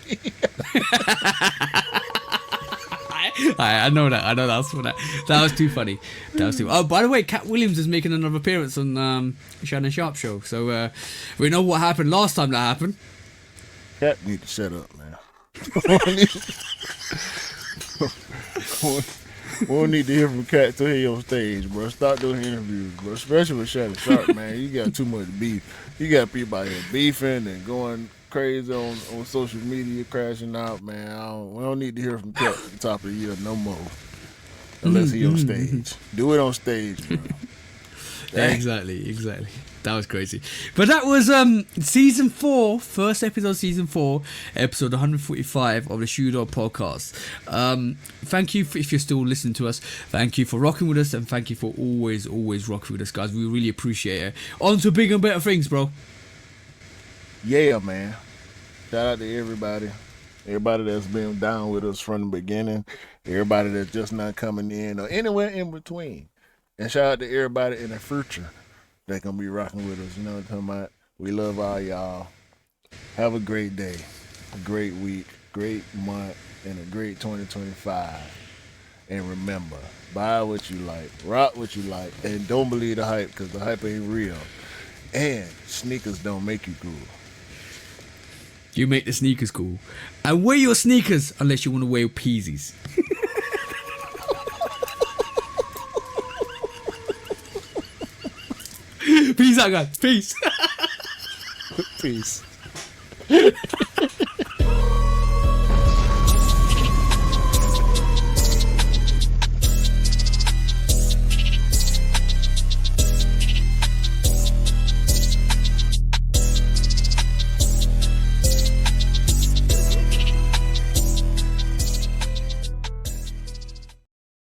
I know that. That was too funny. Oh, by the way, Cat Williams is making another appearance on Shannon Sharp show. So we know what happened last time that happened. Cat need to shut up, man. We don't need to hear from Cat till he on stage, bro. Stop doing interviews, bro. Especially with Shannon Sharp, man. You got too much beef. You got people out here beefing and going crazy on social media, crashing out, man. We don't need to hear from Cat at the top of the year no more. Unless he on stage. Do it on stage, bro. Exactly. That was crazy. But that was season 4, first episode of season 4, episode 145 of the Shoe Dog podcast. Thank you if you're still listening to us. Thank you for rocking with us, and thank you for always rocking with us, guys. We really appreciate it. On to bigger and better things, bro. Yeah, man. Shout out to everybody that's been down with us from the beginning, everybody that's just not coming in, or anywhere in between. And shout out to everybody in the future that gonna be rocking with us. You know what I'm talking about? We love all y'all. Have a great day, a great week, great month, and a great 2025. And remember, buy what you like, rock what you like, and don't believe the hype, because the hype ain't real. And sneakers don't make you cool. You make the sneakers cool. And wear your sneakers unless you want to wear Peasies. Peace out, guys. Peace. Peace.